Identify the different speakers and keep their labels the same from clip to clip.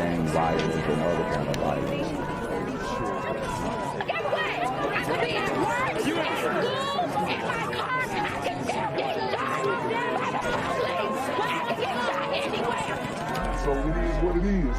Speaker 1: gang violence and other kind of violence.
Speaker 2: Guess what? I could be at work, at school, in my car, and I can still get shot by the police. But I can get shot anywhere.
Speaker 1: So it is what it is.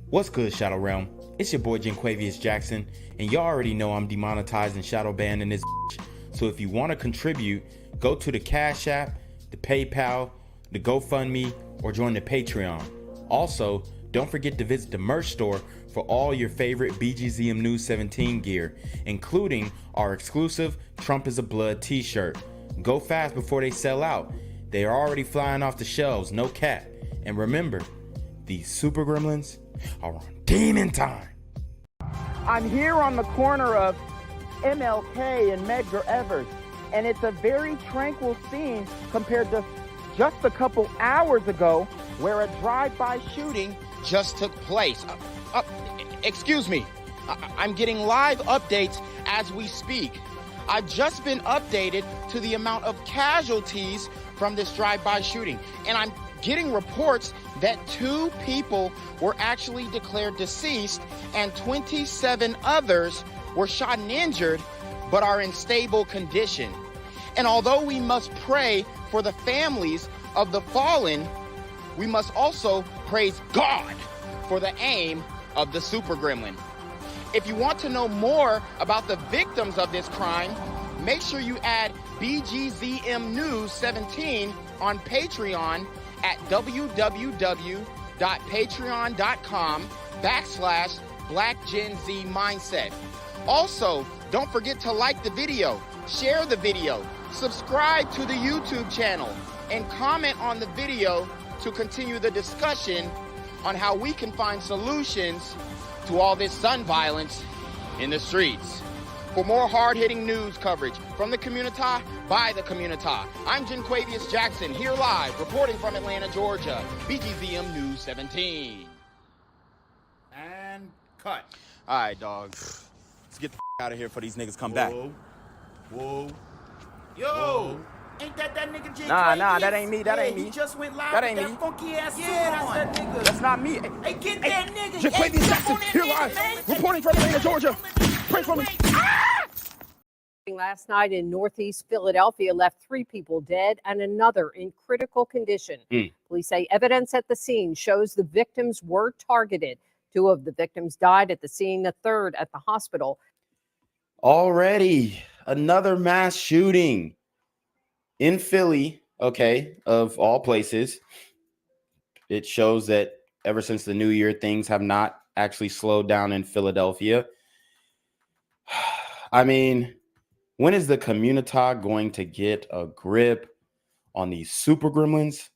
Speaker 3: What's good, Shadow Realm? It's your boy Jenquavius Jackson, and y'all already know I'm demonetized and shadow banned in this bitch. So if you want to contribute, go to the Cash App, the PayPal, the GoFundMe, or join the Patreon. Also, don't forget to visit the merch store for all your favorite BGZM News 17 gear, including our exclusive Trump is a Blood t-shirt. Go fast before they sell out. They are already flying off the shelves, no cap. And remember, these super gremlins are on demon time.
Speaker 4: I'm here on the corner of MLK and Medgar Evers, and it's a very tranquil scene compared to just a couple hours ago where a drive-by shooting just took place. Excuse me, I'm getting live updates as we speak. I've just been updated to the amount of casualties from this drive-by shooting, and I'm getting reports that 2 people were actually declared deceased and 27 others were shot and injured but are in stable condition. And although we must pray for the families of the fallen, we must also praise God for the aim of the super gremlin. If you want to know more about the victims of this crime, make sure you add BGZM News 17 on Patreon at www.patreon.com/blackgenzmindset. Also, don't forget to like the video, share the video, subscribe to the YouTube channel, and comment on the video to continue the discussion on how we can find solutions to all this gun violence in the streets. For more hard-hitting news coverage from the community, by the community, I'm Jenquavius Jackson, here live, reporting from Atlanta, Georgia, BGZM News 17.
Speaker 3: And cut.
Speaker 4: All right, dog. Let's get the out of here before these niggas come back.
Speaker 3: Whoa. Yo!
Speaker 5: Whoa. Ain't that nigga J?
Speaker 4: Nah, that ain't me. That ain't me.
Speaker 5: He just went live
Speaker 4: That
Speaker 5: with
Speaker 4: ain't
Speaker 5: that
Speaker 4: me.
Speaker 5: funky ass suit on.
Speaker 4: That's that nigga. That's not me.
Speaker 5: Hey, get that nigga.
Speaker 4: Jenquavius Jackson, here live, reporting from Atlanta, Georgia. Pray for me.
Speaker 6: Last night in Northeast Philadelphia left 3 people dead and another in critical condition. Police say evidence at the scene shows the victims were targeted. 2 of the victims died at the scene, the 3rd at the hospital.
Speaker 3: Already another mass shooting in Philly, okay, of all places. It shows that ever since the new year, things have not actually slowed down in Philadelphia. I mean, when is the community going to get a grip on these super gremlins?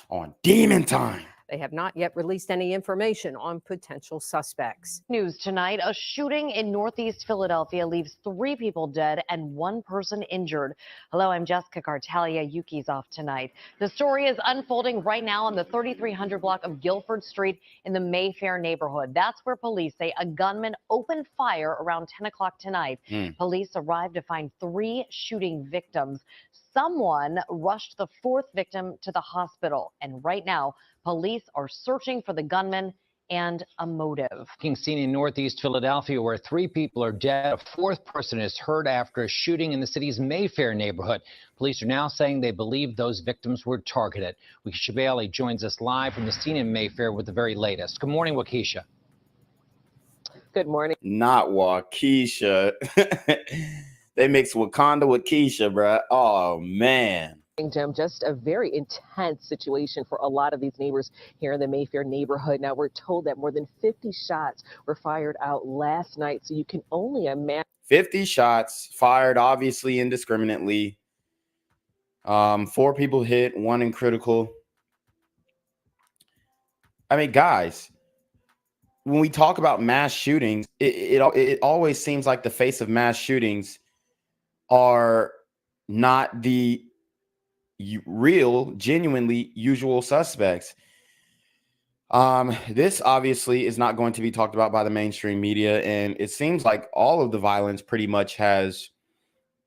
Speaker 3: On demon time.
Speaker 6: They have not yet released any information on potential suspects.
Speaker 7: News tonight, a shooting in Northeast Philadelphia leaves 3 people dead and 1 person injured. Hello, I'm Jessica Cartalia. Yuki's off tonight. The story is unfolding right now on the 3300 block of Guilford Street in the Mayfair neighborhood. That's where police say a gunman opened fire around 10 o'clock tonight. Police arrived to find 3 shooting victims. Someone rushed the 4th victim to the hospital, and right now, police are searching for the gunman and a motive.
Speaker 8: Seen in Northeast Philadelphia where 3 people are dead. A 4th person is hurt after a shooting in the city's Mayfair neighborhood. Police are now saying they believe those victims were targeted. Waukesha Bailey joins us live from the scene in Mayfair with the very latest. Good morning, Waukesha.
Speaker 6: Good morning.
Speaker 3: Not Waukesha. They mixed Wakanda with Keisha, bro. Oh, man.
Speaker 9: Jim, just a very intense situation for a lot of these neighbors here in the Mayfair neighborhood. Now, we're told that more than 50 shots were fired out last night, so you can only imagine.
Speaker 3: 50 shots fired, obviously indiscriminately. 4 people hit, 1 in critical. I mean, guys, when we talk about mass shootings, it always seems like the face of mass shootings are not the real, genuinely usual suspects. This obviously is not going to be talked about by the mainstream media, and it seems like all of the violence pretty much has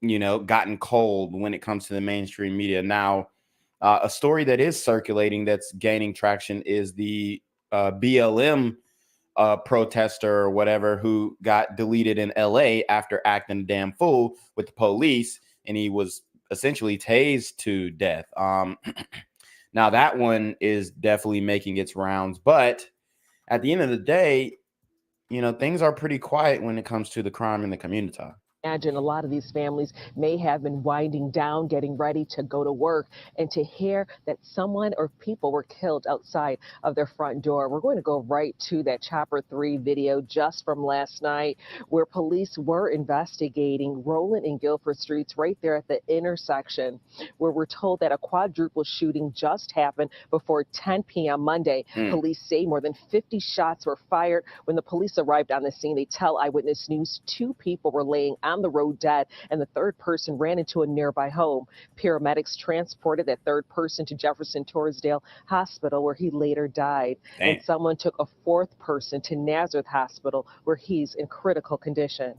Speaker 3: gotten cold when it comes to the mainstream media. Now, a story that is circulating that's gaining traction is the BLM protester or whatever who got deleted in LA after acting a damn fool with the police, and he was essentially tased to death. Now that one is definitely making its rounds, but at the end of the day, things are pretty quiet when it comes to the crime in the community.
Speaker 9: Imagine a lot of these families may have been winding down, getting ready to go to work, and to hear that someone or people were killed outside of their front door. We're going to go right to that Chopper 3 video just from last night, where police were investigating Roland and Guilford Streets right there at the intersection, where we're told that a quadruple shooting just happened before 10 p.m. Monday. Police say more than 50 shots were fired. When the police arrived on the scene, they tell Eyewitness News 2 people were laying on the road dead, and the third person ran into a nearby home. Paramedics transported that third person to Jefferson Torresdale Hospital, where he later died.
Speaker 3: Damn.
Speaker 9: And someone took a fourth person to Nazareth Hospital, where he's in critical condition.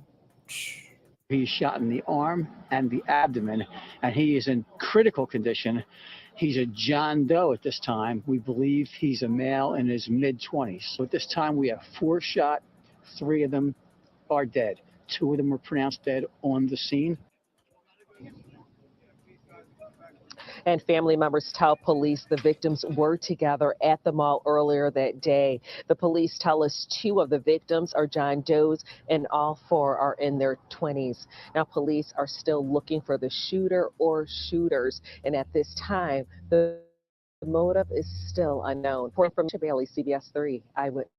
Speaker 10: He's shot in the arm and the abdomen, and he is in critical condition. He's a John Doe at this time. We believe he's a male in his mid-20s. So at this time, we have 4 shot, 3 of them are dead. 2 of them were pronounced dead on the scene.
Speaker 9: And family members tell police the victims were together at the mall earlier that day. The police tell us 2 of the victims are John Does, and all 4 are in their 20s. Now, police are still looking for the shooter or shooters, and at this time, the motive is still unknown. From Bailey, CBS 3 Eyewitness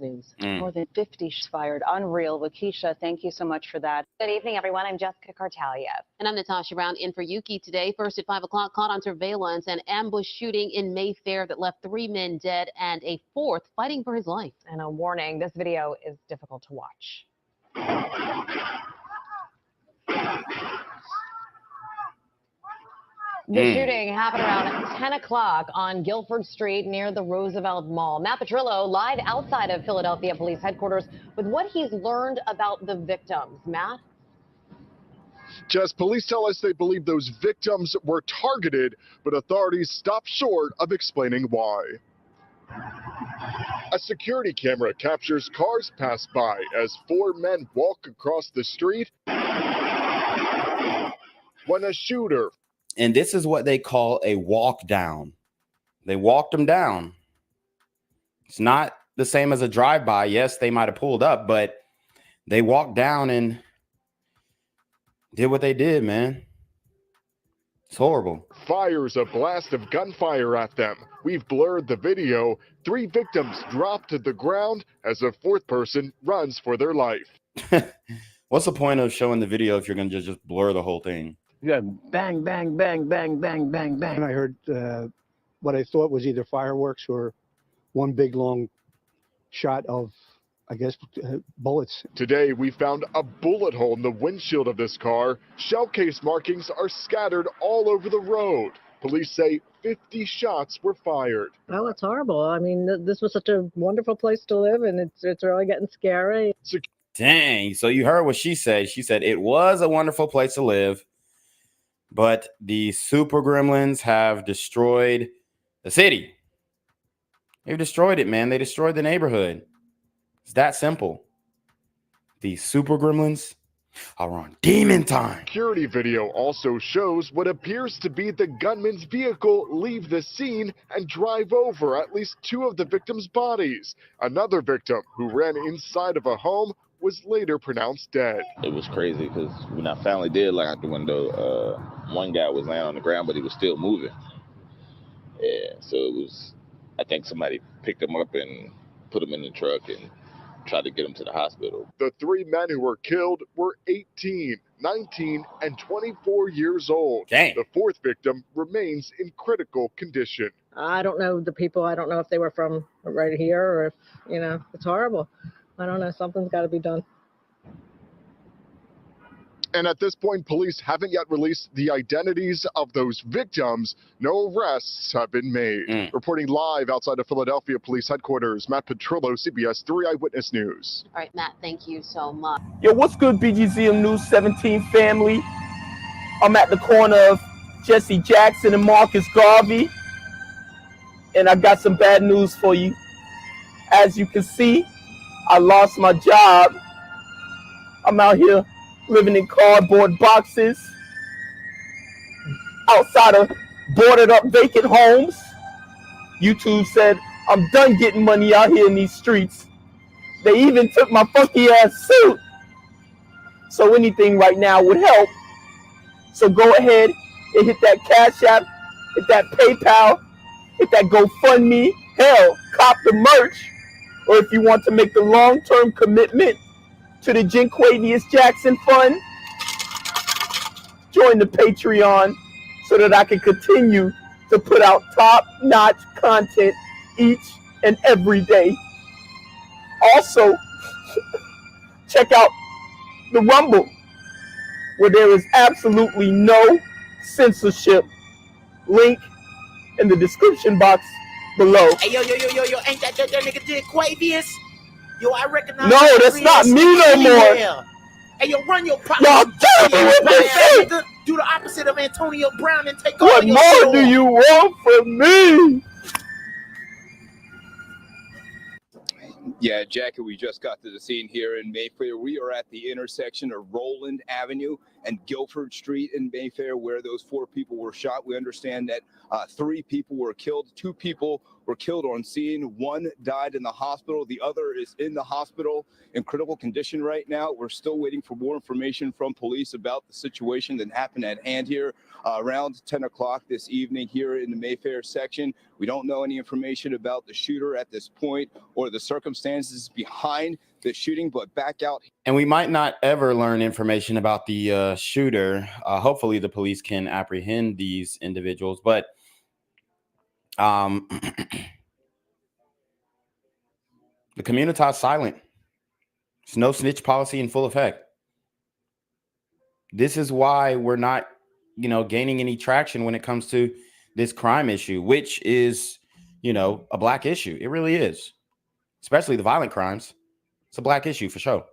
Speaker 9: News.
Speaker 7: More than 50 shots fired. Unreal. Waukesha, thank you so much for that. Good evening, everyone. I'm Jessica Cartalia.
Speaker 11: And I'm Natasha Brown in for Yuki today. First at 5 o'clock, caught on surveillance, an ambush shooting in Mayfair that left 3 men dead and a 4th fighting for his life.
Speaker 7: And a warning, this video is difficult to watch. The shooting happened around 10 o'clock on Guilford Street near the Roosevelt Mall. Matt Petrillo live outside of Philadelphia Police Headquarters with what he's learned about the victims. Matt?
Speaker 12: Jess, police tell us they believe those victims were targeted, but authorities stopped short of explaining why. A security camera captures cars pass by as 4 men walk across the street when a shooter.
Speaker 3: And this is what they call a walk down. They walked them down. It's not the same as a drive-by. Yes, they might have pulled up, but they walked down and did what they did, man. It's horrible.
Speaker 12: Fires a blast of gunfire at them. We've blurred the video. 3 victims dropped to the ground as a 4th person runs for their life.
Speaker 3: What's the point of showing the video if you're going to just blur the whole thing?
Speaker 10: You got bang, bang, bang, bang, bang, bang, bang. And I heard what I thought was either fireworks or one big long shot of, I guess, bullets.
Speaker 12: Today, we found a bullet hole in the windshield of this car. Shell case markings are scattered all over the road. Police say 50 shots were fired.
Speaker 13: Oh, it's horrible. I mean, this was such a wonderful place to live, and it's really getting scary.
Speaker 3: Dang. So you heard what she said. She said it was a wonderful place to live, but the super gremlins have destroyed the city. They've destroyed it, man. They destroyed the neighborhood. It's that simple. The super gremlins are on demon time.
Speaker 12: Security video also shows what appears to be the gunman's vehicle leave the scene and drive over at least 2 of the victims' bodies. Another victim who ran inside of a home was later pronounced dead.
Speaker 14: It was crazy because when I finally did look out the window, one guy was laying on the ground, but he was still moving. Yeah, so it was, I think somebody picked him up and put him in the truck and tried to get him to the hospital.
Speaker 12: The 3 men who were killed were 18, 19, and 24 years old.
Speaker 3: Dang.
Speaker 12: The 4th victim remains in critical condition.
Speaker 13: I don't know the people. I don't know if they were from right here or if, it's horrible. I don't know. Something's got to be done.
Speaker 12: And at this point, police haven't yet released the identities of those victims. No arrests have been made. Reporting live outside of Philadelphia Police Headquarters, Matt Petrillo, CBS 3 Eyewitness News.
Speaker 11: All right, Matt, thank you so much.
Speaker 4: Yo, what's good, BGZM News 17 family? I'm at the corner of Jesse Jackson and Marcus Garvey, and I got some bad news for you. As you can see, I lost my job. I'm out here living in cardboard boxes outside of boarded up vacant homes. YouTube said I'm done getting money out here in these streets. They even took my funky ass suit. So anything right now would help. So go ahead and hit that Cash App, hit that PayPal, hit that GoFundMe. Hell, cop the merch. Or if you want to make the long-term commitment to the Jinquavius Jackson Fund, join the Patreon so that I can continue to put out top-notch content each and every day. Also, check out the Rumble, where there is absolutely no censorship. Link in the description box below.
Speaker 5: Hey, yo, ain't that nigga Jinquavius? Yo, I recognize.
Speaker 4: No, that's not me no more.
Speaker 5: Hey, yo, run your
Speaker 4: Y'all tell me what this shit.
Speaker 5: Do the opposite of Antonio Brown and take
Speaker 4: What
Speaker 5: all your
Speaker 4: more do you want from me?
Speaker 15: Yeah, Jackie, we just got to the scene here in Mayfair. We are at the intersection of Roland Avenue and Guilford Street in Mayfair, where those 4 people were shot. We understand that 3 people were killed. 2 people were killed on scene. 1 died in the hospital. The other is in the hospital in critical condition right now. We're still waiting for more information from police about the situation that happened at hand here around 10 o'clock this evening here in the Mayfair section. We don't know any information about the shooter at this point or the circumstances behind the shooting, but back out.
Speaker 3: And we might not ever learn information about the shooter. Hopefully the police can apprehend these individuals, but the community is silent. It's no snitch policy in full effect. This is why we're not, gaining any traction when it comes to this crime issue, which is, a black issue. It really is, especially the violent crimes. It's a black issue for sure.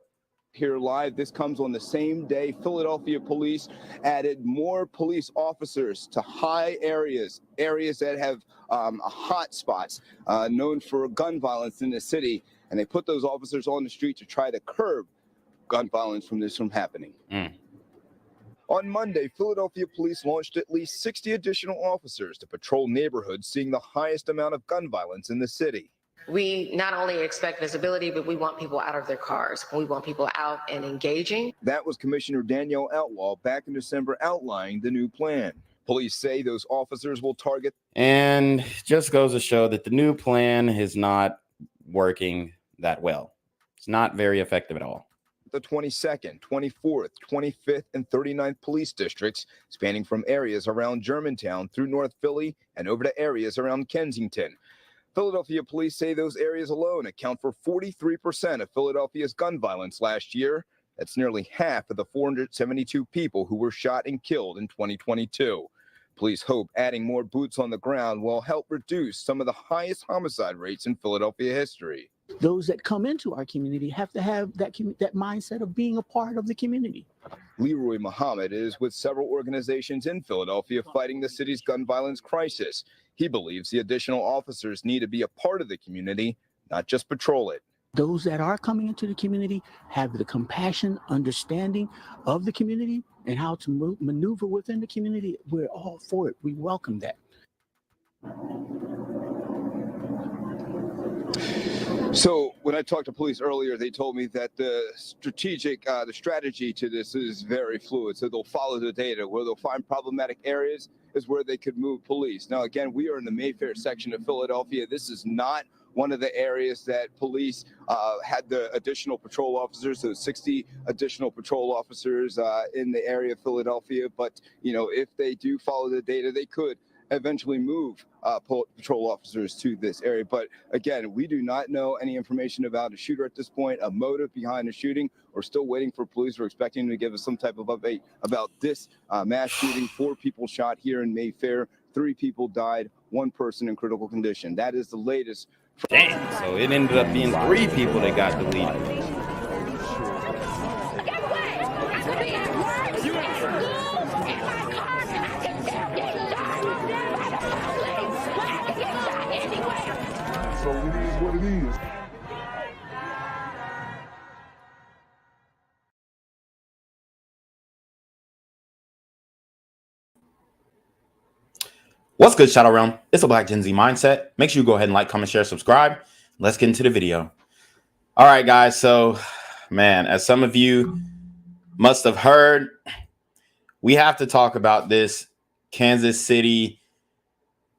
Speaker 15: Here live. This comes on the same day Philadelphia police added more police officers to high areas that have hot spots known for gun violence in the city, and they put those officers on the street to try to curb gun violence from happening. On Monday, Philadelphia police launched at least 60 additional officers to patrol neighborhoods seeing the highest amount of gun violence in the city.
Speaker 16: We not only expect visibility, but we want people out of their cars. We want people out and engaging.
Speaker 15: That was Commissioner Danielle Outlaw back in December outlining the new plan. Police say those officers will target.
Speaker 3: And just goes to show that the new plan is not working that well. It's not very effective at all.
Speaker 15: The 22nd, 24th, 25th, and 39th police districts, spanning from areas around Germantown through North Philly and over to areas around Kensington. Philadelphia police say those areas alone account for 43% of Philadelphia's gun violence last year. That's nearly half of the 472 people who were shot and killed in 2022. Police hope adding more boots on the ground will help reduce some of the highest homicide rates in Philadelphia history.
Speaker 17: Those that come into our community have to have that mindset of being a part of the community.
Speaker 15: Leroy Muhammad is with several organizations in Philadelphia fighting the city's gun violence crisis. He believes the additional officers need to be a part of the community, not just patrol it.
Speaker 17: Those that are coming into the community have the compassion, understanding of the community and how to maneuver within the community. We're all for it. We welcome that.
Speaker 15: So when I talked to police earlier, they told me that the strategy to this is very fluid. So they'll follow the data. Where they'll find problematic areas is where they could move police. Now, again, we are in the Mayfair section of Philadelphia. This is not one of the areas that police had the additional patrol officers, so 60 additional patrol officers in the area of Philadelphia. But, if they do follow the data, they could eventually move patrol officers to this area. But again, we do not know any information about a shooter at this point, a motive behind the shooting. We're still waiting for police. We're expecting them to give us some type of update about this mass shooting. 4 people shot here in Mayfair. 3 people died, 1 person in critical condition. That is the latest.
Speaker 3: Damn, so it ended up being 3 people that got deleted.
Speaker 2: Guess what? I could be at work, at school, in my
Speaker 1: is what it is.
Speaker 3: What's good, Shadow Realm? It's a Black Gen Z Mindset. Make sure you go ahead and like, comment, share, subscribe. Let's get into the video. All right, guys. So, man, as some of you must have heard, we have to talk about this Kansas City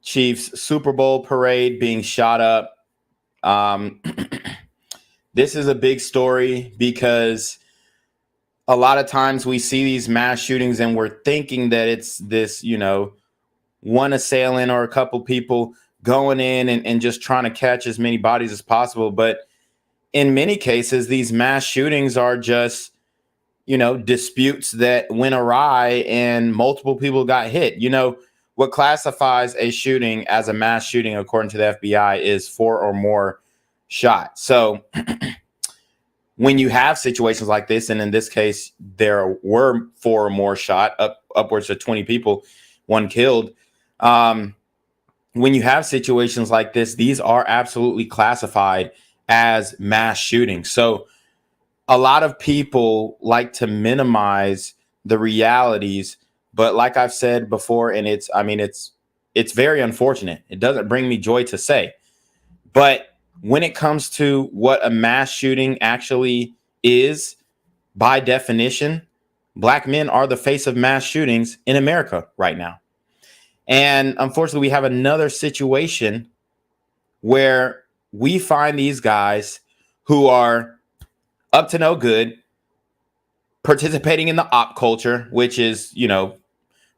Speaker 3: Chiefs Super Bowl parade being shot up. This is a big story because a lot of times we see these mass shootings and we're thinking that it's this, one assailant or a couple people going in and just trying to catch as many bodies as possible. But in many cases, these mass shootings are just, disputes that went awry and multiple people got hit. What classifies a shooting as a mass shooting, according to the FBI, is 4 or more shots. So when you have situations like this, and in this case, there were 4 or more shot, upwards of 20 people, 1 killed. When you have situations like this, these are absolutely classified as mass shootings. So a lot of people like to minimize the realities, but like I've said before, and it's very unfortunate. It doesn't bring me joy to say, but when it comes to what a mass shooting actually is, by definition, Black men are the face of mass shootings in America right now. And unfortunately, we have another situation where we find these guys who are up to no good, participating in the op culture, which is,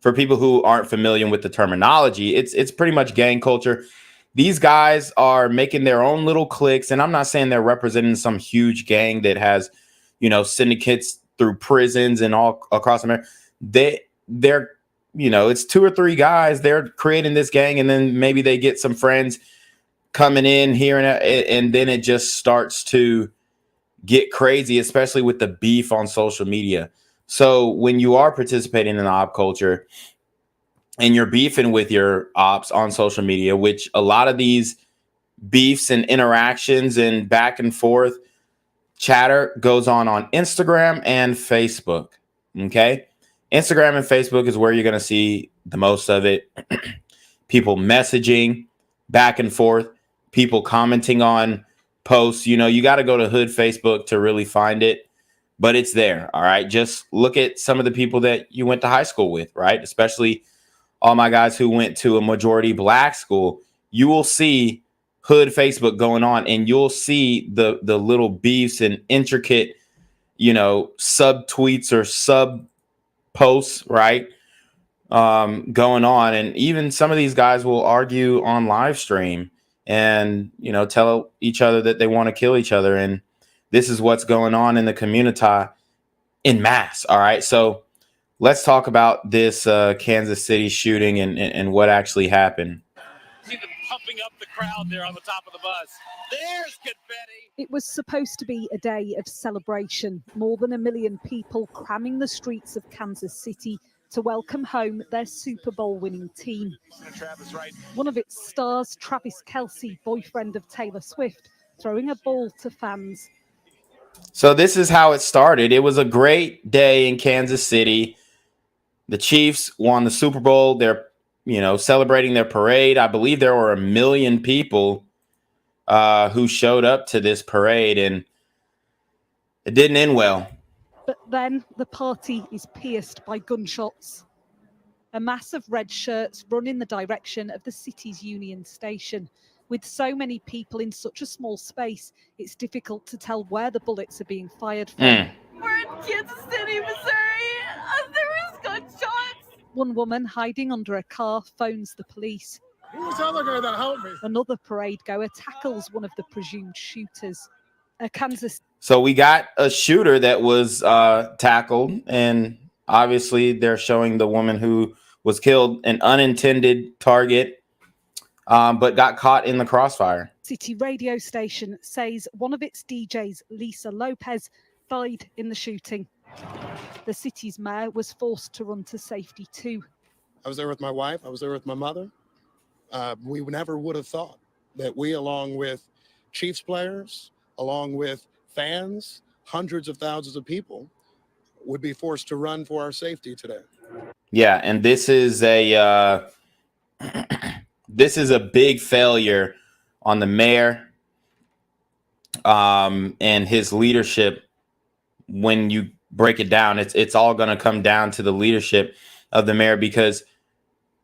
Speaker 3: for people who aren't familiar with the terminology, it's pretty much gang culture. These guys are making their own little cliques, and I'm not saying they're representing some huge gang that has, syndicates through prisons and all across America. They're it's 2 or 3 guys. They're creating this gang, and then maybe they get some friends coming in here, and then it just starts to get crazy, especially with the beef on social media. So when you are participating in the op culture and you're beefing with your ops on social media, which a lot of these beefs and interactions and back and forth chatter goes on Instagram and Facebook. Okay. Instagram and Facebook is where you're going to see the most of it. People messaging back and forth, people commenting on posts. You got to go to Hood Facebook to really find it, but it's there. All right. Just look at some of the people that you went to high school with, right? Especially all my guys who went to a majority Black school. You will see Hood Facebook going on, and you'll see the little beefs and intricate, sub tweets or sub posts, right? Going on. And even some of these guys will argue on live stream and, tell each other that they want to kill each other. And this is what's going on in the community in mass. All right. So let's talk about this Kansas City shooting and what actually happened.
Speaker 18: See them pumping up the crowd there on the top of the bus. There's confetti.
Speaker 19: It was supposed to be a day of celebration. More than 1 million people cramming the streets of Kansas City to welcome home their Super Bowl winning team.
Speaker 18: Travis, right?
Speaker 19: One of its stars, Travis Kelce, boyfriend of Taylor Swift, throwing a ball to fans.
Speaker 3: So this is how it started. It was a great day in Kansas City. The Chiefs won the Super Bowl. They're, celebrating their parade. I believe there were 1 million people who showed up to this parade, and it didn't end well.
Speaker 19: But then the party is pierced by gunshots. A mass of red shirts run in the direction of the city's Union Station. With so many people in such a small space, it's difficult to tell where the bullets are being fired from.
Speaker 20: We're in Kansas City, Missouri. There is gunshots.
Speaker 19: One woman hiding under a car phones the police.
Speaker 21: Who's the other guy that helped me?
Speaker 19: Another parade goer tackles one of the presumed shooters.
Speaker 3: So we got a shooter that was tackled, and obviously they're showing the woman who was killed, an unintended target, but got caught in the crossfire.
Speaker 19: City radio station says one of its DJs, Lisa Lopez, died in the shooting. The city's mayor was forced to run to safety too.
Speaker 21: I was there with my wife. I was there with my mother. We never would have thought that we, along with Chiefs players, along with fans, hundreds of thousands of people would be forced to run for our safety today.
Speaker 3: Yeah, and this is a big failure on the mayor and his leadership. When you break it down, it's all going to come down to the leadership of the mayor, because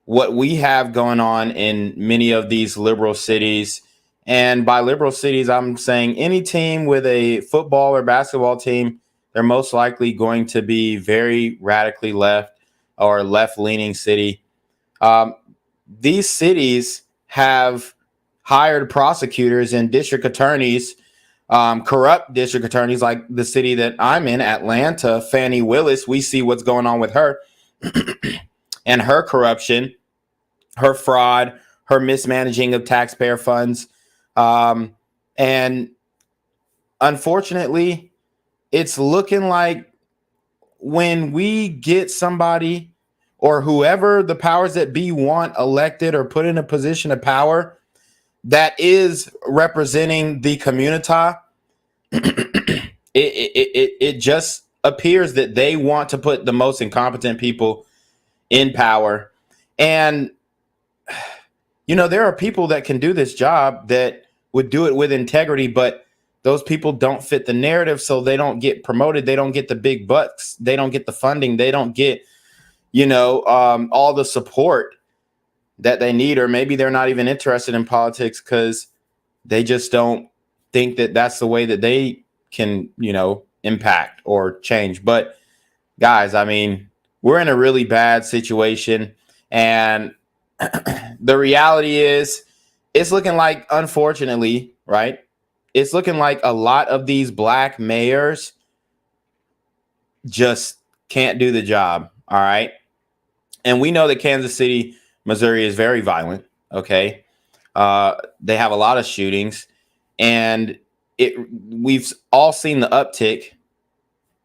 Speaker 3: what we have going on in many of these liberal cities, and by liberal cities, I'm saying any team with a football or basketball team, they're most likely going to be very radically left or left-leaning city. These cities have hired prosecutors and district attorneys, corrupt district attorneys, like the city that I'm in, Atlanta, Fannie Willis. We see what's going on with her and her corruption, her fraud, her mismanaging of taxpayer funds. And unfortunately, it's looking like when we get somebody or whoever the powers that be want elected or put in a position of power that is representing the community, it just appears that they want to put the most incompetent people in power. And, you know, there are people that can do this job that would do it with integrity, but those people don't fit the narrative, so they don't get promoted. They don't get the big bucks. They don't get the funding. They don't get, you know, all the support that they need, or maybe they're not even interested in politics because they just don't think that that's the way that they can, you know, impact or change. But guys, I mean, we're in a really bad situation, and the reality is it's looking like, unfortunately, right? It's looking like a lot of these black mayors just can't do the job. All right. And we know that Kansas City, Missouri is very violent. Okay. They have a lot of shootings, and we've all seen the uptick,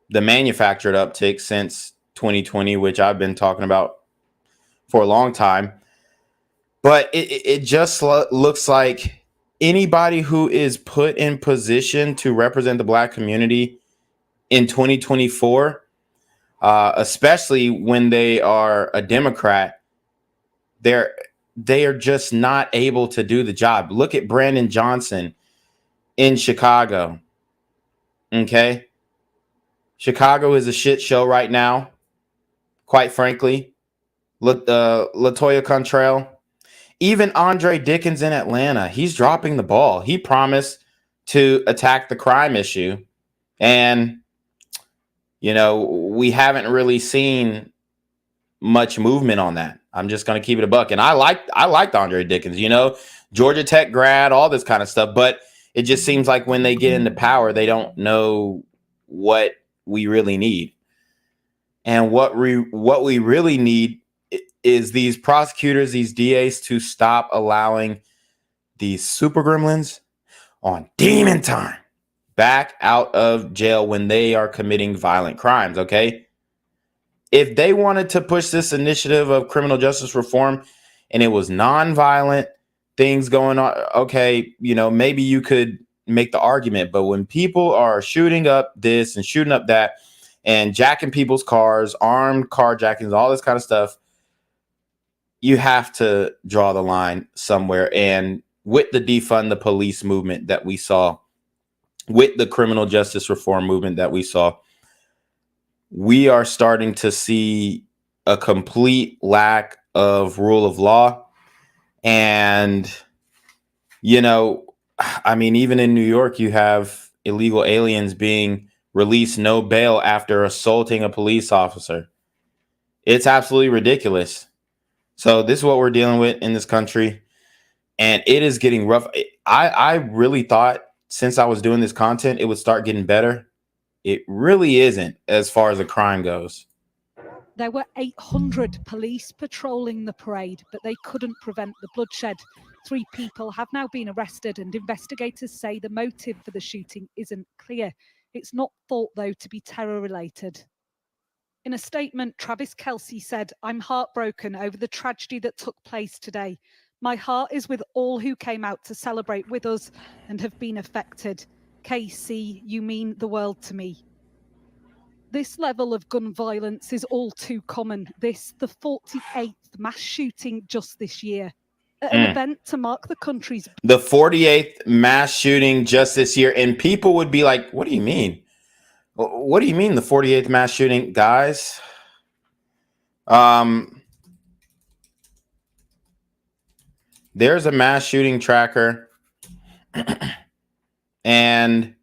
Speaker 3: the manufactured uptick since 2020, which I've been talking about for a long time. But it just looks like anybody who is put in position to represent the black community in 2024, especially when they are a Democrat, they are just not able to do the job. Look at Brandon Johnson in Chicago. Okay. Chicago is a shit show right now, quite frankly. LaToya Cantrell, even Andre Dickens in Atlanta, he's dropping the ball. He promised to attack the crime issue, and you know, we haven't really seen much movement on that. I'm just going to keep it a buck. And I liked Andre Dickens, you know, Georgia Tech grad, all this kind of stuff. But it just seems like when they get into power, they don't know what we really need. And what we really need is these prosecutors, these DAs, to stop allowing these super gremlins on demon time back out of jail when they are committing violent crimes. Okay. If they wanted to push this initiative of criminal justice reform and it was nonviolent things going on, okay, you know, maybe you could make the argument. But when people are shooting up this and shooting up that and jacking people's cars, armed carjackings, all this kind of stuff, you have to draw the line somewhere. And with the defund the police movement that we saw, with the criminal justice reform movement that we saw, we are starting to see a complete lack of rule of law. And, you know, I mean, even in New York, you have illegal aliens being released no bail after assaulting a police officer. It's absolutely ridiculous. So this is what we're dealing with in this country, and it is getting rough. I really thought since I was doing this content, it would start getting better. It really isn't as far as the crime goes.
Speaker 19: There were 800 police patrolling the parade, but they couldn't prevent the bloodshed. 3 people have now been arrested, and investigators say the motive for the shooting isn't clear. It's not thought, though, to be terror-related. In a statement, Travis Kelce said, "I'm heartbroken over the tragedy that took place today. My heart is with all who came out to celebrate with us and have been affected. KC, you mean the world to me. This level of gun violence is all too common. This, the 48th mass shooting just this year. At an event to mark the country's...
Speaker 3: The 48th mass shooting just this year. And people would be like, what do you mean? What do you mean the 48th mass shooting? Guys, there's a mass shooting tracker. And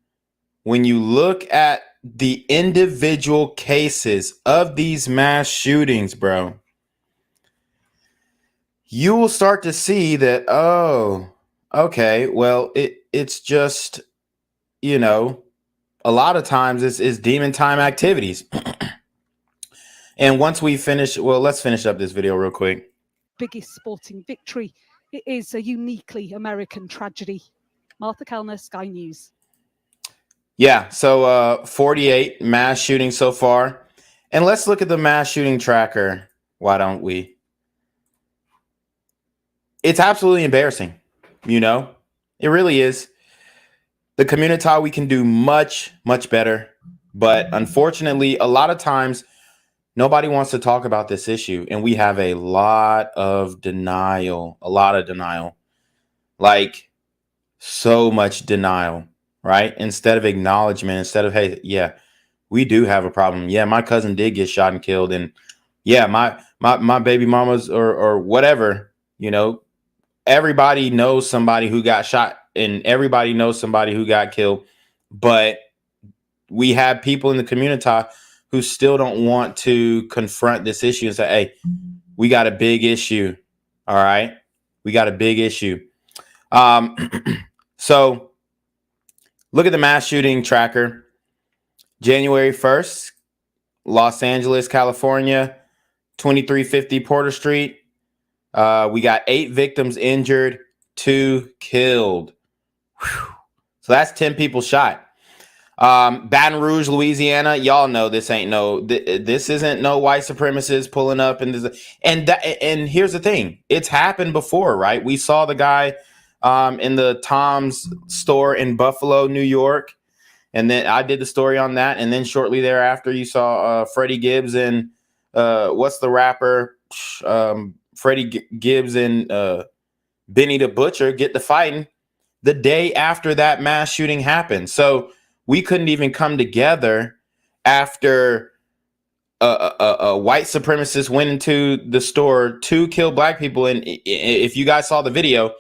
Speaker 3: when you look at the individual cases of these mass shootings, bro, you will start to see that, oh, okay, well, it's just, you know, a lot of times it's demon time activities. And once we finish, well, let's finish up this video real quick.
Speaker 19: Biggest sporting victory. It is a uniquely American tragedy. Martha Kellner, Sky News.
Speaker 3: Yeah, so 48 mass shootings so far. And let's look at the mass shooting tracker. Why don't we? It's absolutely embarrassing. You know, it really is. The community, we can do much, much better. But unfortunately, a lot of times, nobody wants to talk about this issue. And we have a lot of denial, like so much denial, right? Instead of acknowledgement, instead of, hey, yeah, we do have a problem. Yeah, my cousin did get shot and killed. And yeah, my baby mamas or whatever, you know, everybody knows somebody who got shot and everybody knows somebody who got killed. But we have people in the community who still don't want to confront this issue and say, hey, we got a big issue. All right. We got a big issue. So look at the mass shooting tracker. January 1st, Los Angeles, California, 2350 Porter Street. We got 8 victims injured, 2 killed. Whew. So that's 10 people shot. Baton Rouge, Louisiana. Y'all know this ain't this isn't no white supremacists pulling up and here's the thing. It's happened before, right? We saw the guy in the Tom's store in Buffalo, New York. And then I did the story on that. And then shortly thereafter, you saw Freddie Gibbs and what's the rapper? Freddie Gibbs and Benny the Butcher get to fighting the day after that mass shooting happened. So we couldn't even come together after a white supremacist went into the store to kill black people. And if you guys saw the video,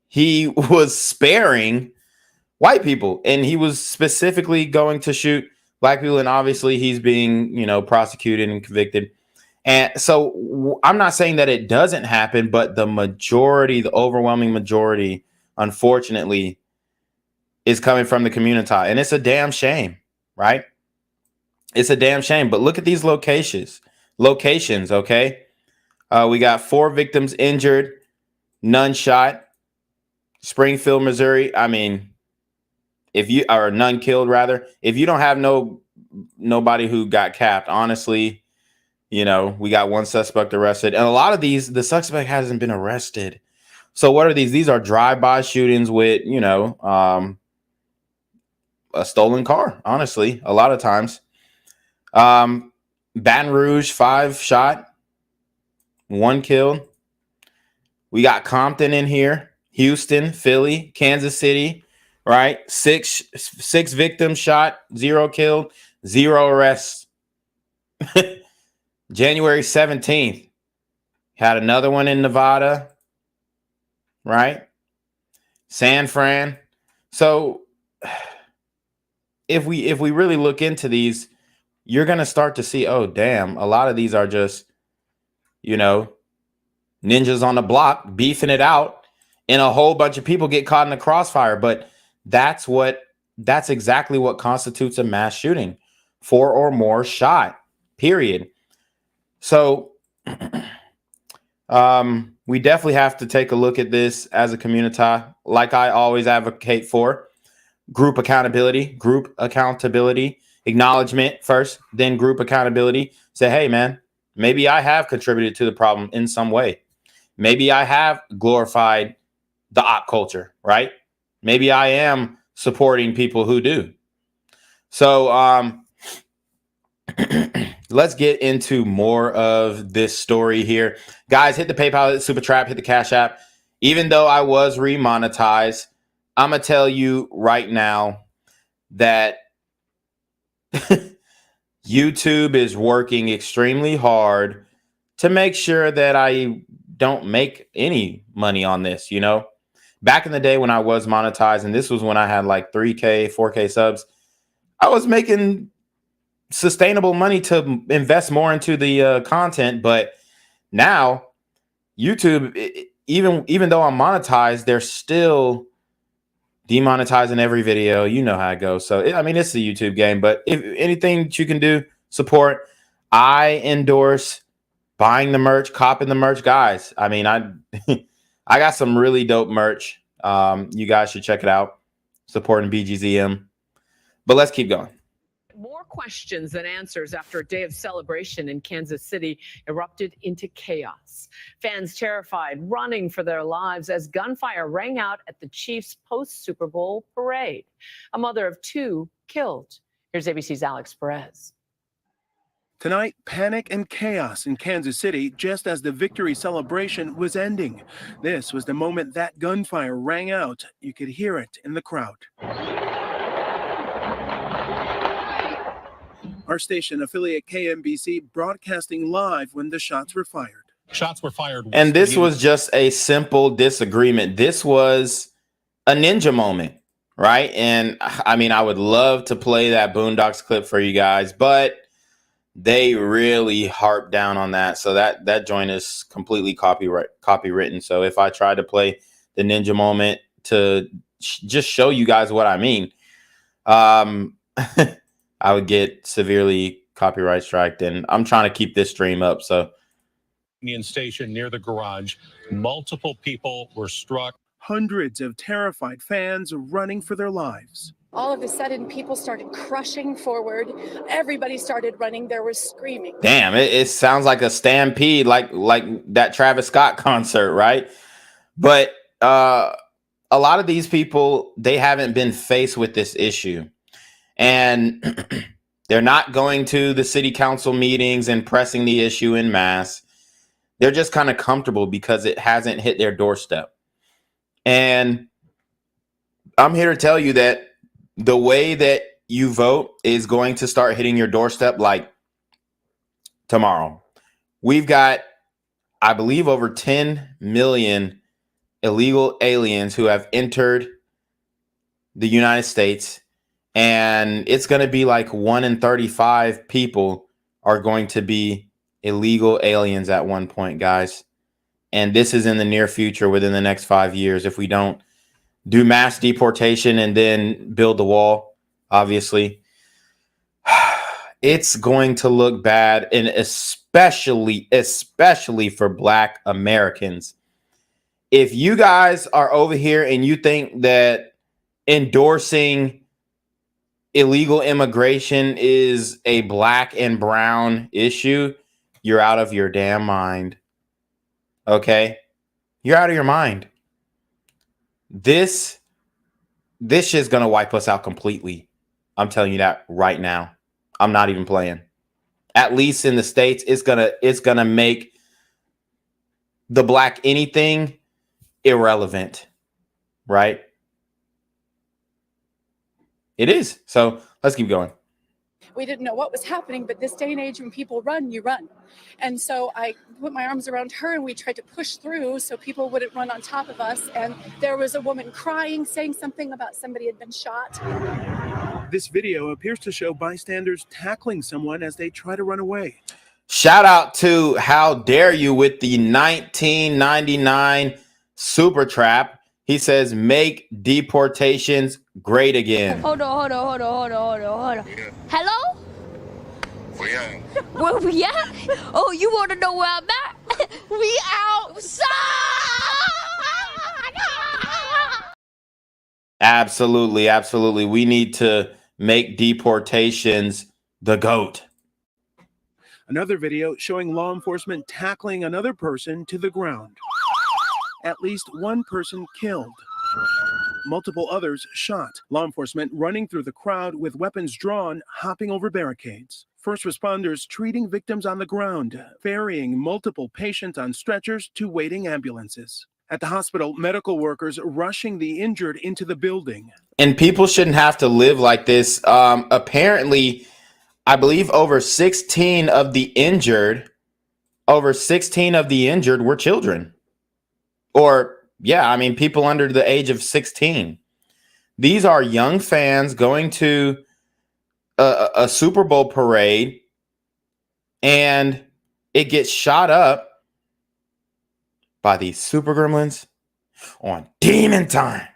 Speaker 3: he was sparing white people and he was specifically going to shoot black people. And obviously he's being, you know, prosecuted and convicted. And so I'm not saying that it doesn't happen, but the majority, the overwhelming majority, unfortunately, is coming from the community. And it's a damn shame, right? It's a damn shame. But look at these locations, okay? We got 4 victims injured, none shot. Springfield, Missouri. I mean, none killed, rather. If you don't have nobody who got capped, honestly, you know, we got 1 suspect arrested. And a lot of these, the suspect hasn't been arrested. So what are these? These are drive-by shootings with, you know, a stolen car, honestly, a lot of times. Baton Rouge, 5 shot, 1 killed. We got Compton in here, Houston, Philly, Kansas City, right? 6 victims shot, 0 killed, 0 arrests. January 17th, had another one in Nevada, right? San Fran. So if we really look into these, you're going to start to see, oh, damn, a lot of these are just, you know, ninjas on the block beefing it out and a whole bunch of people get caught in the crossfire. But that's exactly what constitutes a mass shooting. 4 or more shot, period. So we definitely have to take a look at this as a community, like I always advocate for. Group accountability, acknowledgement first, then group accountability. Say, hey, man, maybe I have contributed to the problem in some way. maybe I have glorified the op culture, right? Maybe I am supporting people who do. So let's get into more of this story here. Guys, hit the PayPal, hit the Super Trap, hit the Cash App. Even though I was remonetized, I'm going to tell you right now that YouTube is working extremely hard to make sure that I don't make any money on this, you know? Back in the day when I was monetized, and this was when I had like 3K, 4K subs, I was making sustainable money to invest more into the content. But now YouTube, even though I'm monetized, they're still demonetizing every video. You know how it goes. So I mean, it's the YouTube game. But if anything that you can do, support. I endorse buying the merch, copping the merch, guys. I mean, I I got some really dope merch. You guys should check it out. Supporting BGZM. But let's keep going.
Speaker 8: More questions than answers after a day of celebration in Kansas City erupted into chaos. Fans terrified, running for their lives as gunfire rang out at the Chiefs' post-Super Bowl parade. A mother of two killed. Here's ABC's Alex Perez.
Speaker 22: Tonight, panic and chaos in Kansas City just as the victory celebration was ending. This was the moment that gunfire rang out. You could hear it in the crowd. Our station affiliate KMBC broadcasting live when the shots were fired.
Speaker 23: Shots were fired.
Speaker 3: And this was just a simple disagreement. This was a ninja moment, right? And I mean, I would love to play that Boondocks clip for you guys, but they really harp down on that. So that joint is completely copywritten. So if I try to play the ninja moment to just show you guys what I mean, I would get severely copyright striked, and I'm trying to keep this stream up. So
Speaker 23: Union Station near the garage, multiple people were struck.
Speaker 22: Hundreds of terrified fans running for their lives.
Speaker 24: All of a sudden, people started crushing forward. Everybody started running. There was screaming.
Speaker 3: Damn, it sounds like a stampede, like that Travis Scott concert, right? But a lot of these people, they haven't been faced with this issue. And they're not going to the city council meetings and pressing the issue en masse. They're just kind of comfortable because it hasn't hit their doorstep. And I'm here to tell you that the way that you vote is going to start hitting your doorstep like tomorrow. We've got, I believe, over 10 million illegal aliens who have entered the United States. And it's going to be like 1 in 35 people are going to be illegal aliens at one point, guys. And this is in the near future, within the next 5 years. If we don't do mass deportation and then build the wall, obviously, it's going to look bad. And especially for Black Americans. If you guys are over here and you think that endorsing illegal immigration is a Black and brown issue, you're out of your damn mind. Okay? You're out of your mind. This shit's gonna wipe us out completely. I'm telling you that right now. I'm not even playing. At least in the States, it's gonna make the Black anything irrelevant. Right? It is. So let's keep going.
Speaker 24: We didn't know what was happening, but this day and age, when people run, you run. And so I put my arms around her and we tried to push through so people wouldn't run on top of us. And there was a woman crying, saying something about somebody had been shot.
Speaker 22: This video appears to show bystanders tackling someone as they try to run away.
Speaker 3: Shout out to How Dare You with the 1999 Super Trap. He says, make deportations great again.
Speaker 2: Hold on. Hello? Where we at? Oh, you want to know where I'm at? We outside!
Speaker 3: Absolutely. We need to make deportations the GOAT.
Speaker 22: Another video showing law enforcement tackling another person to the ground. At least one person killed. Multiple others shot. Law enforcement running through the crowd with weapons drawn, hopping over barricades. First responders treating victims on the ground, ferrying multiple patients on stretchers to waiting ambulances. At the hospital, medical workers rushing the injured into the building.
Speaker 3: And people shouldn't have to live like this. Apparently, I believe over 16 of the injured were children. Or, yeah, I mean, people under the age of 16. These are young fans going to a Super Bowl parade, and it gets shot up by these super gremlins on demon time.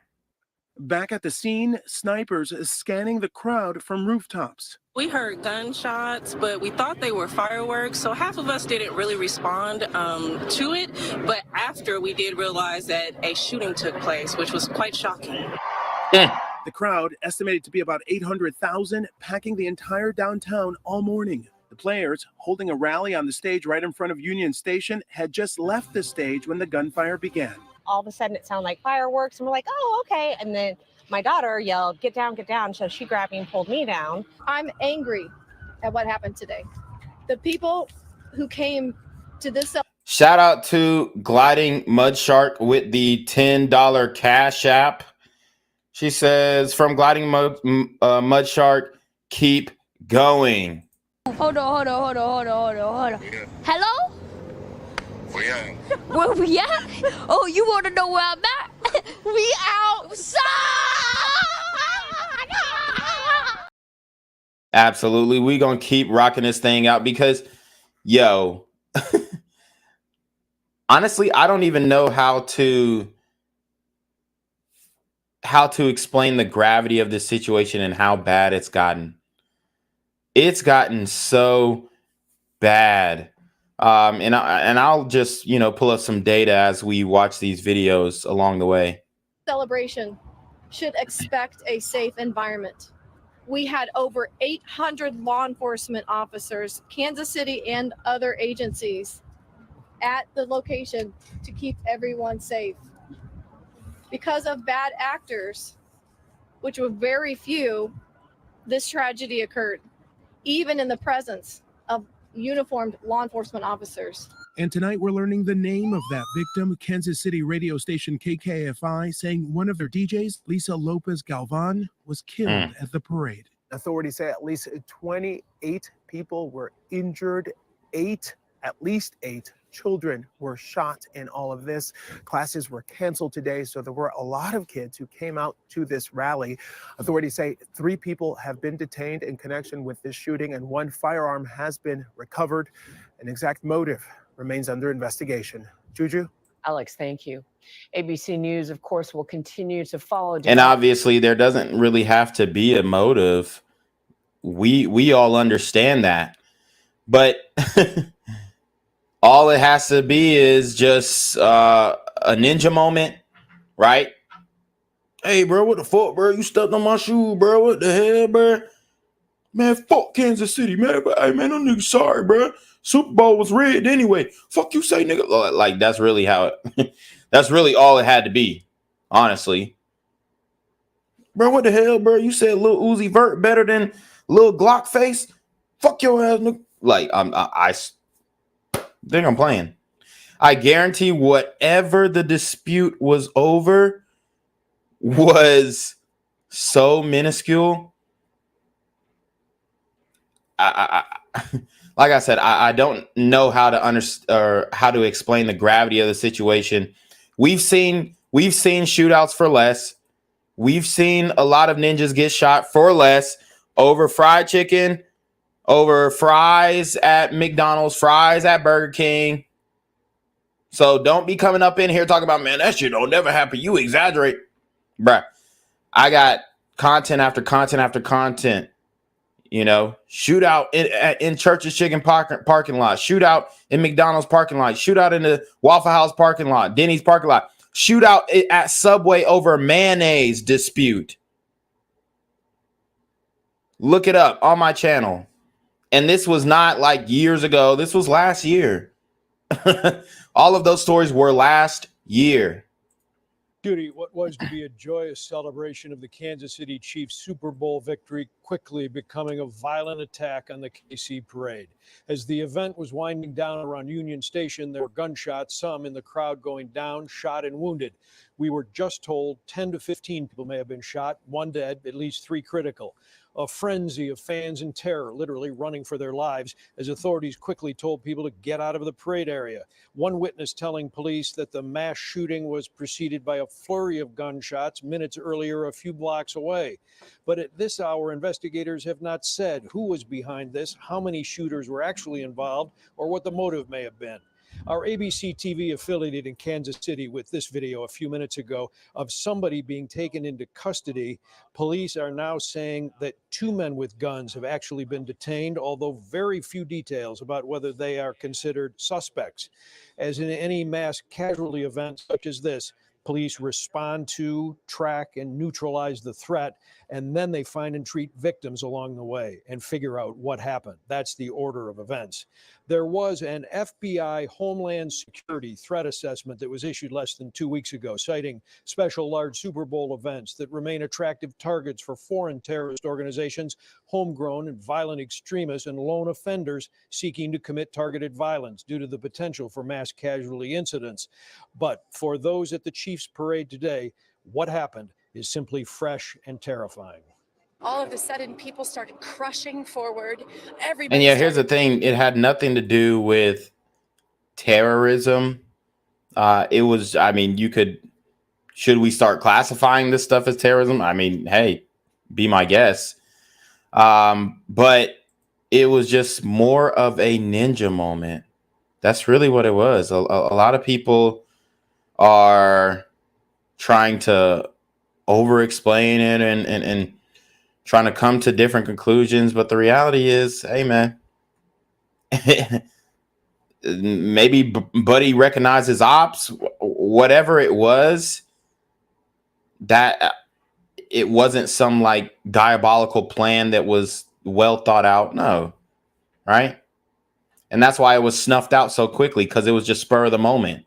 Speaker 22: Back at the scene, snipers scanning the crowd from rooftops.
Speaker 6: We heard gunshots, but we thought they were fireworks, so half of us didn't really respond to it. But after, we did realize that a shooting took place, which was quite shocking.
Speaker 22: The crowd, estimated to be about 800,000, packing the entire downtown all morning. The players, holding a rally on the stage right in front of Union Station, had just left the stage when the gunfire began.
Speaker 7: All of a sudden it sounded like fireworks, and we're like, oh, okay. And then my daughter yelled, get down, get down. So she grabbed me and pulled me down.
Speaker 24: I'm angry at what happened today. The people who came to this.
Speaker 3: Shout out to Gliding Mud Shark with the $10 Cash App. She says, from Gliding Mud Shark, keep going.
Speaker 2: Hold on.
Speaker 1: Yeah.
Speaker 2: Hello?
Speaker 1: Where
Speaker 2: we at? Oh, you want to know where I'm at? We outside!
Speaker 3: Absolutely. We're going to keep rocking this thing out because, yo, honestly, I don't even know how to explain the gravity of this situation and how bad it's gotten. It's gotten so bad. And I'll just, pull up some data as we watch these videos along the way.
Speaker 24: Celebration should expect a safe environment. We had over 800 law enforcement officers, Kansas City and other agencies, at the location to keep everyone safe. Because of bad actors, which were very few, this tragedy occurred, even in the presence of uniformed law enforcement officers.
Speaker 22: And tonight we're learning the name of that victim. Kansas City radio station KKFI saying one of their DJs, Lisa Lopez Galvan, was killed at the parade.
Speaker 9: Authorities say at least 28 people were injured. At least eight children were shot in all of this. Classes were canceled today, so there were a lot of kids who came out to this rally. Authorities say 3 people have been detained in connection with this shooting, and 1 firearm has been recovered. An exact motive remains under investigation. Juju?
Speaker 8: Alex, thank you. ABC News, of course, will continue to follow.
Speaker 3: And obviously, there doesn't really have to be a motive. We all understand that. But all it has to be is just a ninja moment, right? Hey, bro, what the fuck, bro? You stepped on my shoe, bro. What the hell, bro? Man, fuck Kansas City, man. But hey, man, them niggas sorry, bro. Super Bowl was rigged anyway. Fuck you say, nigga. Like, that's really how it, that's really all it had to be, honestly. Bro, what the hell, bro? You said Lil Uzi Vert better than Lil Glock face? Fuck your ass, nigga. Like, I think I'm playing. I guarantee whatever the dispute was over was so minuscule. Like I said, I don't know how to understand or how to explain the gravity of the situation. We've seen shootouts for less. We've seen a lot of ninjas get shot for less over fried chicken, over fries at McDonald's, fries at Burger King. So don't be coming up in here talking about, man, that shit don't never happen. You exaggerate. Bruh, I got content after content after content. You know, shootout in Church's Chicken parking lot, shootout in McDonald's parking lot, shootout in the Waffle House parking lot, Denny's parking lot, shootout at Subway over mayonnaise dispute. Look it up on my channel. And this was not like years ago. This was last year. All of those stories were last year.
Speaker 10: Judy, what was to be a joyous celebration of the Kansas City Chiefs Super Bowl victory quickly becoming a violent attack on the KC parade. As the event was winding down around Union Station, there were gunshots, some in the crowd going down, shot and wounded. We were just told 10 to 15 people may have been shot, one dead, at least 3 critical. A frenzy of fans in terror, literally running for their lives, as authorities quickly told people to get out of the parade area. One witness telling police that the mass shooting was preceded by a flurry of gunshots minutes earlier a few blocks away. But at this hour, investigators have not said who was behind this, how many shooters were actually involved, or what the motive may have been. Our ABC TV affiliated in Kansas City with this video a few minutes ago of somebody being taken into custody. Police are now saying that 2 men with guns have actually been detained, although very few details about whether they are considered suspects. As in any mass casualty event such as this, police respond to, track, and neutralize the threat, and then they find and treat victims along the way and figure out what happened. That's the order of events. There was an FBI Homeland Security threat assessment that was issued less than 2 weeks ago, citing special large Super Bowl events that remain attractive targets for foreign terrorist organizations, homegrown and violent extremists, and lone offenders seeking to commit targeted violence due to the potential for mass casualty incidents. But for those at the Chiefs parade today, what happened is simply fresh and terrifying.
Speaker 24: All of a sudden, people started crushing forward.
Speaker 3: And yeah, here's the thing. It had nothing to do with terrorism. It was, I mean, should we start classifying this stuff as terrorism? I mean, hey, be my guest. But it was just more of a ninja moment. That's really what it was. A lot of people are trying to over-explain it and trying to come to different conclusions. But the reality is, hey, man, maybe Buddy recognizes ops, whatever it was, that it wasn't some like diabolical plan that was well thought out. No, right? And that's why it was snuffed out so quickly, because it was just spur of the moment.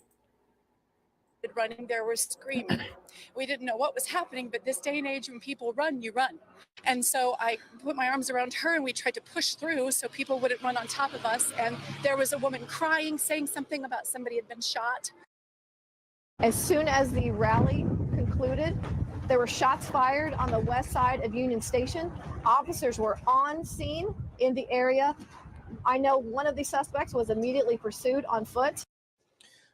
Speaker 24: Running, there was screaming. We didn't know what was happening, but this day and age, when people run, you run. And so I put my arms around her and we tried to push through so people wouldn't run on top of us. And there was a woman crying, saying something about somebody had been shot.
Speaker 12: As soon as the rally concluded, there were shots fired on the west side of Union Station. Officers were on scene in the area. I know one of the suspects was immediately pursued on foot.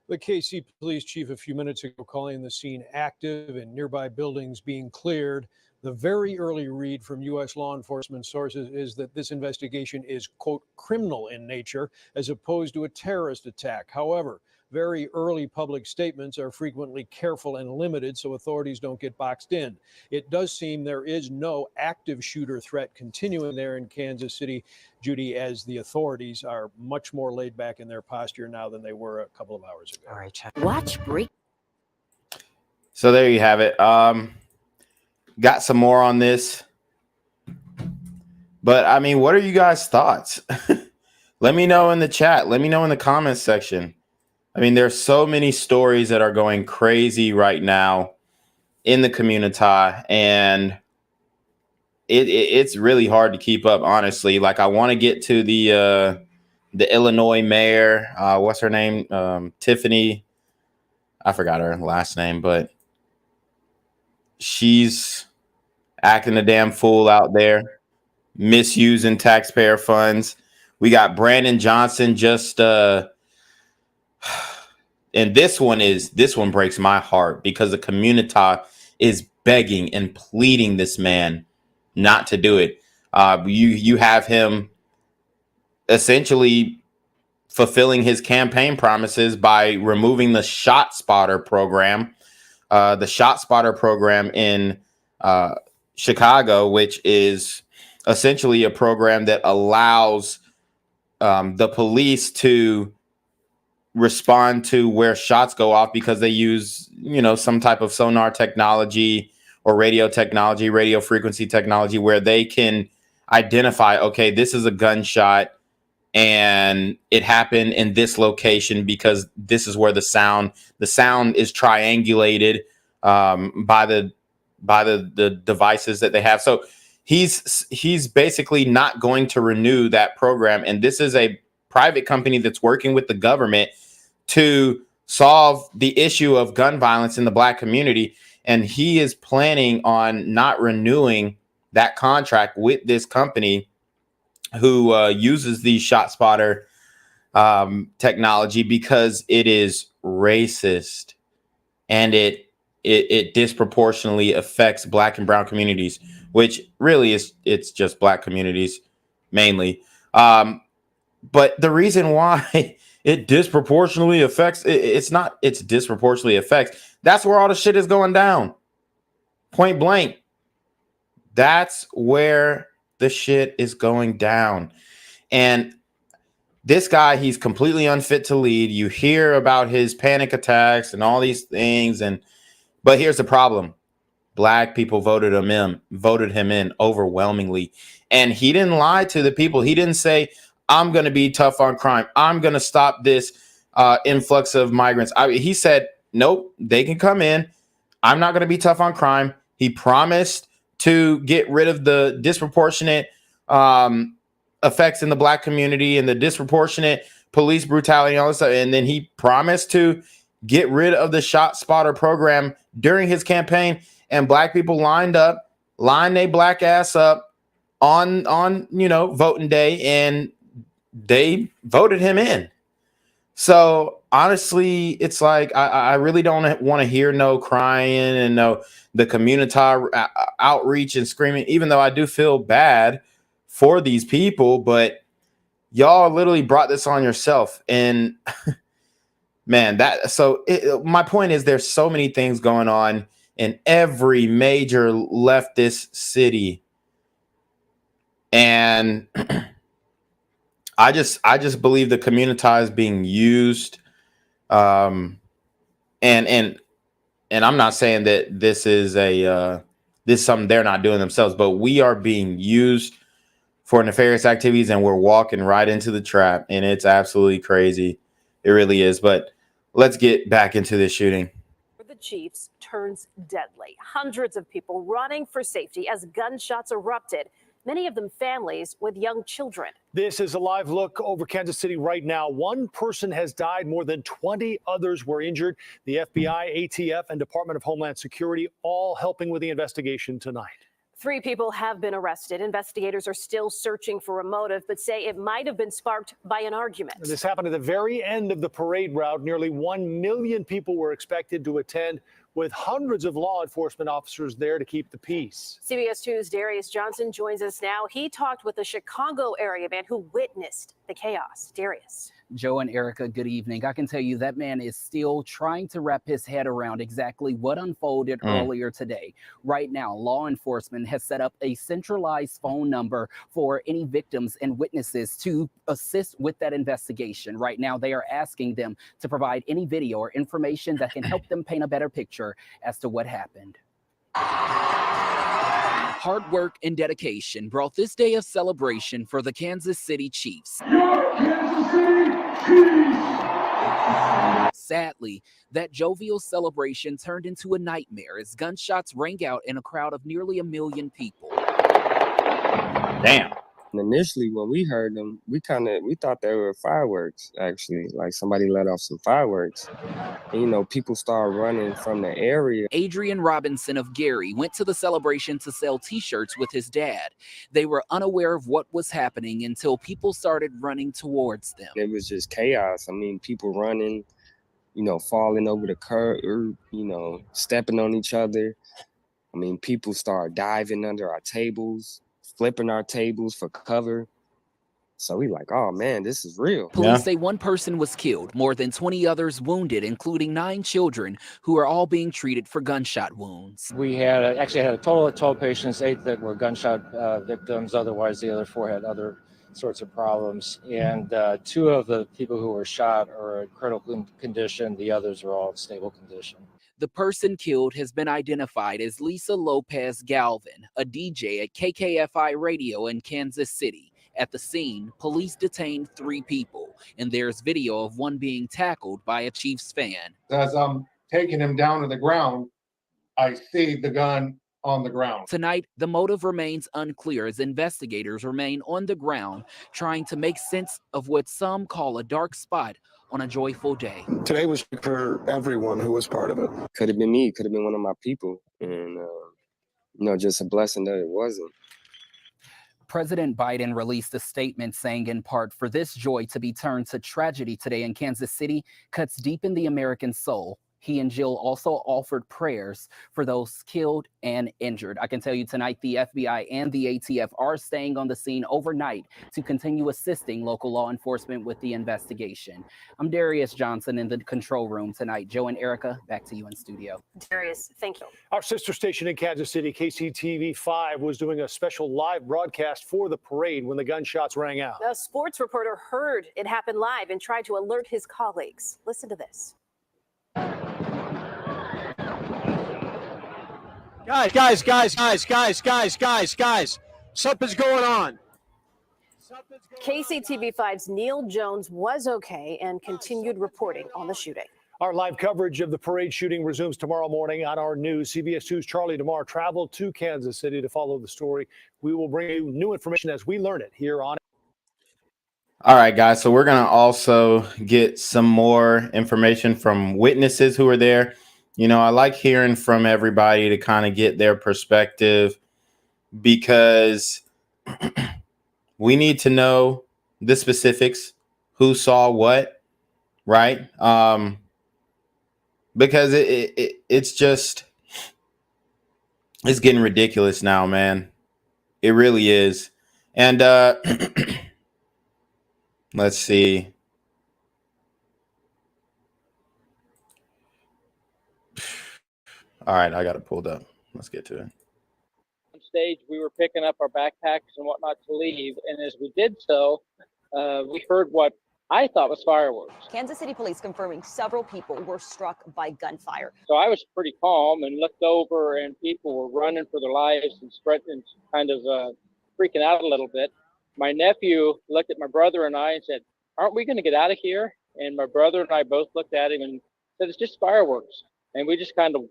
Speaker 10: The KC police chief a few minutes ago calling the scene active and nearby buildings being cleared. The very early read from U.S. law enforcement sources is that this investigation is, quote, criminal in nature as opposed to a terrorist attack. However, very early public statements are frequently careful and limited so authorities don't get boxed in. It does seem there is no active shooter threat continuing there in Kansas City, Judy, as the authorities are much more laid back in their posture now than they were a couple of hours ago.
Speaker 13: All right, watch break.
Speaker 3: So there you have it. Got some more on this. But I mean, what are you guys' thoughts? Let me know in the chat. Let me know in the comments section. I mean, there's so many stories that are going crazy right now in the community, and it's really hard to keep up, honestly. Like, I want to get to the Illinois mayor. What's her name? Tiffany. I forgot her last name, but she's acting a damn fool out there, misusing taxpayer funds. We got Brandon Johnson just and this one breaks my heart because the community is begging and pleading this man not to do it. You have him essentially fulfilling his campaign promises by removing the Shot Spotter program, in Chicago, which is essentially a program that allows the police to respond to where shots go off because they use, some type of sonar technology or radio technology, radio frequency technology, where they can identify, okay, this is a gunshot. and it happened in this location because this is where the sound is triangulated by the devices that they have. So he's basically not going to renew that program, and this is a private company that's working with the government to solve the issue of gun violence in the Black community, and he is planning on not renewing that contract with this company who uses the ShotSpotter technology because it is racist and it disproportionately affects Black and brown communities, which really it's just Black communities mainly. But the reason why it disproportionately affects it's disproportionately affects. That's where all the shit is going down. Point blank. That's where the shit is going down. And this guy, he's completely unfit to lead. You hear about his panic attacks and all these things, but here's the problem. Black people voted him in overwhelmingly. And he didn't lie to the people. He didn't say, I'm going to be tough on crime. I'm going to stop this influx of migrants. He said, nope, they can come in. I'm not going to be tough on crime. He promised to get rid of the disproportionate effects in the Black community and the disproportionate police brutality and all this stuff. And then he promised to get rid of the ShotSpotter program during his campaign. And Black people lined their Black ass up on voting day, and they voted him in. So honestly, it's like I really don't want to hear no crying and no the community outreach and screaming, even though I do feel bad for these people, but y'all literally brought this on yourself. And man, my point is there's so many things going on in every major leftist city. And I just believe the community is being used. And I'm not saying that this is something they're not doing themselves, but we are being used for nefarious activities, and we're walking right into the trap, and it's absolutely crazy. It really is. But let's get back into this shooting.
Speaker 5: The Chiefs turns deadly. Hundreds of people running for safety as gunshots erupted, many of them families with young children.
Speaker 11: This is a live look over Kansas City right now. One person has died, more than 20 others were injured. The FBI, ATF, and Department of Homeland Security all helping with the investigation tonight.
Speaker 5: 3 people have been arrested. Investigators are still searching for a motive, but say it might have been sparked by an argument.
Speaker 11: This happened at the very end of the parade route. Nearly 1 million people were expected to attend, with hundreds of law enforcement officers there to keep the peace.
Speaker 5: CBS 2's Darius Johnson joins us now. He talked with a Chicago area man who witnessed the chaos. Darius.
Speaker 13: Joe and Erica, good evening. I can tell you that man is still trying to wrap his head around exactly what unfolded earlier today. Right now, law enforcement has set up a centralized phone number for any victims and witnesses to assist with that investigation. Right now, they are asking them to provide any video or information that can help them paint a better picture as to what happened. Hard work and dedication brought this day of celebration for the Kansas City Chiefs. Sadly, that jovial celebration turned into a nightmare as gunshots rang out in a crowd of nearly 1 million people.
Speaker 3: Damn.
Speaker 14: Initially, when we heard them, we thought they were fireworks, actually. Like somebody let off some fireworks. And, people started running from the area.
Speaker 13: Adrian Robinson of Gary went to the celebration to sell t-shirts with his dad. They were unaware of what was happening until people started running towards them.
Speaker 14: It was just chaos. I mean, people running, falling over the curb, stepping on each other. I mean, people started diving under our tables, flipping our tables for cover. So we like, oh man, this is real.
Speaker 13: Police say 1 person was killed, more than 20 others wounded, including 9 children who are all being treated for gunshot wounds.
Speaker 25: We had a total of 12 patients, 8 that were gunshot victims. Otherwise, the other 4 had other sorts of problems. And 2 of the people who were shot are in critical condition. The others are all in stable condition.
Speaker 13: The person killed has been identified as Lisa Lopez Galvin, a DJ at KKFI Radio in Kansas City. At the scene, police detained 3 people, and there's video of one being tackled by a Chiefs fan.
Speaker 4: As I'm taking him down to the ground, I see the gun on the ground.
Speaker 13: Tonight, the motive remains unclear as investigators remain on the ground trying to make sense of what some call a dark spot on a joyful day.
Speaker 21: Today was for everyone who was part of it.
Speaker 14: Could have been me, could have been one of my people. And, just a blessing that it wasn't.
Speaker 13: President Biden released a statement saying, in part, for this joy to be turned to tragedy today in Kansas City cuts deep in the American soul. He and Jill also offered prayers for those killed and injured. I can tell you tonight, the FBI and the ATF are staying on the scene overnight to continue assisting local law enforcement with the investigation. I'm Darius Johnson in the control room tonight. Joe and Erica, back to you in studio.
Speaker 5: Darius, thank you.
Speaker 11: Our sister station in Kansas City, KCTV5, was doing a special live broadcast for the parade when the gunshots rang out.
Speaker 5: A sports reporter heard it happen live and tried to alert his colleagues. Listen to this.
Speaker 15: Guys, something's going on.
Speaker 5: KCTV5's Neil Jones was okay and continued reporting on the shooting.
Speaker 11: Our live coverage of the parade shooting resumes tomorrow morning on our news. CBS 2's Charlie DeMar traveled to Kansas City to follow the story. We will bring you new information as we learn it here on.
Speaker 3: All right, guys. So we're going to also get some more information from witnesses who were there. You know, I like hearing from everybody to kind of get their perspective because we need to know the specifics, who saw what, right? Because it's getting ridiculous now, man. It really is. And let's see. All right, I got it pulled up. Let's get to it.
Speaker 16: On stage, we were picking up our backpacks and whatnot to leave, and as we did so, we heard what I thought was fireworks.
Speaker 17: Kansas City police confirming several people were struck by gunfire.
Speaker 16: So I was pretty calm and looked over, and people were running for their lives and stretching, kind of freaking out a little bit. My nephew looked at my brother and I and said, "Aren't we going to get out of here?" And my brother and I both looked at him and said, "It's just fireworks." And we just kind of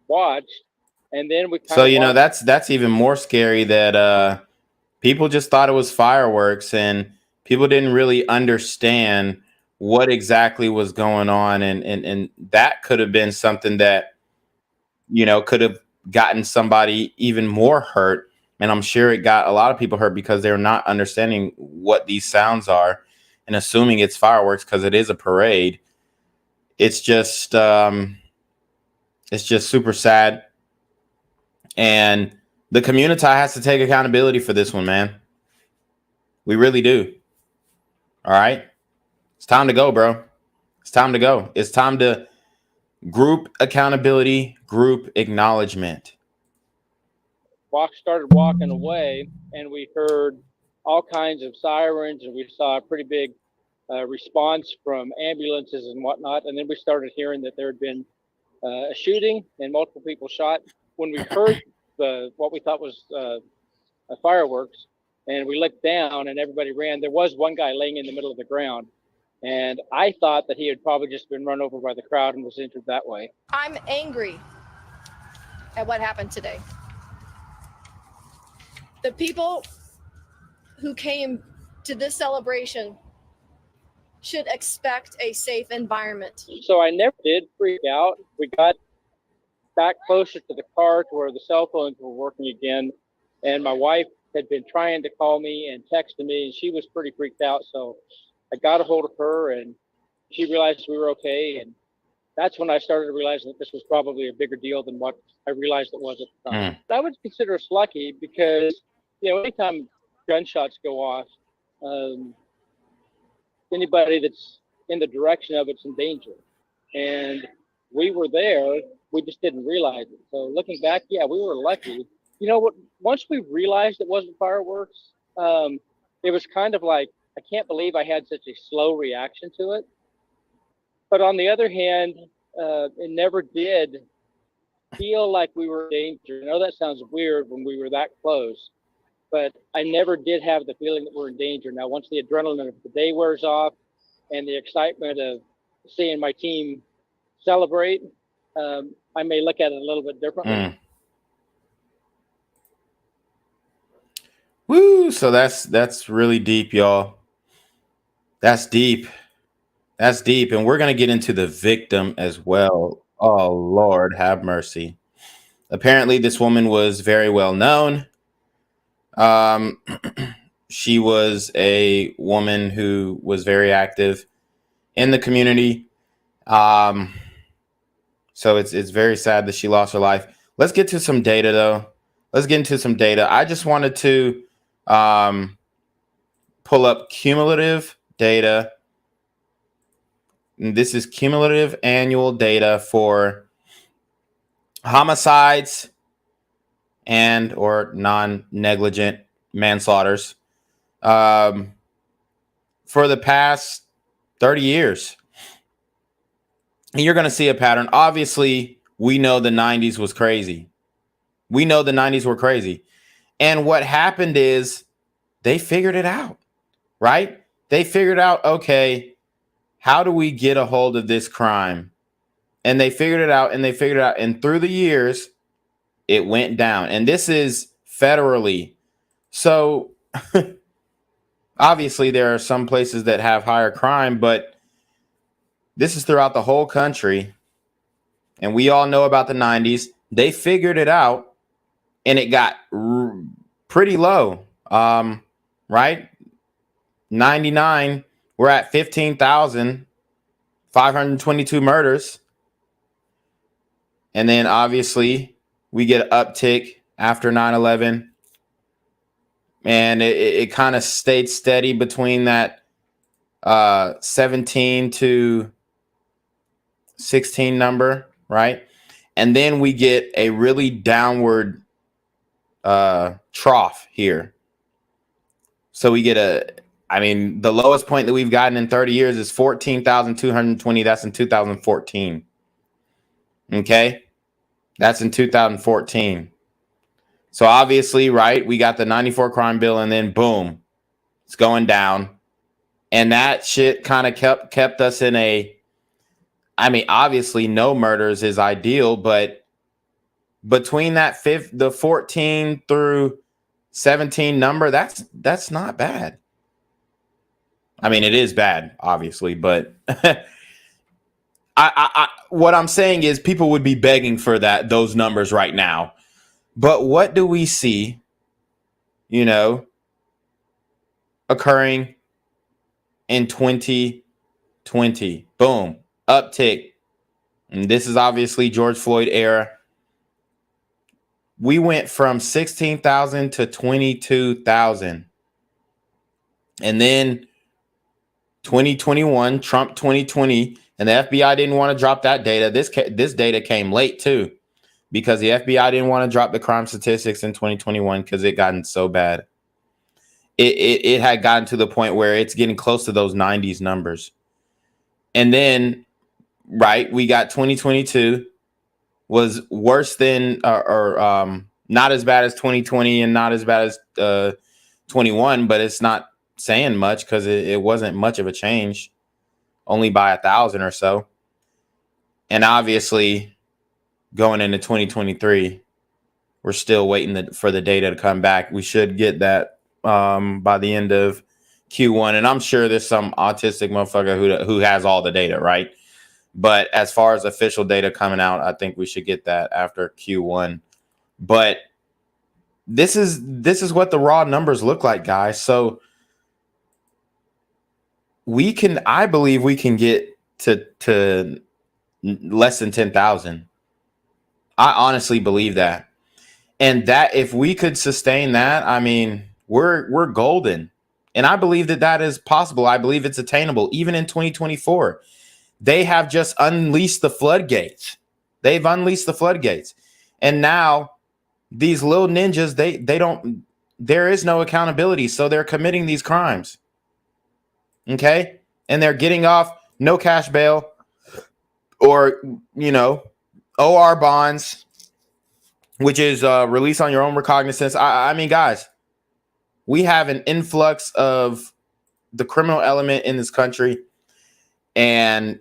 Speaker 16: watched, and then we
Speaker 3: so that's even more scary that people just thought it was fireworks and people didn't really understand what exactly was going on, and that could have been something that could have gotten somebody even more hurt, and I'm sure it got a lot of people hurt because they're not understanding what these sounds are and assuming it's fireworks because it is a parade. It's just super sad. And the community has to take accountability for this one, man. We really do. All right. It's time to go, bro. It's time to go. It's time to group accountability, group acknowledgement.
Speaker 16: Started walking away, and we heard all kinds of sirens, and we saw a pretty big response from ambulances and whatnot. And then we started hearing that there had been a shooting and multiple people shot. When we heard what we thought was fireworks, and we looked down and everybody ran, there was one guy laying in the middle of the ground. And I thought that he had probably just been run over by the crowd and was injured that way.
Speaker 12: I'm angry at what happened today. The people who came to this celebration should expect a safe environment.
Speaker 16: So I never did freak out. We got back closer to the car to where the cell phones were working again. And my wife had been trying to call me and texting me, and she was pretty freaked out. So I got a hold of her, and she realized we were okay. And that's when I started realizing that this was probably a bigger deal than what I realized it was at the time. I would consider us lucky because, anytime gunshots go off, anybody that's in the direction of it's in danger. And we were there, we just didn't realize it. So looking back, yeah, we were lucky. You know what, once we realized it wasn't fireworks, it was kind of like, I can't believe I had such a slow reaction to it. But on the other hand, it never did feel like we were in danger. I know that sounds weird when we were that close, but I never did have the feeling that we're in danger. Now, once the adrenaline of the day wears off and the excitement of seeing my team celebrate, I may look at it a little bit differently.
Speaker 3: Woo! So that's really deep, y'all. That's deep. That's deep. And we're gonna get into the victim as well. Oh Lord, have mercy. Apparently, this woman was very well known. She was a woman who was very active in the community. So it's very sad that she lost her life. Let's get to some data, though. Let's get into some data. I just wanted to pull up cumulative data. And this is cumulative annual data for homicides and or non-negligent manslaughters for the past 30 years. And you're going to see a pattern. Obviously, we know the 90s was crazy. We know the 90s were crazy. And what happened is they figured it out, right? They figured out, okay, how do we get a hold of this crime? And they figured it out, and they figured it out. And through the years, it went down. And this is federally. So obviously, there are some places that have higher crime, but this is throughout the whole country. And we all know about the 90s. They figured it out, and it got pretty low, right? 99, we're at 15,522 murders. And then obviously we get an uptick after 9/11. And it kind of stayed steady between that 17 to 16 number, right? And then we get a really downward trough here. So we get the lowest point that we've gotten in 30 years is 14,220. That's in 2014. Okay. That's in 2014. So obviously, right, we got the 94 crime bill, and then boom, it's going down. And that shit kind of kept us in obviously no murders is ideal, but between that the 14 through 17 number, that's not bad. It is bad, obviously, but I what I'm saying is people would be begging for those numbers right now. But what do we see, occurring in 2020? Boom, uptick. And this is obviously George Floyd era. We went from 16,000 to 22,000. And then 2021, Trump 2020, and the FBI didn't want to drop that data. This data came late too, because the FBI didn't want to drop the crime statistics in 2021 because it gotten so bad. It had gotten to the point where it's getting close to those 90s numbers. And then, right, we got 2022 was worse than not as bad as 2020 and not as bad as 21, but it's not saying much because it wasn't much of a change, only by 1,000 or so. And obviously, going into 2023, we're still waiting for the data to come back. We should get that by the end of Q1. And I'm sure there's some autistic motherfucker who has all the data, right? But as far as official data coming out, I think we should get that after Q1. But this is what the raw numbers look like, guys. So I believe we can get to less than 10,000. I honestly believe that. And that if we could sustain that, we're golden. And I believe that is possible. I believe it's attainable even in 2024. They have just unleashed the floodgates. They've unleashed the floodgates. And now these little ninjas, there is no accountability. So they're committing these crimes. Okay? And they're getting off no cash bail or, OR bonds, which is release on your own recognizance. Guys, We have an influx of the criminal element in this country, and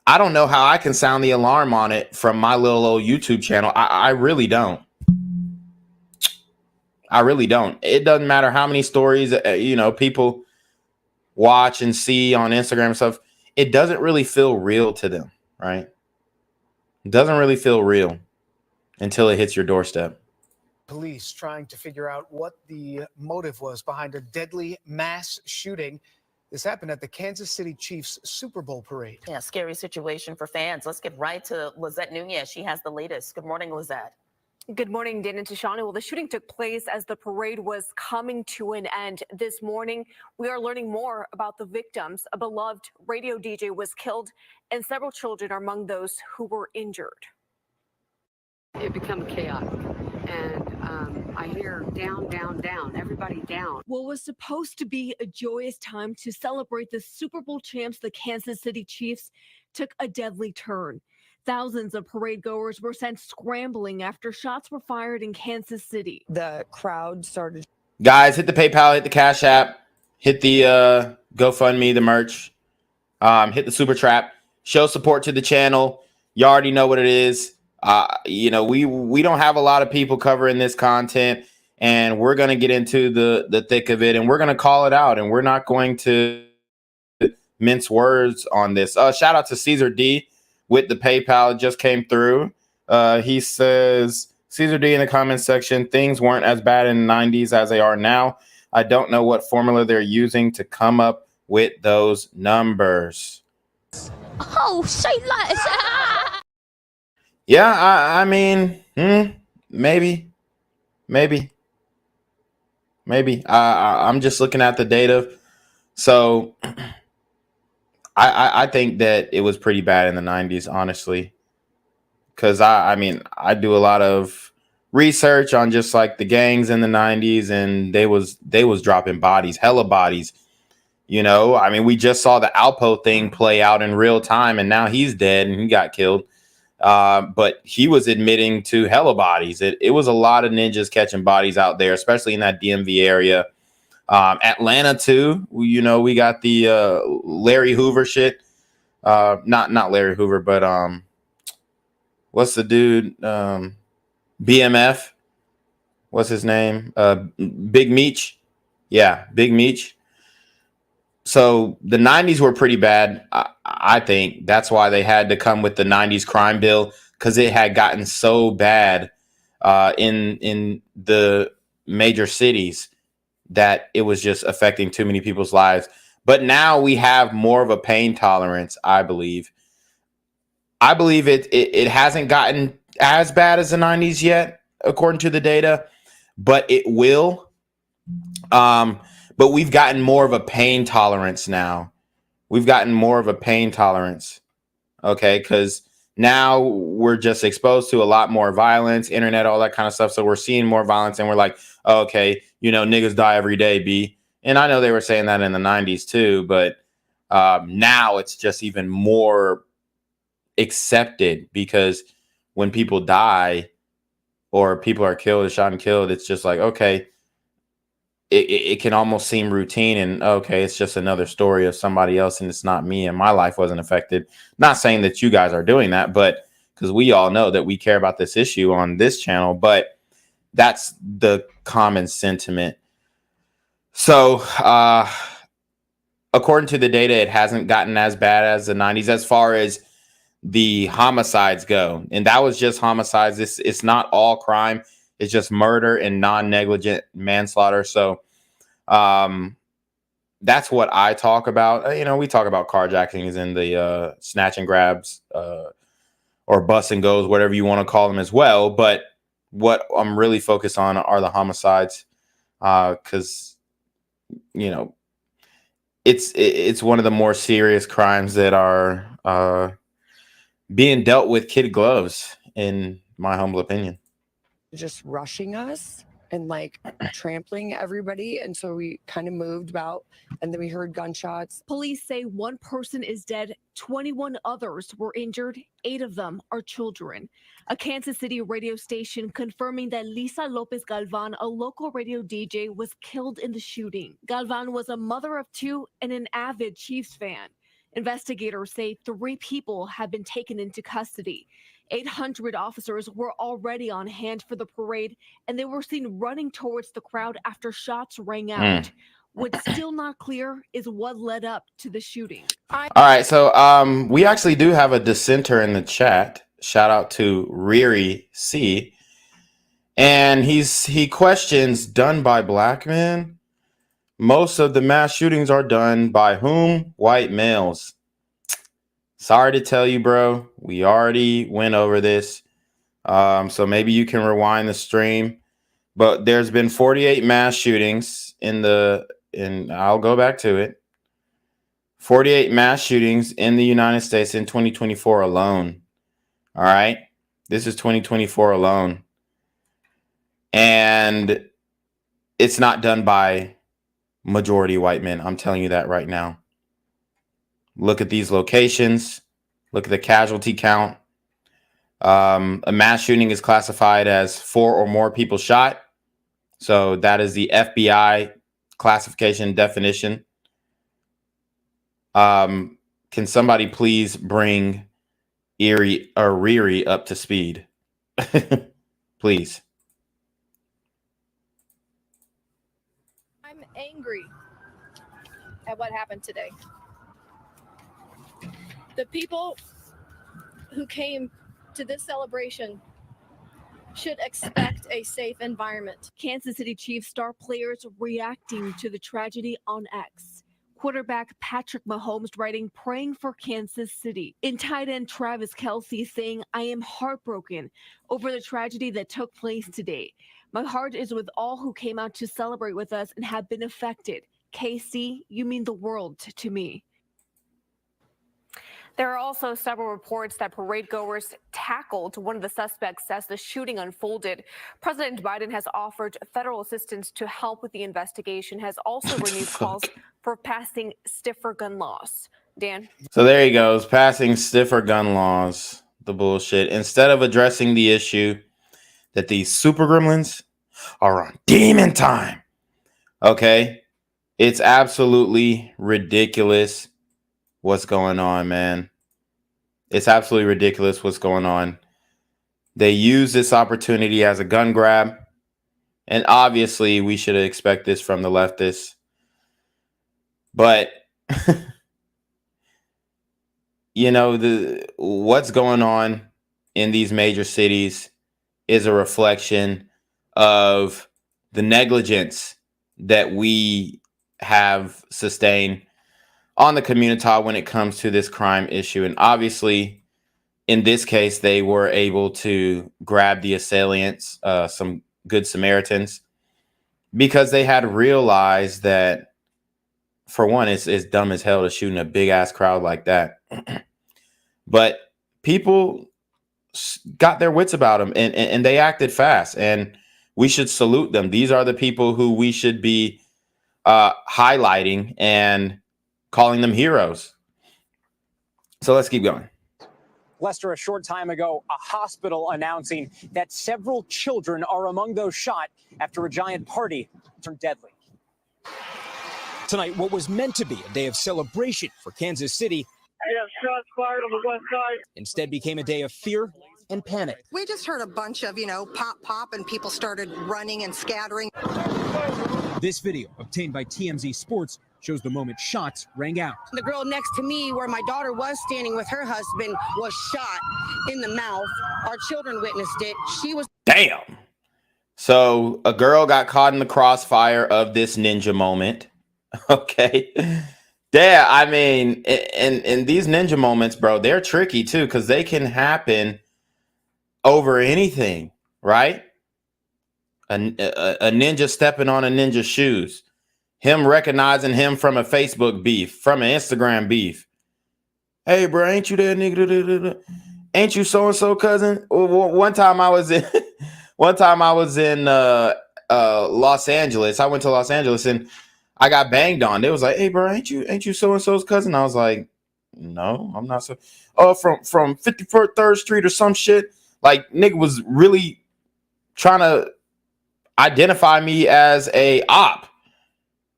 Speaker 3: I don't know how I can sound the alarm on it from my little old YouTube channel. I really don't. I really don't. It doesn't matter how many stories people watch and see on Instagram and stuff. It doesn't really feel real to them, right? It doesn't really feel real until it hits your doorstep.
Speaker 6: Police trying to figure out what the motive was behind a deadly mass shooting. This happened at the Kansas City Chiefs Super Bowl parade.
Speaker 18: Yeah, scary situation for fans. Let's get right to Lizette Nunez. She has the latest. Good morning, Lizette.
Speaker 19: Good morning, Dan and Tashana. Well, the shooting took place as the parade was coming to an end. This morning, we are learning more about the victims. A beloved radio DJ was killed, and several children are among those who were injured.
Speaker 20: It became chaotic, and I hear down, down, down, everybody down.
Speaker 19: What was supposed to be a joyous time to celebrate the Super Bowl champs, the Kansas City Chiefs, took a deadly turn. Thousands of parade goers were sent scrambling after shots were fired in Kansas City.
Speaker 20: The crowd started.
Speaker 3: Guys, hit the PayPal, hit the Cash App, hit the GoFundMe, the merch, hit the Super Trap. Show support to the channel. You already know what it is. We don't have a lot of people covering this content, and we're going to get into the thick of it, and we're going to call it out, and we're not going to mince words on this. Shout out to Caesar D with the PayPal. It just came through. He says, Caesar D in the comments section, things weren't as bad in the 90s as they are now. I don't know what formula they're using to come up with those numbers.
Speaker 1: Oh, say that.
Speaker 3: Yeah, I mean, maybe. I'm just looking at the data. So I think that it was pretty bad in the 90s, honestly. Because I mean, I do a lot of research on just like the gangs in the 90s, and they was dropping bodies, hella bodies. I mean, we just saw the Alpo thing play out in real time, and now he's dead and he got killed. But he was admitting to hella bodies. It was a lot of ninjas catching bodies out there, especially in that DMV area. Atlanta too. We got the Larry Hoover shit. Not Larry Hoover, but what's the dude? BMF. What's his name? Big Meech. Yeah, Big Meech. So the 90s were pretty bad. I think that's why they had to come with the 90s crime bill, because it had gotten so bad in the major cities that it was just affecting too many people's lives. But now we have more of a pain tolerance, I believe. I believe it hasn't gotten as bad as the 90s yet, according to the data, but it will. But we've gotten more of a pain tolerance now. We've gotten more of a pain tolerance. Okay, because now we're just exposed to a lot more violence, internet, all that kind of stuff. So we're seeing more violence, and we're like, oh, okay, niggas die every day, B. And I know they were saying that in the 90s too, but now it's just even more accepted, because when people die or people are killed or shot and killed, it's just like, okay, it can almost seem routine, and okay, it's just another story of somebody else, and it's not me, and my life wasn't affected. Not saying that you guys are doing that, but because we all know that we care about this issue on this channel, but that's the common sentiment. So according to the data, it hasn't gotten as bad as the 90s as far as the homicides go, and that was just homicides. It's not all crime. It's just murder and non-negligent manslaughter. So that's what I talk about. We talk about carjackings and the snatch and grabs or bust and goes, whatever you want to call them as well. But what I'm really focused on are the homicides, because, it's one of the more serious crimes that are being dealt with kid gloves, in my humble opinion.
Speaker 20: Just rushing us,
Speaker 2: and like trampling everybody. And so we kind of moved about, and then we heard gunshots.
Speaker 19: Police say one person is dead, 21 others were injured, 8 of them are children. A Kansas City radio station confirming that Lisa Lopez Galvan, a local radio DJ, was killed in the shooting. Galvan was a mother of 2 and an avid Chiefs fan. Investigators say 3 people have been taken into custody. 800 officers were already on hand for the parade, and they were seen running towards the crowd after shots rang out. What's still not clear is what led up to the shooting.
Speaker 3: All right, so we actually do have a dissenter in the chat. Shout out to Riri C. And he questions, done by black men? Most of the mass shootings are done by whom? White males. Sorry to tell you, bro. We already went over this. So maybe you can rewind the stream. But there's been 48 mass shootings I'll go back to it. 48 mass shootings in the United States in 2024 alone. All right. This is 2024 alone. And it's not done by majority white men. I'm telling you that right now. Look at these locations. Look at the casualty count. A mass shooting is classified as 4 or more people shot. So that is the FBI classification definition. Can somebody please bring Riri up to speed? Please.
Speaker 12: I'm angry at what happened today. The people who came to this celebration should expect a safe environment.
Speaker 19: Kansas City Chiefs star players reacting to the tragedy on X. Quarterback Patrick Mahomes writing, praying for Kansas City. In tight end Travis Kelce saying, I am heartbroken over the tragedy that took place today. My heart is with all who came out to celebrate with us and have been affected. KC, you mean the world to me. There are also several reports that parade goers tackled one of the suspects as the shooting unfolded. President Biden has offered federal assistance to help with the investigation, has also renewed calls for passing stiffer gun laws. Dan?
Speaker 3: So there he goes, passing stiffer gun laws. The bullshit. Instead of addressing the issue that these super gremlins are on demon time. Okay? It's absolutely ridiculous what's going on, man. It's absolutely ridiculous what's going on. They use this opportunity as a gun grab. And obviously, we should expect this from the leftists. But, you know, what's going on in these major cities is a reflection of the negligence that we have sustained on the community when it comes to this crime issue. And obviously, in this case, they were able to grab the assailants, some good Samaritans, because they had realized that, for one, it's dumb as hell to shoot in a big ass crowd like that. But people got their wits about them and they acted fast, and we should salute them. These are the people who we should be highlighting and calling them heroes. So let's keep going.
Speaker 7: Lester, a short time ago, a hospital announcing that several children are among those shot after a giant party turned deadly.
Speaker 9: Tonight, what was meant to be a day of celebration for Kansas City
Speaker 22: shots fired on the west side
Speaker 9: instead became a day of fear and panic.
Speaker 23: We just heard a bunch of, pop, pop, and people started running and scattering.
Speaker 9: This video, obtained by TMZ Sports, shows the moment shots rang out.
Speaker 23: The girl next to me, where my daughter was standing with her husband, was shot in the mouth. Our children witnessed it. She was...
Speaker 3: Damn. So a girl got caught in the crossfire of this ninja moment. Okay. Yeah, I mean, and these ninja moments, bro, they're tricky too, because they can happen over anything, right? A ninja stepping on a ninja's shoes. Him recognizing him from a Facebook beef, from an Instagram beef. Hey, bro, ain't you that nigga? Ain't you so-and-so cousin? One time I was in Los Angeles. I went to Los Angeles and I got banged on. They was like, "Hey, bro, ain't you so and so's cousin?" I was like, "No, I'm not so." Oh, from 53rd Street or some shit. Like, nigga was really trying to identify me as a op.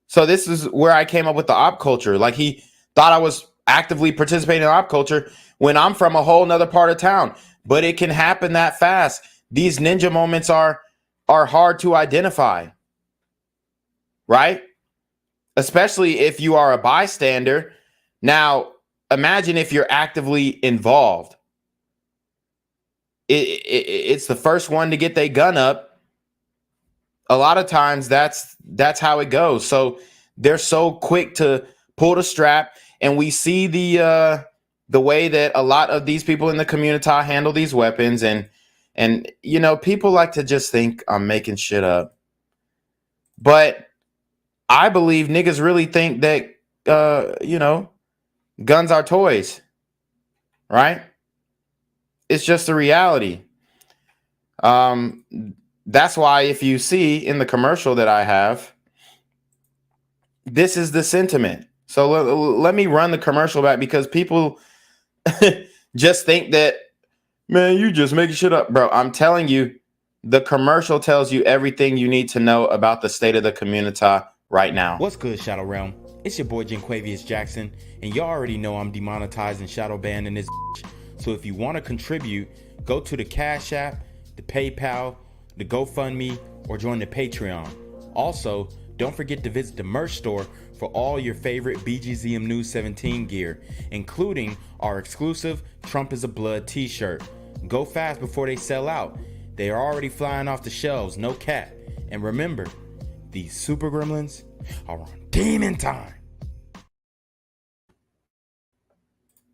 Speaker 3: So this is where I came up with the op culture. Like, he thought I was actively participating in op culture when I'm from a whole nother part of town. But it can happen that fast. These ninja moments are hard to identify, right? Especially if you are a bystander. Now, imagine if you're actively involved. It's the first one to get their gun up. A lot of times that's how it goes. So they're so quick to pull the strap, and we see the way that a lot of these people in the community handle these weapons, and you know, people like to just think I'm making shit up. But I believe niggas really think that you know, guns are toys, right? It's just a reality. That's why if you see in the commercial that I have, this is the sentiment. So let me run the commercial back, because people just think that, man, you just making shit up, bro. I'm telling you, the commercial tells you everything you need to know about the state of the community right now. What's good, Shadow Realm? It's your boy Jenquavius Jackson, and y'all already know I'm demonetized and shadow banned in this bitch. So if you want to contribute, go to the Cash App, the PayPal, the GoFundMe, or join the Patreon. Also, don't forget to visit the merch store for all your favorite BGZM News 17 gear, including our exclusive Trump is a Blood t-shirt. Go fast before they sell out. They are already flying off the shelves, no cap. And remember, these super gremlins are on demon time.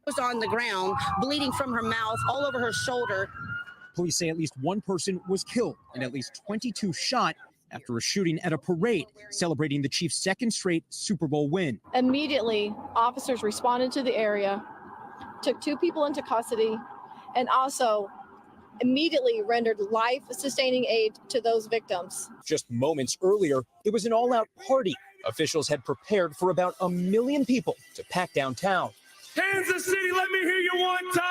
Speaker 23: Was on the ground, bleeding from her mouth, all over her shoulder.
Speaker 9: Police say at least one person was killed and at least 22 shot after a shooting at a parade celebrating the Chiefs' second straight Super Bowl win.
Speaker 12: Immediately, officers responded to the area, took 2 people into custody, and also immediately rendered life-sustaining aid to those victims.
Speaker 9: Just moments earlier, it was an all-out party. Officials had prepared for about 1 million people to pack downtown.
Speaker 15: Kansas City, let me hear you one time!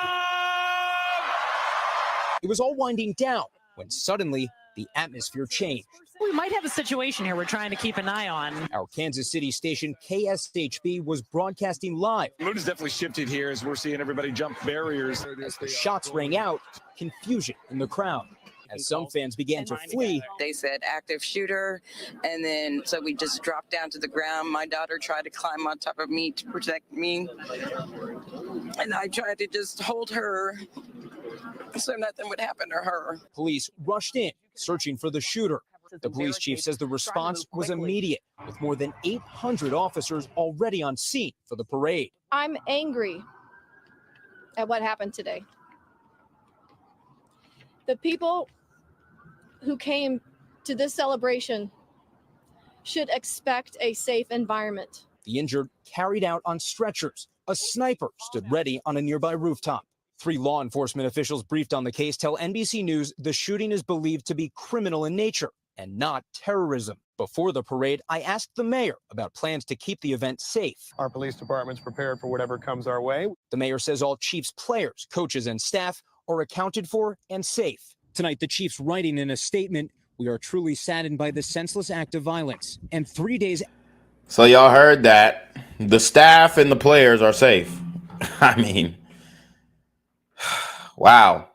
Speaker 9: It was all winding down when suddenly the atmosphere changed.
Speaker 4: We might have a situation here we're trying to keep an eye on.
Speaker 9: Our Kansas City station KSHB was broadcasting live.
Speaker 8: The mood has definitely shifted here as we're seeing everybody jump barriers.
Speaker 9: As the shots rang out, confusion in the crowd. As some fans began to flee.
Speaker 10: They said active shooter, and then so we just dropped down to the ground. My daughter tried to climb on top of me to protect me, and I tried to just hold her so nothing would happen to her.
Speaker 9: Police rushed in, searching for the shooter. The police chief says the response was immediate, with more than 800 officers already on scene for the parade.
Speaker 12: I'm angry at what happened today. The people who came to this celebration should expect a safe environment.
Speaker 9: The injured carried out on stretchers. A sniper stood ready on a nearby rooftop. 3 law enforcement officials briefed on the case tell NBC News the shooting is believed to be criminal in nature and not terrorism. Before the parade, I asked the mayor about plans to keep the event safe.
Speaker 24: Our police department's prepared for whatever comes our way.
Speaker 9: The mayor says all Chiefs players, coaches, and staff are accounted for and safe. Tonight, the Chiefs writing in a statement, "We are truly saddened by this senseless act of violence." And 3 days.
Speaker 3: So y'all heard that. The staff and the players are safe. I mean, wow.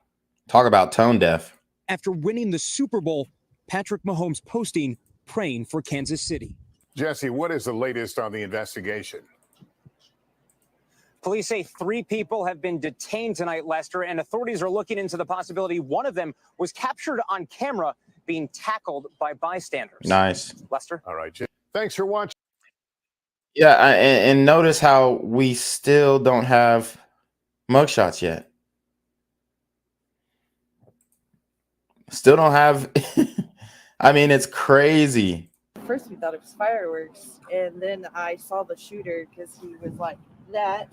Speaker 3: Talk about tone deaf.
Speaker 9: After winning the Super Bowl, Patrick Mahomes posting, praying for Kansas City.
Speaker 25: Jesse, what is the latest on the investigation?
Speaker 7: Police say 3 people have been detained tonight, Lester, and authorities are looking into the possibility one of them was captured on camera being tackled by bystanders.
Speaker 3: Nice.
Speaker 7: Lester?
Speaker 25: All right. Thanks for watching.
Speaker 3: Yeah, and notice how we still don't have mugshots yet. Still don't have. I mean, it's crazy.
Speaker 26: First, we thought it was fireworks, and then I saw the shooter because he was like that,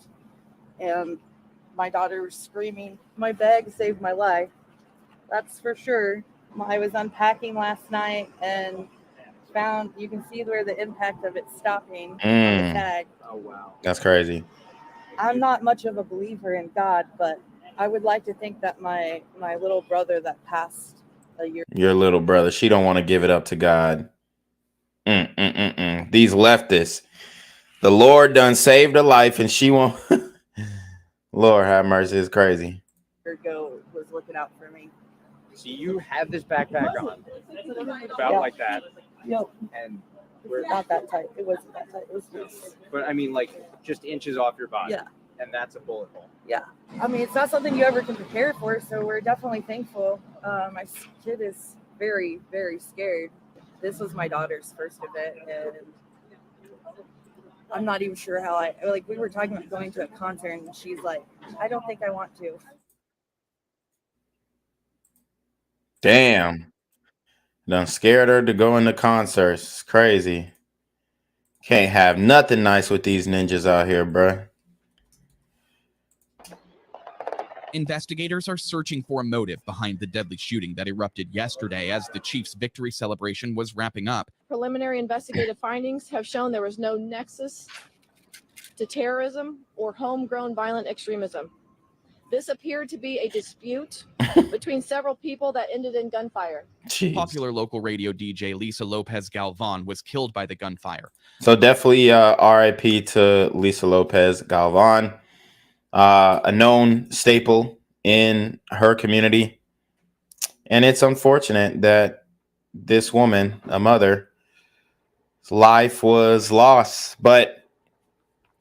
Speaker 26: and my daughter was screaming, "My bag saved my life." That's for sure. I was unpacking last night and found, you can see where the impact of it stopping on the tag.
Speaker 3: Oh, wow. That's crazy.
Speaker 26: I'm not much of a believer in God, but I would like to think that my little brother that passed a year.
Speaker 3: Your little brother, she don't want to give it up to God. These leftists. The Lord done saved her life and she won't. Lord have mercy, it's crazy.
Speaker 26: Ago was looking out for me.
Speaker 7: So you have this backpack on, about like that.
Speaker 26: Yep.
Speaker 7: And
Speaker 26: It's not that tight. It wasn't that tight. It was loose.
Speaker 7: but I mean, like just inches off your body.
Speaker 26: Yeah.
Speaker 7: And that's a bullet hole.
Speaker 26: Yeah. I mean, it's not something you ever can prepare for, so we're definitely thankful. My kid is very, very scared. This was my daughter's first event, and I'm not even sure how we were talking about going to a concert, and she's like, I don't think I want to.
Speaker 3: Damn. Done scared her to go into concerts. It's crazy. Can't have nothing nice with these ninjas out here, bruh.
Speaker 5: Investigators are searching for a motive behind the deadly shooting that erupted yesterday as the Chiefs' victory celebration was wrapping up.
Speaker 12: Preliminary investigative findings have shown there was no nexus to terrorism or homegrown violent extremism. This appeared to be a dispute between several people that ended in gunfire.
Speaker 3: Jeez.
Speaker 5: Popular local radio DJ Lisa Lopez Galvan was killed by the gunfire.
Speaker 3: So definitely RIP to Lisa Lopez Galvan. A known staple in her community. And it's unfortunate that this woman, a mother's life was lost. But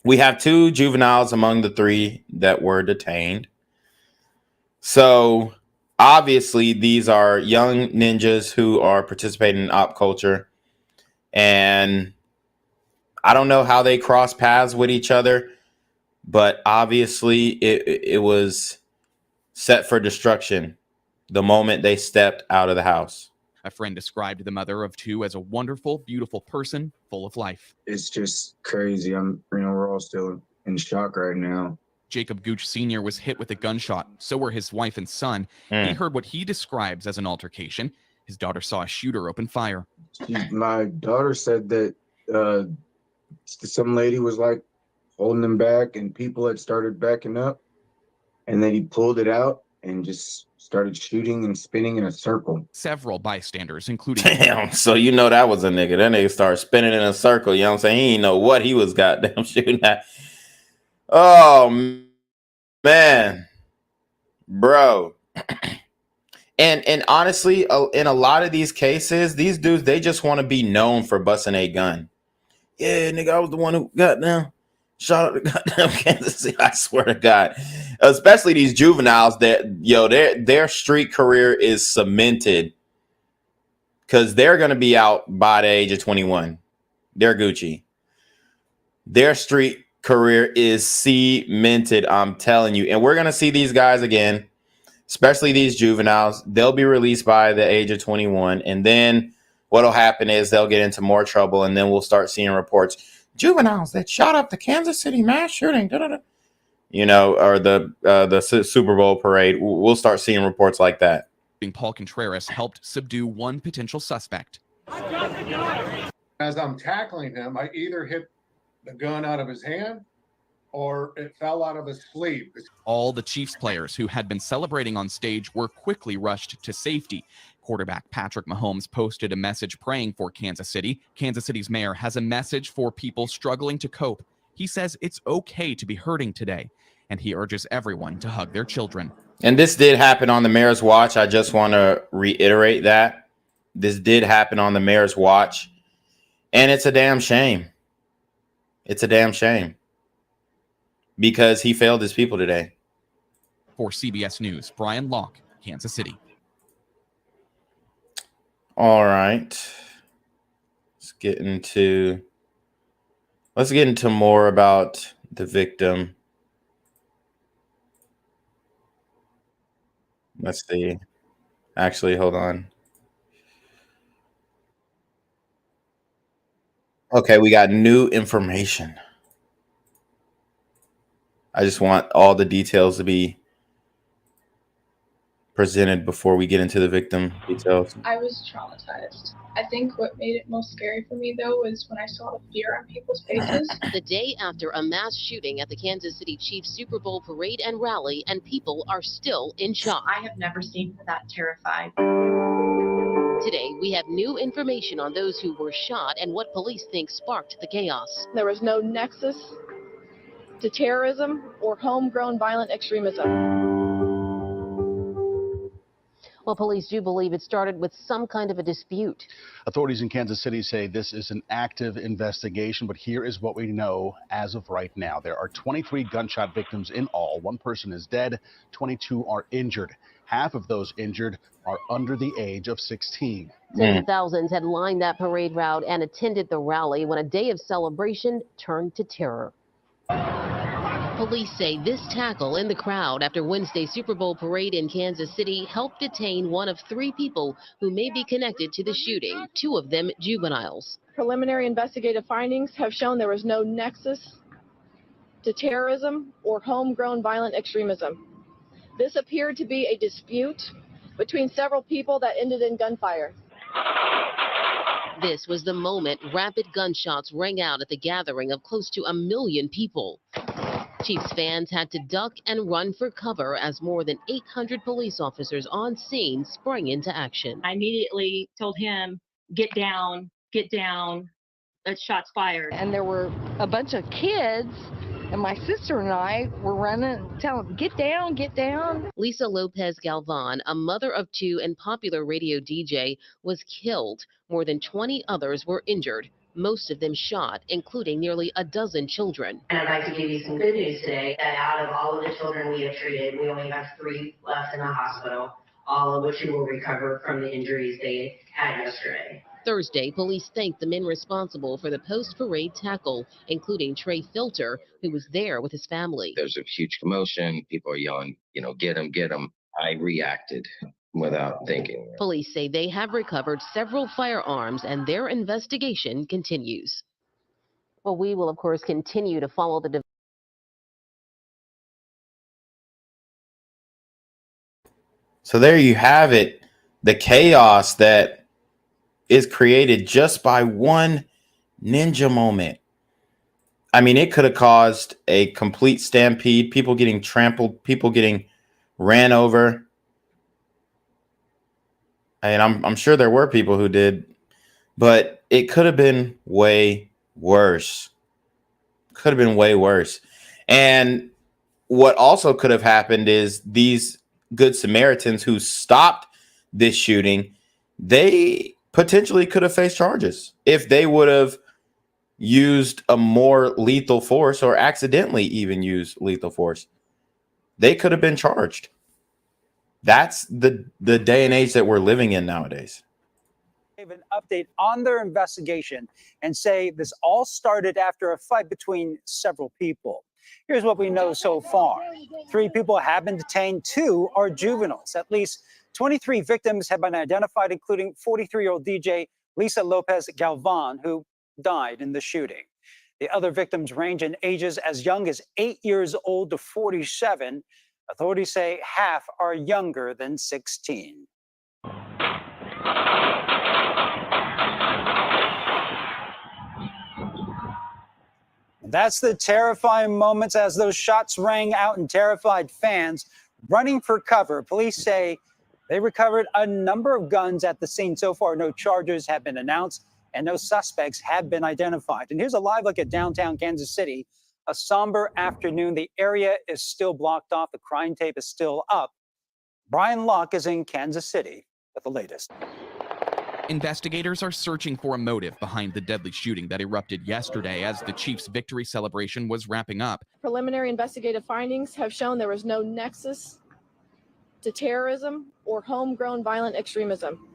Speaker 3: we have 2 juveniles among the 3 that were detained. So obviously these are young ninjas who are participating in op culture. And I don't know how they cross paths with each other. But obviously, it was set for destruction the moment they stepped out of the house.
Speaker 5: A friend described the mother of 2 as a wonderful, beautiful person full of life.
Speaker 11: It's just crazy. We're all still in shock right now.
Speaker 5: Jacob Gooch Sr. was hit with a gunshot. So were his wife and son. He heard what he describes as an altercation. His daughter saw a shooter open fire.
Speaker 11: My daughter said that some lady was like holding him back and people had started backing up, and then he pulled it out and just started shooting and spinning in a circle.
Speaker 5: Several bystanders, including...
Speaker 3: Damn, so you know that was a nigga. That nigga started spinning in a circle, you know what I'm saying? He didn't know what he was goddamn shooting at. Oh, man. Bro. And honestly, in a lot of these cases, these dudes, they just want to be known for busting a gun. Yeah, nigga, I was the one who got down. Shout out to goddamn Kansas City. I swear to God. Especially these juveniles that, their street career is cemented. Because they're going to be out by the age of 21. They're Gucci. Their street career is cemented, I'm telling you. And we're going to see these guys again, especially these juveniles. They'll be released by the age of 21. And then what'll happen is they'll get into more trouble. And then we'll start seeing reports. Juveniles that shot up the Kansas City mass shooting, or the Super Bowl parade. We'll start seeing reports like that.
Speaker 5: Paul Contreras helped subdue one potential suspect.
Speaker 25: As I'm tackling him, I either hit the gun out of his hand or it fell out of his sleeve.
Speaker 5: All the Chiefs players who had been celebrating on stage were quickly rushed to safety. Quarterback Patrick Mahomes posted a message praying for Kansas City. Kansas City's mayor has a message for people struggling to cope. He says it's okay to be hurting today, and he urges everyone to hug their children.
Speaker 3: And this did happen on the mayor's watch. I just want to reiterate that. This did happen on the mayor's watch, and it's a damn shame. It's a damn shame because he failed his people today.
Speaker 5: For CBS News, Brian Locke, Kansas City.
Speaker 3: All right. Let's get into more about the victim. Let's see. Actually, hold on. Okay, we got new information. I just want all the details to be presented before we get into the victim details?
Speaker 6: I was traumatized. I think what made it most scary for me, though, was when I saw the fear on people's faces.
Speaker 13: The day after a mass shooting at the Kansas City Chiefs Super Bowl parade and rally, and people are still in shock.
Speaker 6: I have never seen that terrified.
Speaker 13: Today, we have new information on those who were shot and what police think sparked the chaos.
Speaker 12: There was no nexus to terrorism or homegrown violent extremism.
Speaker 13: Well, police do believe it started with some kind of a dispute.
Speaker 14: Authorities in Kansas City say this is an active investigation, but here is what we know as of right now. There are 23 gunshot victims in all. One person is dead, 22 are injured. Half of those injured are under the age of 16.
Speaker 13: Tens of thousands had lined that parade route and attended the rally when a day of celebration turned to terror. Police say this tackle in the crowd after Wednesday's Super Bowl parade in Kansas City helped detain one of 3 people who may be connected to the shooting, 2 of them juveniles.
Speaker 12: Preliminary investigative findings have shown there was no nexus to terrorism or homegrown violent extremism. This appeared to be a dispute between several people that ended in gunfire.
Speaker 13: This was the moment rapid gunshots rang out at the gathering of close to 1 million people. Chiefs fans had to duck and run for cover as more than 800 police officers on scene sprang into action.
Speaker 16: I immediately told him, get down, that's shots fired.
Speaker 17: And there were a bunch of kids, and my sister and I were running, telling them, get down, get down.
Speaker 13: Lisa Lopez Galvan, a mother of 2 and popular radio DJ, was killed. More than 20 others were injured, most of them shot, including nearly a dozen children.
Speaker 21: And I'd like to give you some good news today that out of all of the children we have treated, we only have 3 left in the hospital, all of which will recover from the injuries they had yesterday.
Speaker 13: Thursday, police thanked the men responsible for the post-parade tackle, including Trey Filter, who was there with his family.
Speaker 27: There's a huge commotion. People are yelling, get him, get him. I reacted without thinking.
Speaker 13: Police say they have recovered several firearms and their investigation continues. Well, we will, of course, continue to follow the
Speaker 3: So there you have it. The chaos that is created just by one ninja moment. I mean, it could have caused a complete stampede, people getting trampled, people getting ran over. And I'm sure there were people who did, but it could have been way worse. Could have been way worse. And what also could have happened is these Good Samaritans who stopped this shooting, they potentially could have faced charges if they would have used a more lethal force or accidentally even used lethal force. They could have been charged. That's the day and age that we're living in nowadays.
Speaker 7: Gave an update on their investigation and say this all started after a fight between several people. Here's what we know so far. 3 people have been detained, 2 are juveniles. At least 23 victims have been identified, including 43-year-old DJ Lisa Lopez Galvan, who died in the shooting. The other victims range in ages as young as 8 years old to 47. Authorities say half are younger than 16. That's the terrifying moments as those shots rang out and terrified fans running for cover. Police say they recovered a number of guns at the scene. So far, no charges have been announced and no suspects have been identified. And here's a live look at downtown Kansas City. A somber afternoon. The area is still blocked off. The crime tape is still up. Brian Locke is in Kansas City with the latest.
Speaker 5: Investigators are searching for a motive behind the deadly shooting that erupted yesterday as the Chiefs' victory celebration was wrapping up.
Speaker 12: Preliminary investigative findings have shown there was no nexus to terrorism or homegrown violent extremism.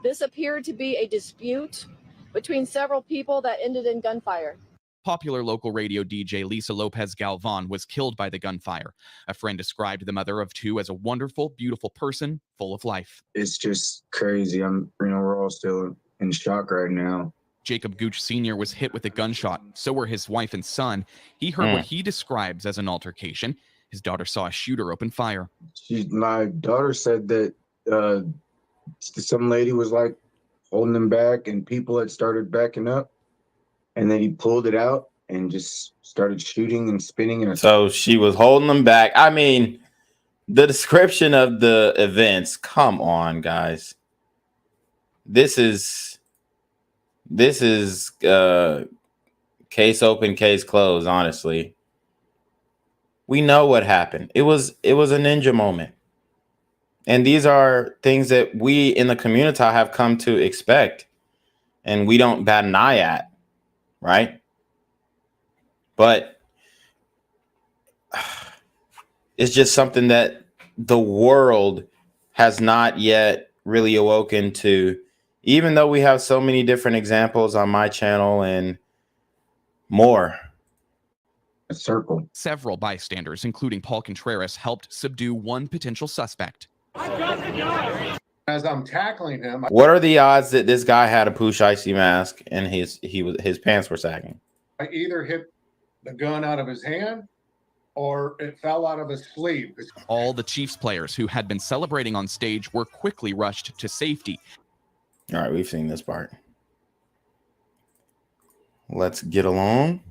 Speaker 12: This appeared to be a dispute between several people that ended in gunfire.
Speaker 5: Popular local radio DJ Lisa Lopez Galvan was killed by the gunfire. A friend described the mother of 2 as a wonderful, beautiful person full of life.
Speaker 11: It's just crazy. We're all still in shock right now.
Speaker 5: Jacob Gooch Sr. was hit with a gunshot. So were his wife and son. He heard what he describes as an altercation. His daughter saw a shooter open fire.
Speaker 11: My daughter said that some lady was like holding him back, and people had started backing up, and then he pulled it out and just started shooting and spinning. And
Speaker 3: So she was holding them back. I mean, the description of the events. Come on, guys. This is case open, case closed. Honestly, we know what happened. It was a ninja moment, and these are things that we in the community have come to expect, and we don't bat an eye at, right? But it's just something that the world has not yet really awoken to, even though we have so many different examples on my channel and more.
Speaker 11: A circle.
Speaker 5: Several bystanders, including Paul Contreras, helped subdue one potential suspect.
Speaker 25: As I'm tackling him,
Speaker 3: What are the odds that this guy had a Poosh Icy mask and his pants were sagging?
Speaker 25: I either hit the gun out of his hand or it fell out of his sleeve.
Speaker 5: All the Chiefs players who had been celebrating on stage were quickly rushed to safety.
Speaker 3: All right, we've seen this part. Let's get along.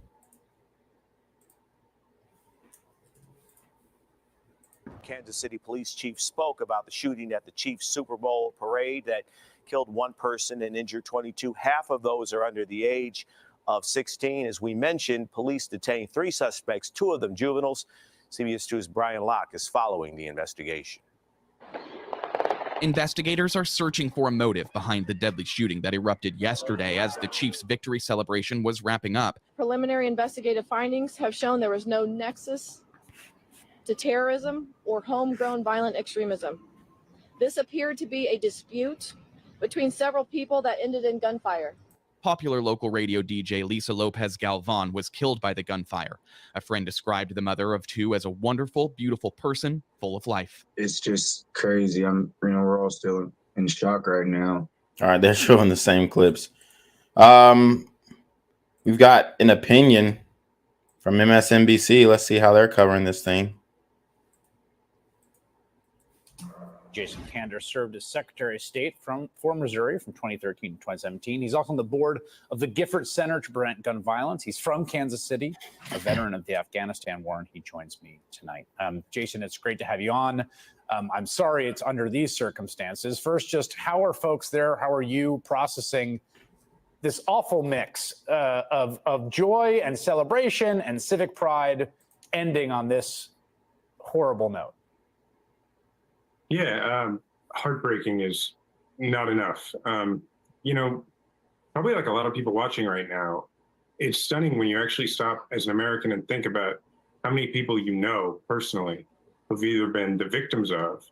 Speaker 1: Kansas City Police Chief spoke about the shooting at the Chiefs Super Bowl parade that killed one person and injured 22. Half of those are under the age of 16. As we mentioned, police detained 3 suspects, 2 of them juveniles. CBS 2's Brian Locke is following the investigation.
Speaker 5: Investigators are searching for a motive behind the deadly shooting that erupted yesterday as the Chiefs' victory celebration was wrapping up.
Speaker 12: Preliminary investigative findings have shown there was no nexus to terrorism or homegrown violent extremism. This appeared to be a dispute between several people that ended in gunfire.
Speaker 5: Popular local radio DJ Lisa Lopez Galvan was killed by the gunfire. A friend described the mother of 2 as a wonderful, beautiful person full of life.
Speaker 11: It's just crazy. We're all still in shock right now.
Speaker 3: All right, they're showing the same clips. We've got an opinion from MSNBC. Let's see how they're covering this thing.
Speaker 2: Jason Kander served as Secretary of State for Missouri from 2013 to 2017. He's also on the board of the Gifford Center to Prevent Gun Violence. He's from Kansas City, a veteran of the Afghanistan war, and he joins me tonight. Jason, it's great to have you on. I'm sorry it's under these circumstances. First, just how are folks there? How are you processing this awful mix of joy and celebration and civic pride ending on this horrible note?
Speaker 18: Yeah, heartbreaking is not enough. Probably like a lot of people watching right now, it's stunning when you actually stop as an American and think about how many people you know personally who've either been the victims of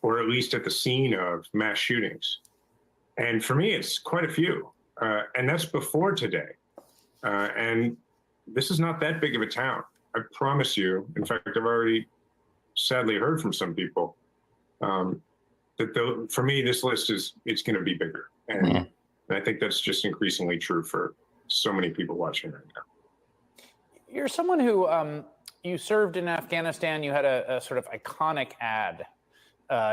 Speaker 18: or at least at the scene of mass shootings. And for me, it's quite a few. And that's before today. And this is not that big of a town. I promise you. In fact, I've already sadly heard from some people that for me, this list it's going to be bigger. And I think that's just increasingly true for so many people watching right now.
Speaker 2: You're someone who you served in Afghanistan. You had a sort of iconic ad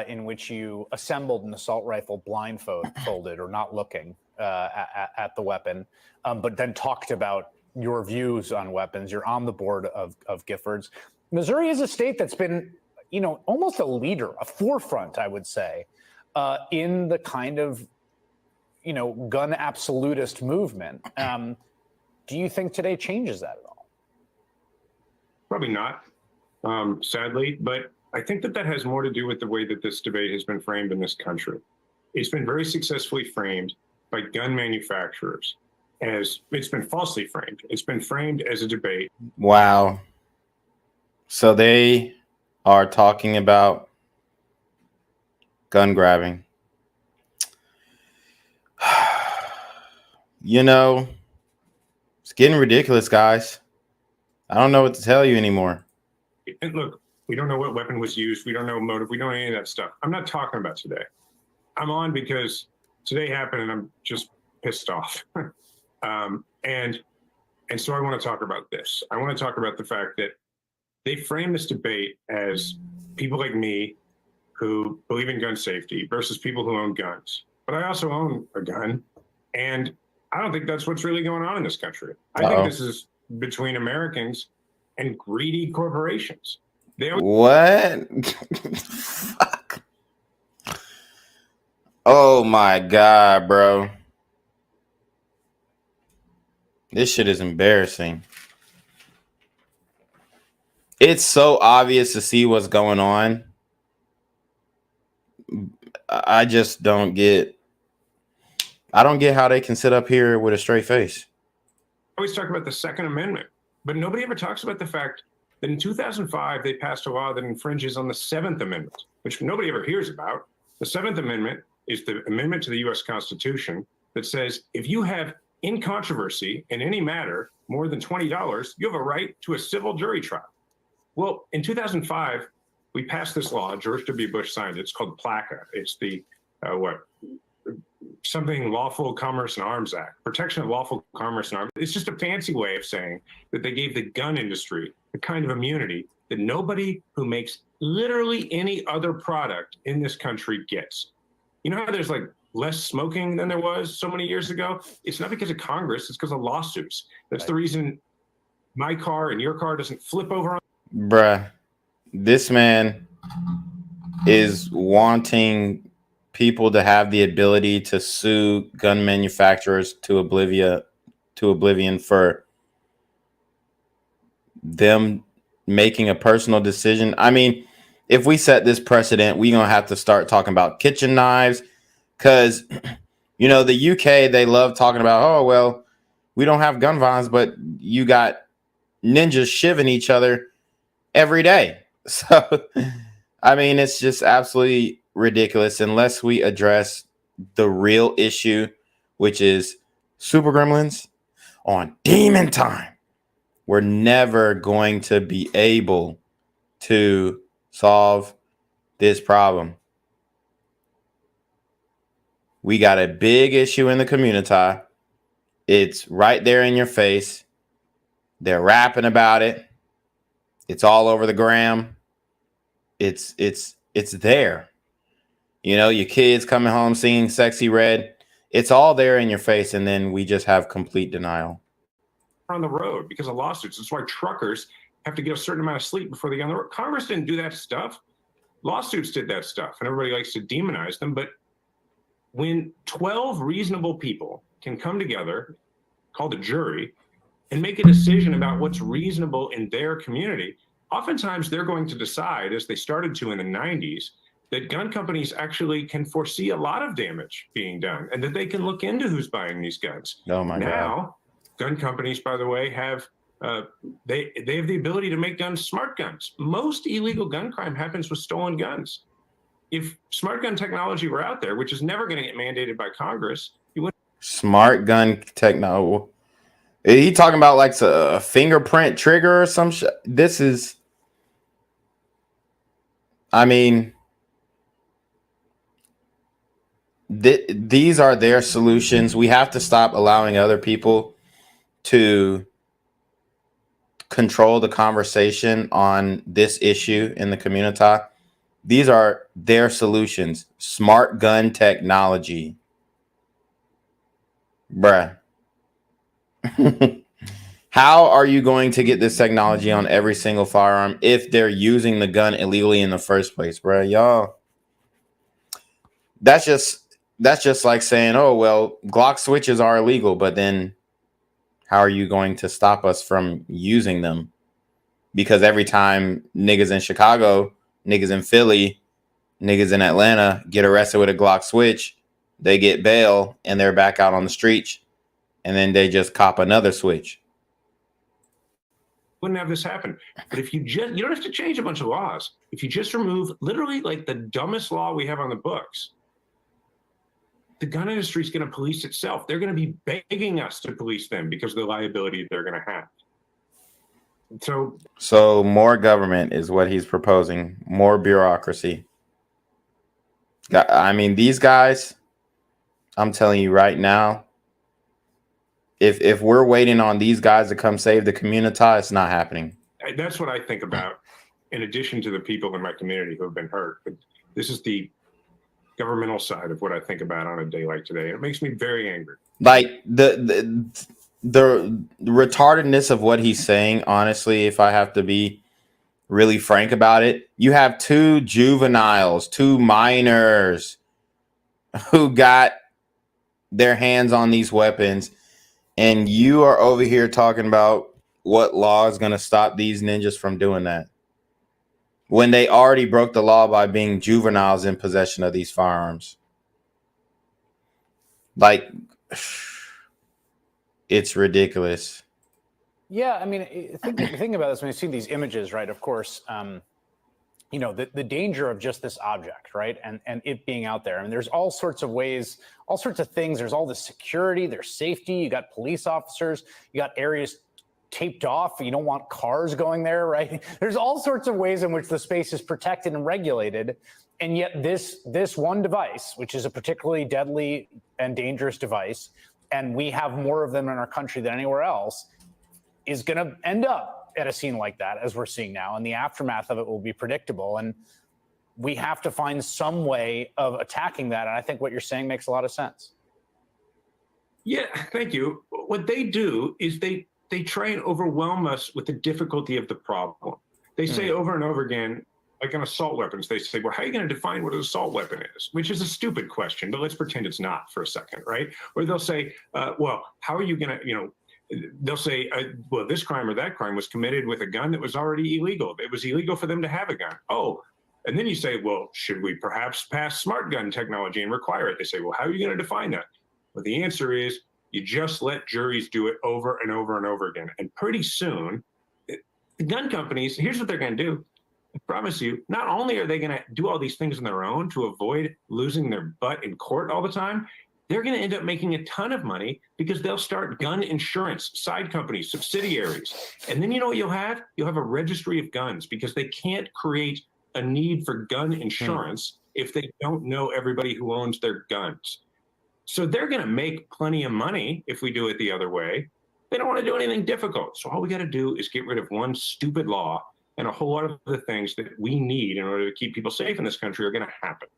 Speaker 2: in which you assembled an assault rifle blindfolded or not looking at the weapon, but then talked about your views on weapons. You're on the board of Giffords. Missouri is a state that's been, almost a leader, a forefront, I would say, in the kind of, gun absolutist movement. Do you think today changes that at all?
Speaker 18: Probably not, sadly, but I think that has more to do with the way that this debate has been framed in this country. It's been very successfully framed by gun manufacturers as it's been falsely framed. It's been framed as a debate.
Speaker 3: Wow. So they are talking about gun grabbing. It's getting ridiculous, guys. I don't know what to tell you anymore.
Speaker 18: And look, we don't know what weapon was used. We don't know motive. We don't know any of that stuff. I'm not talking about today. I'm on because today happened and I'm just pissed off. And so I want to talk about this. I want to talk about the fact that They frame this debate as people like me who believe in gun safety versus people who own guns. But I also own a gun, and I don't think that's what's really going on in this country. I think this is between Americans and greedy corporations.
Speaker 3: What? Fuck. Oh my God, bro. This shit is embarrassing. It's so obvious to see what's going on. I just don't get. I don't get how they can sit up here with a straight face.
Speaker 18: Always talk about the Second Amendment, but nobody ever talks about the fact that in 2005, they passed a law that infringes on the Seventh Amendment, which nobody ever hears about. The Seventh Amendment is the amendment to the U.S. Constitution that says if you have in controversy in any matter more than $20, you have a right to a civil jury trial. Well, in 2005, we passed this law. George W. Bush signed it. It's called PLACA. It's the something Lawful Commerce and Arms Act, Protection of Lawful Commerce and Arms. It's just a fancy way of saying that they gave the gun industry the kind of immunity that nobody who makes literally any other product in this country gets. You know how there's like less smoking than there was so many years ago? It's not because of Congress, it's because of lawsuits. That's the reason my car and your car doesn't flip over on.
Speaker 3: Bruh, this man is wanting people to have the ability to sue gun manufacturers to oblivion for them making a personal decision. I mean, if we set this precedent, we're going to have to start talking about kitchen knives because, you know, the UK, they love talking about, oh, well, we don't have gun violence, but you got ninjas shivving each other every day. So, I mean, it's just absolutely ridiculous unless we address the real issue, which is super gremlins on demon time. We're never going to be able to solve this problem. We got a big issue in the community. It's right there in your face. They're rapping about it. It's all over the gram. It's there. You know, your kids coming home singing Sexy Red. It's all there in your face, and then we just have complete denial.
Speaker 18: On the road because of lawsuits. That's why truckers have to get a certain amount of sleep before they get on the road. Congress didn't do that stuff. Lawsuits did that stuff, and everybody likes to demonize them. But when 12 reasonable people can come together, called a jury, and make a decision about what's reasonable in their community, oftentimes they're going to decide, as they started to in the 90s, that gun companies actually can foresee a lot of damage being done and that they can look into who's buying these guns.
Speaker 3: Oh my God.
Speaker 18: Gun companies, by the way, have they have the ability to make guns smart guns. Most illegal gun crime happens with stolen guns. If smart gun technology were out there, which is never going to get mandated by Congress, you wouldn't.
Speaker 3: Smart gun technology. He talking about like a fingerprint trigger or some shit. This is, I mean, these are their solutions. We have to stop allowing other people to control the conversation on this issue in the community. These are their solutions. Smart gun technology. Bruh. How are you going to get this technology on every single firearm if they're using the gun illegally in the first place, bruh? Y'all, that's just like saying, oh, well, Glock switches are illegal, but then how are you going to stop us from using them? Because every time niggas in Chicago, niggas in Philly, niggas in Atlanta get arrested with a Glock switch, they get bail and they're back out on the streets, and then they just cop another switch.
Speaker 18: Wouldn't have this happen. But if you don't have to change a bunch of laws. If you just remove literally like the dumbest law we have on the books, the gun industry is going to police itself. They're going to be begging us to police them because of the liability they're going to have. So
Speaker 3: more government is what he's proposing. More bureaucracy. I mean, these guys, I'm telling you right now, if we're waiting on these guys to come save the community, it's not happening.
Speaker 18: that's what I think about, in addition to the people in my community who have been hurt. But this is the governmental side of what I think about on a day like today. It makes me very angry.
Speaker 3: Like the retardedness of what he's saying, honestly, if I have to be really frank about it, you have two juveniles, two minors who got their hands on these weapons, and you are over here talking about what law is going to stop these ninjas from doing that when they already broke the law by being juveniles in possession of these firearms. Like, it's ridiculous.
Speaker 2: Yeah, I mean, think about this when you see these images, right? Of course, you know, the danger of just this object, right? And it being out there. I mean, there's all sorts of ways, all sorts of things. There's all the security, there's safety. You got police officers, you got areas taped off. You don't want cars going there, right? There's all sorts of ways in which the space is protected and regulated. And yet this one device, which is a particularly deadly and dangerous device, and we have more of them in our country than anywhere else, is going to end up at a scene like that, as we're seeing now. And the aftermath of it will be predictable. And we have to find some way of attacking that. And I think what you're saying makes a lot of sense.
Speaker 18: Yeah, thank you. What they do is they try and overwhelm us with the difficulty of the problem. They say over and over again, like on assault weapons, they say, well, how are you going to define what an assault weapon is? Which is a stupid question, but let's pretend it's not for a second, right? Or they'll say, well, how are you going to, you know, they'll say, well, this crime or that crime was committed with a gun that was already illegal. It was illegal for them to have a gun. Oh, and then you say, well, should we perhaps pass smart gun technology and require it? They say, well, how are you going to define that? Well, the answer is you just let juries do it over and over and over again. And pretty soon, the gun companies, here's what they're going to do. I promise you, not only are they going to do all these things on their own to avoid losing their butt in court all the time, they're going to end up making a ton of money because they'll start gun insurance, side companies, subsidiaries. And then you know what you'll have? You'll have a registry of guns because they can't create a need for gun insurance if they don't know everybody who owns their guns. So they're going to make plenty of money if we do it the other way. They don't want to do anything difficult. So all we got to do is get rid of one stupid law, and a whole lot of the things that we need in order to keep people safe in this country are going to happen.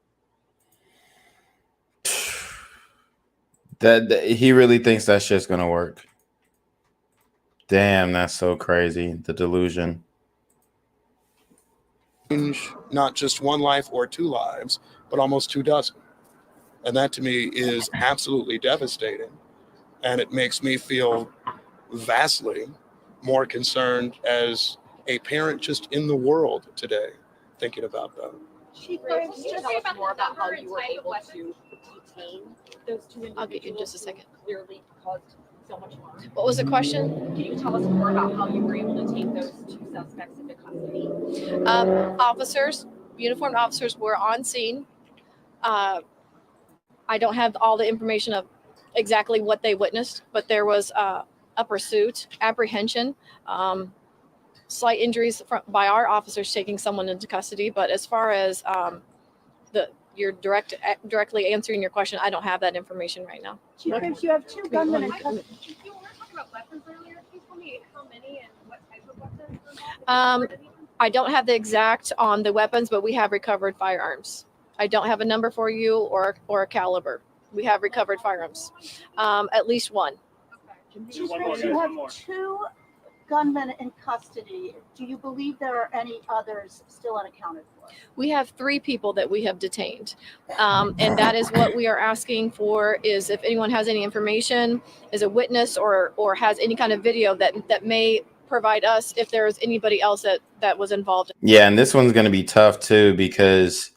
Speaker 3: That he really thinks that shit's gonna work. Damn, that's so crazy. The delusion.
Speaker 4: Not just one life or two lives, but almost 24. And that to me is absolutely devastating. And it makes me feel vastly more concerned as a parent just in the world today thinking about that.
Speaker 12: Chief, can you tell us more about how you were able to detain those two individuals? I'll get you in just a second. Clearly caused so much harm. What was the question? Can you tell us more about how you were able to take those two suspects into custody? Officers, uniformed officers were on scene. I don't have all the information of exactly what they witnessed, but there was a pursuit, apprehension, slight injuries by our officers taking someone into custody. But as far as you're directly answering your question, I don't have that information right now.
Speaker 8: You have two gunmen in custody.
Speaker 12: You were talking about weapons earlier. Can you tell me how many and what type of weapons? I don't have the exact on the weapons, but we have recovered firearms. I don't have a number for you or a caliber. We have recovered firearms, at least one.
Speaker 8: Chief, you have two gunmen in custody. Do you believe there are any others still unaccounted for?
Speaker 12: We have 3 people that we have detained. And that is what we are asking for, is if anyone has any information, is a witness or has any kind of video that may provide us if there is anybody else that was involved.
Speaker 3: Yeah, and this one's going to be tough too because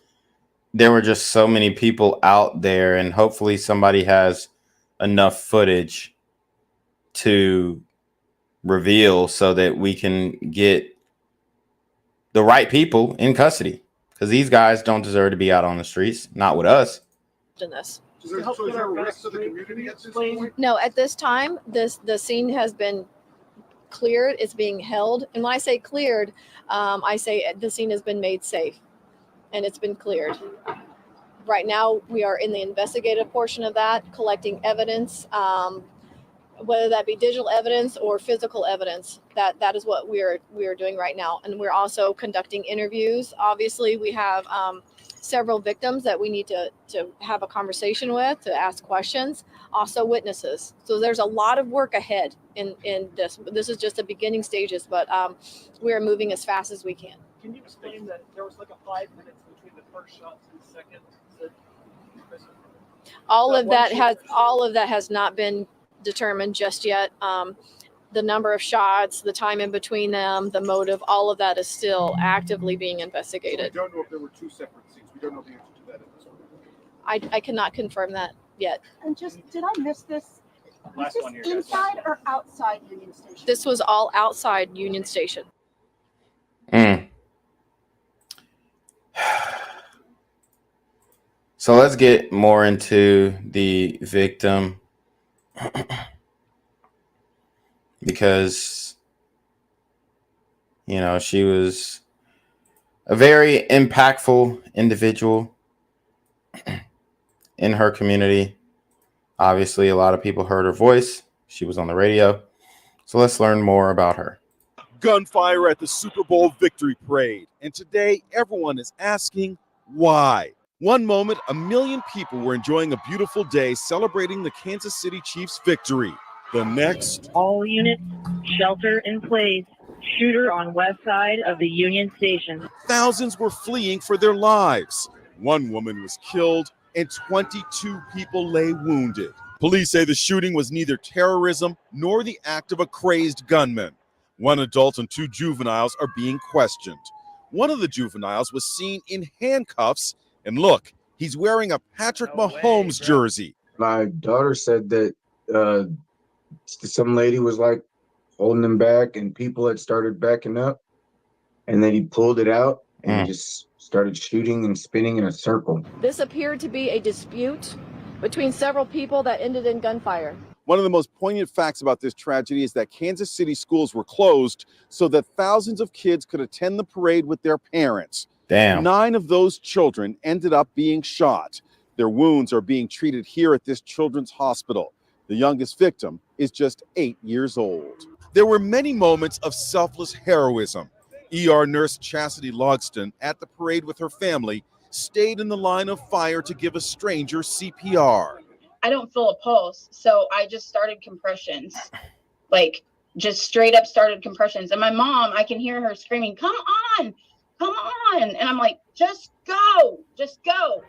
Speaker 3: there were just so many people out there, and hopefully somebody has enough footage to reveal so that we can get the right people in custody, because these guys don't deserve to be out on the streets, not with us.
Speaker 12: In this.
Speaker 4: Is there a risk to the community at this point?
Speaker 12: No, at this time, the scene has been cleared. It's being held. And when I say cleared, I say the scene has been made safe and it's been cleared. Right now, we are in the investigative portion of that, collecting evidence. whether that be digital evidence or physical evidence. That is what we are doing right now, and we're also conducting interviews. Obviously, we have several victims that we need to have a conversation with, to ask questions, also witnesses. So there's a lot of work ahead in this. This is just the beginning stages, but we are moving as fast as we can.
Speaker 10: Can you explain that there was like a 5 minutes between the first shots and the second?
Speaker 12: All of that has not been determined just yet. The number of shots, the time in between them, the motive, all of that is still actively being investigated.
Speaker 10: So we don't know if there were 2 separate scenes. We don't know the answer to that at this point.
Speaker 12: I cannot confirm that yet.
Speaker 8: And just, did I miss this? Was this inside or outside Union Station?
Speaker 12: This was all outside Union Station.
Speaker 3: So let's get more into the victim, because, you know, she was a very impactful individual in her community. Obviously, a lot of people heard her voice. She was on the radio. So let's learn more about her.
Speaker 15: Gunfire at the Super Bowl victory parade. And today, everyone is asking why. One moment, 1 million people were enjoying a beautiful day celebrating the Kansas City Chiefs victory. The next,
Speaker 19: all units, shelter in place. Shooter on west side of the Union Station.
Speaker 15: thousands were fleeing for their lives. One woman was killed and 22 people lay wounded. Police say the shooting was neither terrorism nor the act of a crazed gunman. 1 adult and 2 juveniles are being questioned. One of the juveniles was seen in handcuffs, and look, he's wearing a Patrick Mahomes jersey.
Speaker 11: My daughter said that some lady was like holding him back, and people had started backing up, and then he pulled it out and just started shooting and spinning in a circle.
Speaker 12: This appeared to be a dispute between several people that ended in gunfire.
Speaker 15: One of the most poignant facts about this tragedy is that Kansas City schools were closed so that thousands of kids could attend the parade with their parents.
Speaker 3: Damn.
Speaker 15: 9 of those children ended up being shot. Their wounds are being treated here at this children's hospital. The youngest victim is just 8 years old. There were many moments of selfless heroism. ER nurse Chastity Logston, at the parade with her family, stayed in the line of fire to give a stranger CPR.
Speaker 20: I don't feel a pulse, so I just started compressions, like just straight up started compressions. And my mom, I can hear her screaming, come on, and I'm like, just go.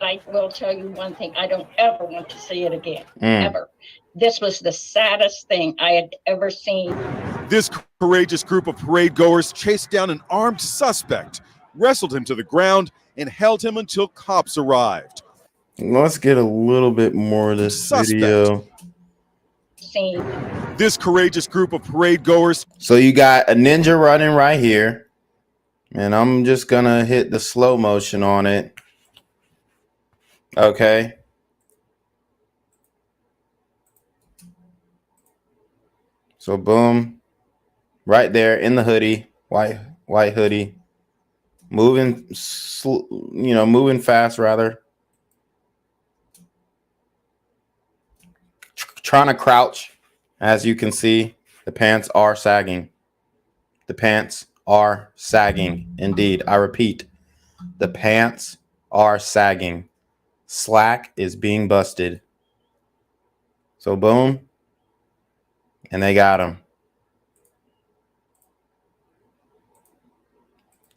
Speaker 20: I will tell you one thing, I don't ever want to see it again, ever. This was the saddest thing I had ever seen.
Speaker 15: This courageous group of parade goers chased down an armed suspect, wrestled him to the ground, and held him until cops arrived.
Speaker 3: Let's get a little bit more of this video.
Speaker 15: This courageous group of parade goers.
Speaker 3: So you got a ninja running right here, and I'm just gonna hit the slow motion on it. Okay. So boom, right there in the hoodie, white hoodie, moving fast rather. Trying to crouch. As you can see, the pants are sagging. The pants are sagging. Indeed, I repeat, the pants are sagging. Slack is being busted. So boom, and they got him.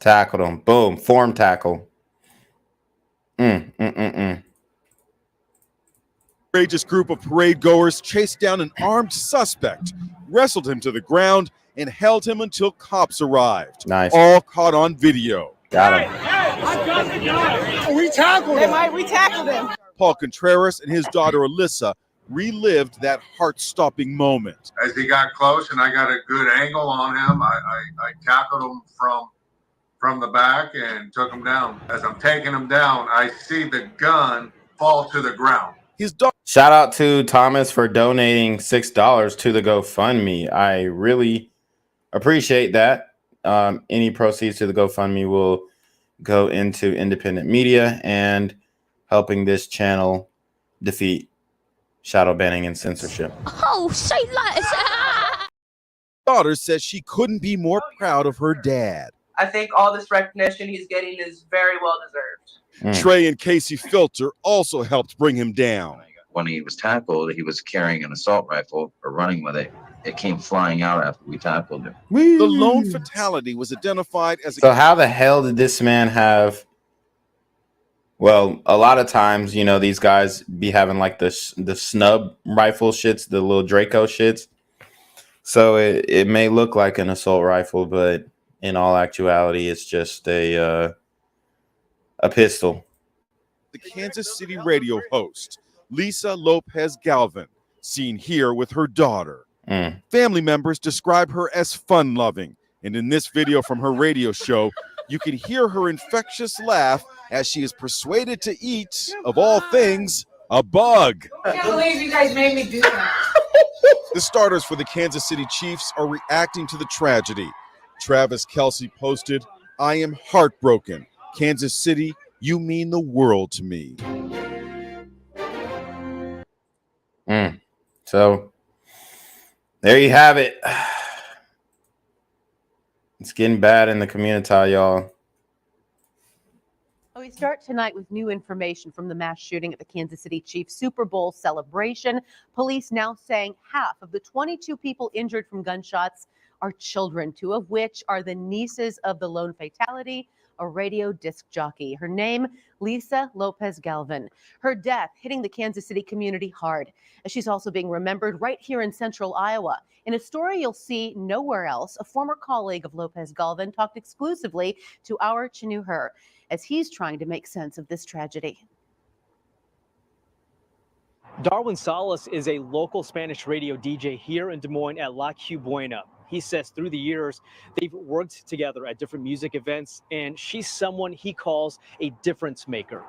Speaker 3: Tackled him. Boom, form tackle.
Speaker 15: Courageous group of parade goers chased down an armed suspect, wrestled him to the ground, and held him until cops arrived.
Speaker 3: Nice.
Speaker 15: All caught on video.
Speaker 3: Got him.
Speaker 15: We tackled him.
Speaker 26: We tackled him.
Speaker 15: Paul Contreras and his daughter Alyssa relived that heart-stopping moment.
Speaker 25: As he got close and I got a good angle on him, I tackled him from the back and took him down. As I'm taking him down, I see the gun fall to the ground.
Speaker 3: Shout out to Thomas for donating $6 to the GoFundMe. I really appreciate that. Any proceeds to the GoFundMe will go into independent media and helping this channel defeat shadow banning and censorship.
Speaker 6: Oh, say less.
Speaker 15: Daughter says she couldn't be more proud of her dad.
Speaker 9: I think all this recognition he's getting is very well deserved.
Speaker 15: Trey and Casey Filter also helped bring him down.
Speaker 27: When he was tackled, he was carrying an assault rifle or running with it. It came flying out after we tackled him.
Speaker 15: The lone fatality was identified as
Speaker 3: So how the hell did this man have? Well, a lot of times, you know, these guys be having like the snub rifle shits, the little Draco shits. So it may look like an assault rifle, but in all actuality, it's just a pistol.
Speaker 15: the Kansas City radio host, Lisa Lopez Galvin, seen here with her daughter. Family members describe her as fun-loving, and in this video from her radio show, you can hear her infectious laugh as she is persuaded to eat, of all things, a bug.
Speaker 14: I can't believe you guys made me do that.
Speaker 15: The starters for the Kansas City Chiefs are reacting to the tragedy. Travis Kelce posted, "I am heartbroken. Kansas City, you mean the world to me."
Speaker 3: So there you have it. It's getting bad in the community, y'all.
Speaker 16: We start tonight with new information from the mass shooting at the Kansas City Chiefs Super Bowl celebration. Police now saying half of the 22 people injured from gunshots are children, 2 of which are the nieces of the lone fatality, a radio disc jockey. Her name, Lisa Lopez Galvin. Her death hitting the Kansas City community hard, as she's also being remembered right here in central Iowa. In a story you'll see nowhere else, a former colleague of Lopez Galvin talked exclusively to our Chinu Her as he's trying to make sense of this tragedy.
Speaker 22: Darwin Salas is a local Spanish radio DJ here in Des Moines at La Q Buena. He says through the years, they've worked together at different music events, and she's someone he calls a difference maker.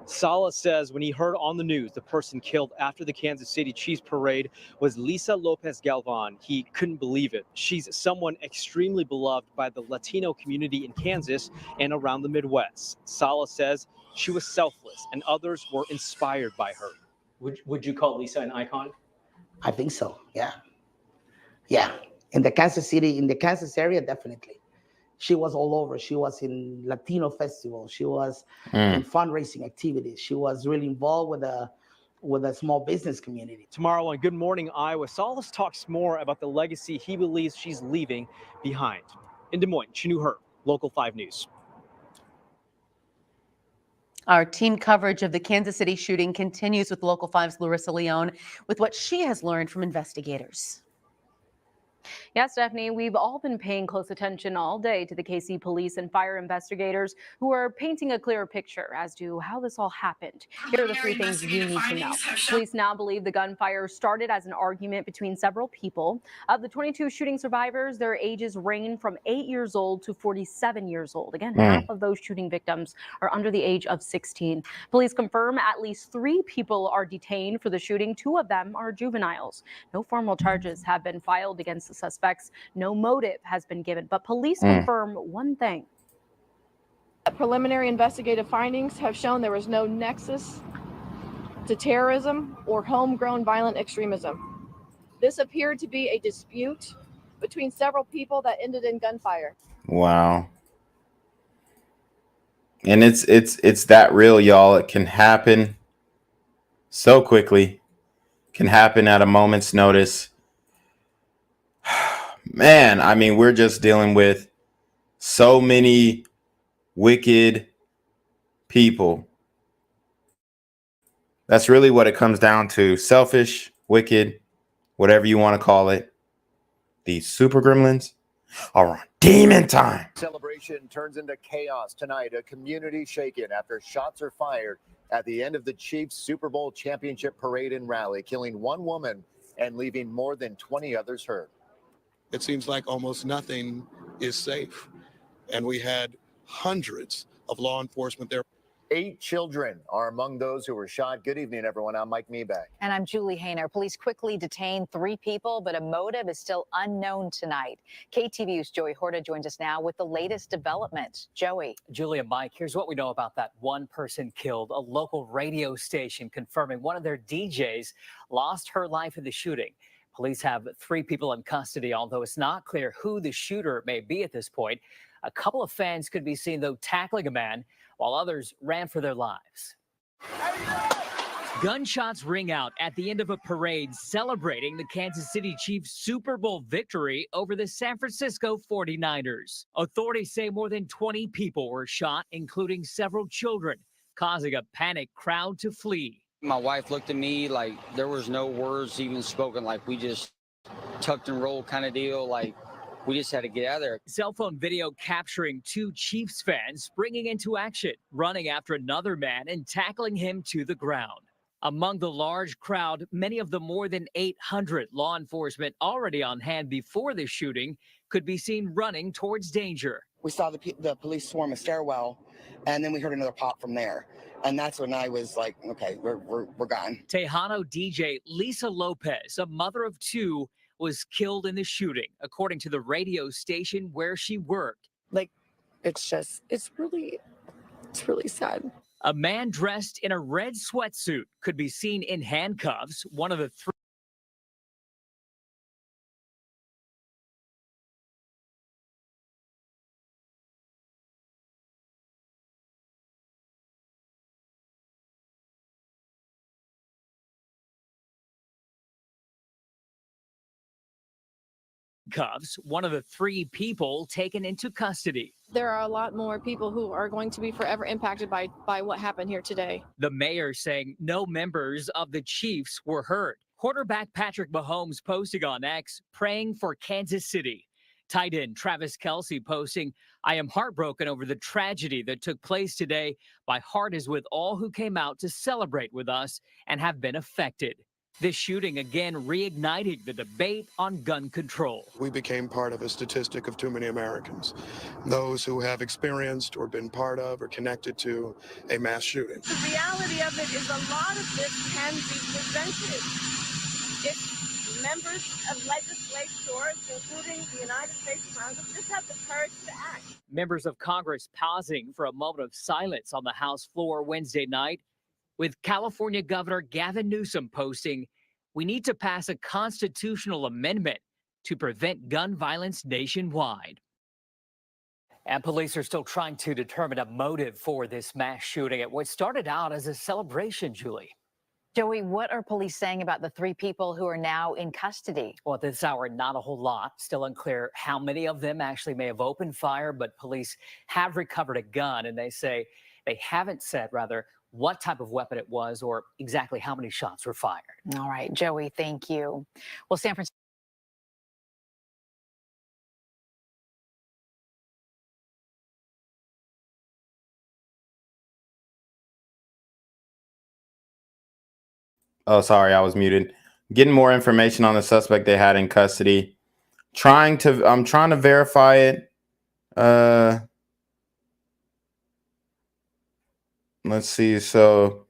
Speaker 22: Salas says when he heard on the news the person killed after the Kansas City Chiefs parade was Lisa Lopez Galvan, he couldn't believe it. She's someone extremely beloved by the Latino community in Kansas and around the Midwest. Salas says she was selfless and others were inspired by her. Would you call Lisa an icon?
Speaker 23: I think so, yeah. Yeah, in the Kansas area, definitely. She was all over. She was in Latino festivals. She was in fundraising activities. She was really involved with a small business community.
Speaker 22: Tomorrow on Good Morning Iowa, Salas talks more about the legacy he believes she's leaving behind. In Des Moines, Chinu Her, Local 5 News.
Speaker 16: Our team coverage of the Kansas City shooting continues with Local 5's Larissa Leone with what she has learned from investigators.
Speaker 24: Yes, Stephanie, we've all been paying close attention all day to the KC police and fire investigators who are painting a clearer picture as to how this all happened. Here are the 3 things you need to know. Police now believe the gunfire started as an argument between several people. Of the 22 shooting survivors, their ages range from 8 years old to 47 years old. Again, half of those shooting victims are under the age of 16. Police confirm at least 3 people are detained for the shooting. 2 of them are juveniles. No formal charges have been filed against the suspects. No motive has been given, but police confirm one thing.
Speaker 12: Preliminary investigative findings have shown there was no nexus to terrorism or homegrown violent extremism. This appeared to be a dispute between several people that ended in gunfire.
Speaker 3: Wow. And it's that real, y'all. It can happen so quickly. Can happen at a moment's notice. Man, I mean, we're just dealing with so many wicked people. That's really what it comes down to. Selfish, wicked, whatever you want to call it. These super gremlins are on demon time.
Speaker 28: Celebration turns into chaos tonight. A community shaken after shots are fired at the end of the Chiefs Super Bowl championship parade and rally, killing 1 woman and leaving more than 20 others hurt.
Speaker 4: It seems like almost nothing is safe. And we had hundreds of law enforcement there.
Speaker 28: 8 children are among those who were shot. Good evening, everyone. I'm Mike Meebag.
Speaker 1: And I'm Julie Hayner. Police quickly detained 3 people, but a motive is still unknown tonight. KTVU's Joey Horta joins us now with the latest development. Joey.
Speaker 2: Julia, Mike, here's what we know about that one person killed. A local radio station confirming one of their DJs lost her life in the shooting. Police have 3 people in custody, although it's not clear who the shooter may be at this point. A couple of fans could be seen, though, tackling a man, while others ran for their lives. Gunshots ring out at the end of a parade celebrating the Kansas City Chiefs' Super Bowl victory over the San Francisco 49ers. Authorities say more than 20 people were shot, including several children, causing a panicked crowd to flee.
Speaker 5: My wife looked at me like there was no words even spoken, like we just tucked and rolled kind of deal, like we just had to get out of there.
Speaker 2: Cell phone video capturing 2 Chiefs fans springing into action, running after another man and tackling him to the ground. Among the large crowd, many of the more than 800 law enforcement already on hand before the shooting could be seen running towards danger.
Speaker 7: We saw the police swarm a stairwell, and then we heard another pop from there. And that's when I was like, okay, we're gone.
Speaker 2: Tejano DJ Lisa Lopez, a mother of 2, was killed in the shooting, according to the radio station where she worked.
Speaker 13: Like, it's really sad.
Speaker 2: A man dressed in a red sweatsuit could be seen in handcuffs. One of the 3 cuffs, one of the 3 people taken into custody.
Speaker 12: There are a lot more people who are going to be forever impacted by what happened here today.
Speaker 2: The mayor saying no members of the Chiefs were hurt. Quarterback Patrick Mahomes posting on X, praying for Kansas City. Tight end Travis Kelce posting, I am heartbroken over the tragedy that took place today. My heart is with all who came out to celebrate with us and have been affected. This shooting again reigniting the debate on gun control.
Speaker 4: We became part of a statistic of too many Americans, those who have experienced or been part of or connected to a mass shooting.
Speaker 17: The reality of it is a lot of this can be prevented if members of legislators, including the United States Congress, just have the courage to act.
Speaker 2: Members of Congress pausing for a moment of silence on the House floor Wednesday night, with California Governor Gavin Newsom posting, we need to pass a constitutional amendment to prevent gun violence nationwide. And police are still trying to determine a motive for this mass shooting at what started out as a celebration, Julie.
Speaker 1: Joey, what are police saying about the 3 people who are now in custody?
Speaker 2: Well, at this hour, not a whole lot. Still unclear how many of them actually may have opened fire, but police have recovered a gun, and they say they haven't said, rather, what type of weapon it was or exactly how many shots were fired.
Speaker 1: All right, Joey, thank you. Well, San Francisco.
Speaker 3: Oh, sorry, I was muted. Getting more information on the suspect they had in custody. I'm trying to verify it. Let's see. So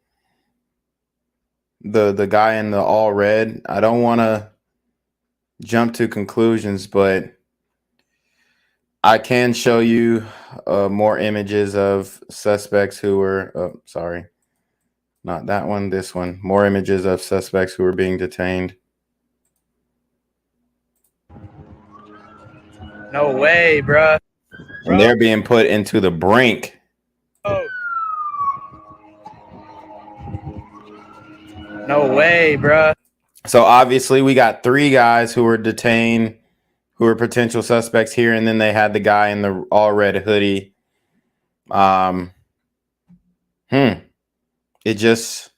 Speaker 3: the guy in the all red, I don't want to jump to conclusions, but I can show you more images of suspects who were, sorry, not that one, this one. More images of suspects who were being detained.
Speaker 10: No way, bruh.
Speaker 3: And they're being put into the brink.
Speaker 10: Oh. No way, bruh.
Speaker 3: So obviously we got 3 guys who were detained, who were potential suspects here, and then they had the guy in the all red hoodie. It just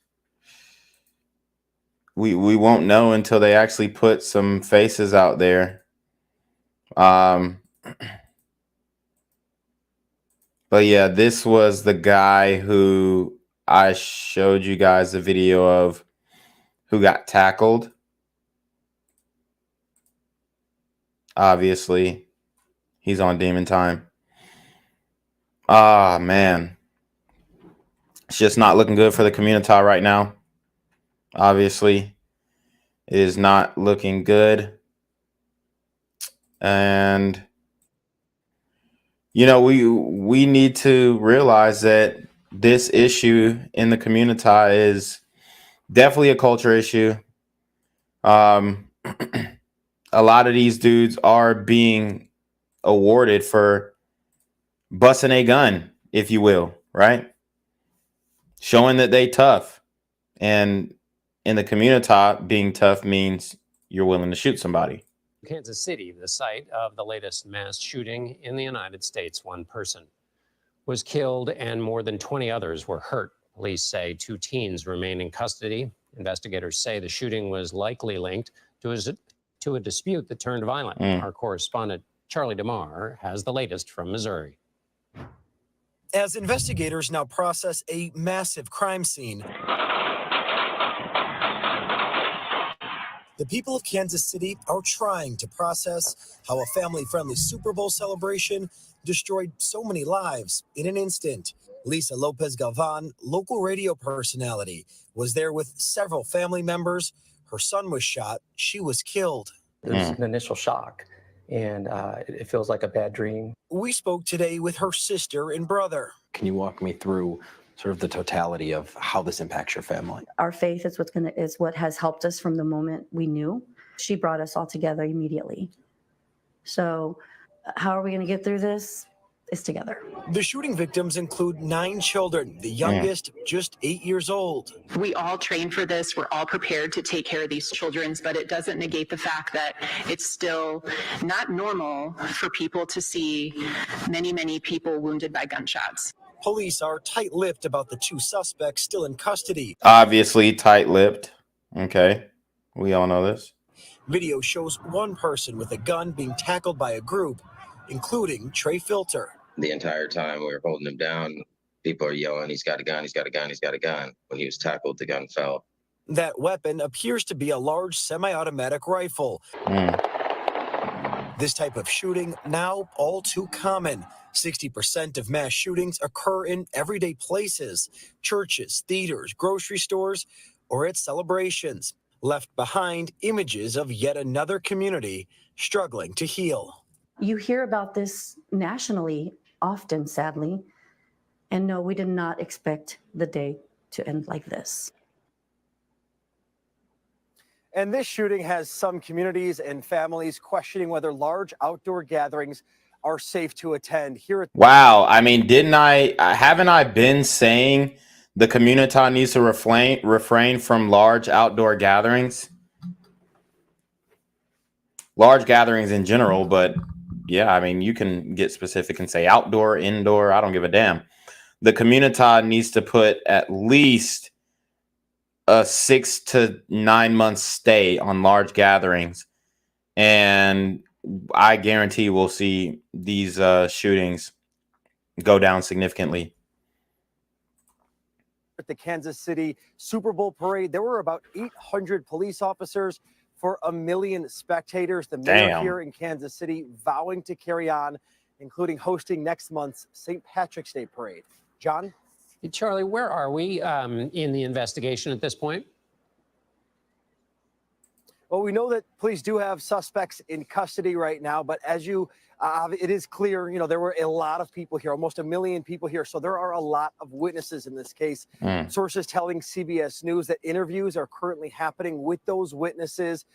Speaker 3: we won't know until they actually put some faces out there. But yeah, this was the guy who I showed you guys the video of, who got tackled. Obviously, he's on demon time. Ah, man. It's just not looking good for the community right now. Obviously, it is not looking good. And, you know, we need to realize that this issue in the community is definitely a culture issue. A lot of these dudes are being awarded for busting a gun, if you will, right? Showing that they tough. And in the community, being tough means you're willing to shoot somebody.
Speaker 8: Kansas City, the site of the latest mass shooting in the United States. One person was killed and more than 20 others were hurt. Police say 2 teens remain in custody. Investigators say the shooting was likely linked to a dispute that turned violent. Our correspondent Charlie DeMar has the latest from Missouri.
Speaker 11: As investigators now process a massive crime scene, the people of Kansas City are trying to process how a family-friendly Super Bowl celebration destroyed so many lives in an instant. Lisa Lopez Galvan, local radio personality, was there with several family members. Her son was shot. She was killed.
Speaker 18: There's an initial shock, and it feels like a bad dream.
Speaker 11: We spoke today with her sister and brother.
Speaker 19: Can you walk me through sort of the totality of how this impacts your family?
Speaker 20: Our faith is what has helped us from the moment we knew. She brought us all together immediately. So how are we going to get through this? It's together.
Speaker 11: The shooting victims include 9 children, the youngest just 8 years old.
Speaker 21: We all train for this. We're all prepared to take care of these children, but it doesn't negate the fact that it's still not normal for people to see many, many people wounded by gunshots.
Speaker 11: Police are tight-lipped about the 2 suspects still in custody.
Speaker 3: Obviously tight-lipped. Okay. We all know this.
Speaker 11: Video shows one person with a gun being tackled by a group, including Trey Filter.
Speaker 27: The entire time we were holding him down, people are yelling, he's got a gun, he's got a gun, he's got a gun. When he was tackled, the gun fell.
Speaker 11: That weapon appears to be a large semi-automatic rifle. This type of shooting now all too common. 60% of mass shootings occur in everyday places, churches, theaters, grocery stores, or at celebrations. Left behind images of yet another community struggling to heal.
Speaker 20: You hear about this nationally often, sadly. And no, we did not expect the day to end like this.
Speaker 10: And this shooting has some communities and families questioning whether large outdoor gatherings are safe to attend.
Speaker 3: Wow. I mean, haven't I been saying the community needs to refrain from large outdoor gatherings? Large gatherings in general, but yeah, I mean, you can get specific and say outdoor, indoor, I don't give a damn. The community needs to put at least a 6 to 9 month stay on large gatherings. And I guarantee we'll see these shootings go down significantly.
Speaker 10: At the Kansas City Super Bowl parade, there were about 800 police officers for 1 million spectators. The mayor here in Kansas City vowing to carry on, including hosting next month's St. Patrick's Day parade. John?
Speaker 8: Hey, Charlie, where are we in the investigation at this point?
Speaker 10: Well, we know that police do have suspects in custody right now, but as it is clear, there were a lot of people here, almost 1 million people here. So there are a lot of witnesses in this case. Sources telling CBS News that interviews are currently happening with those witnesses.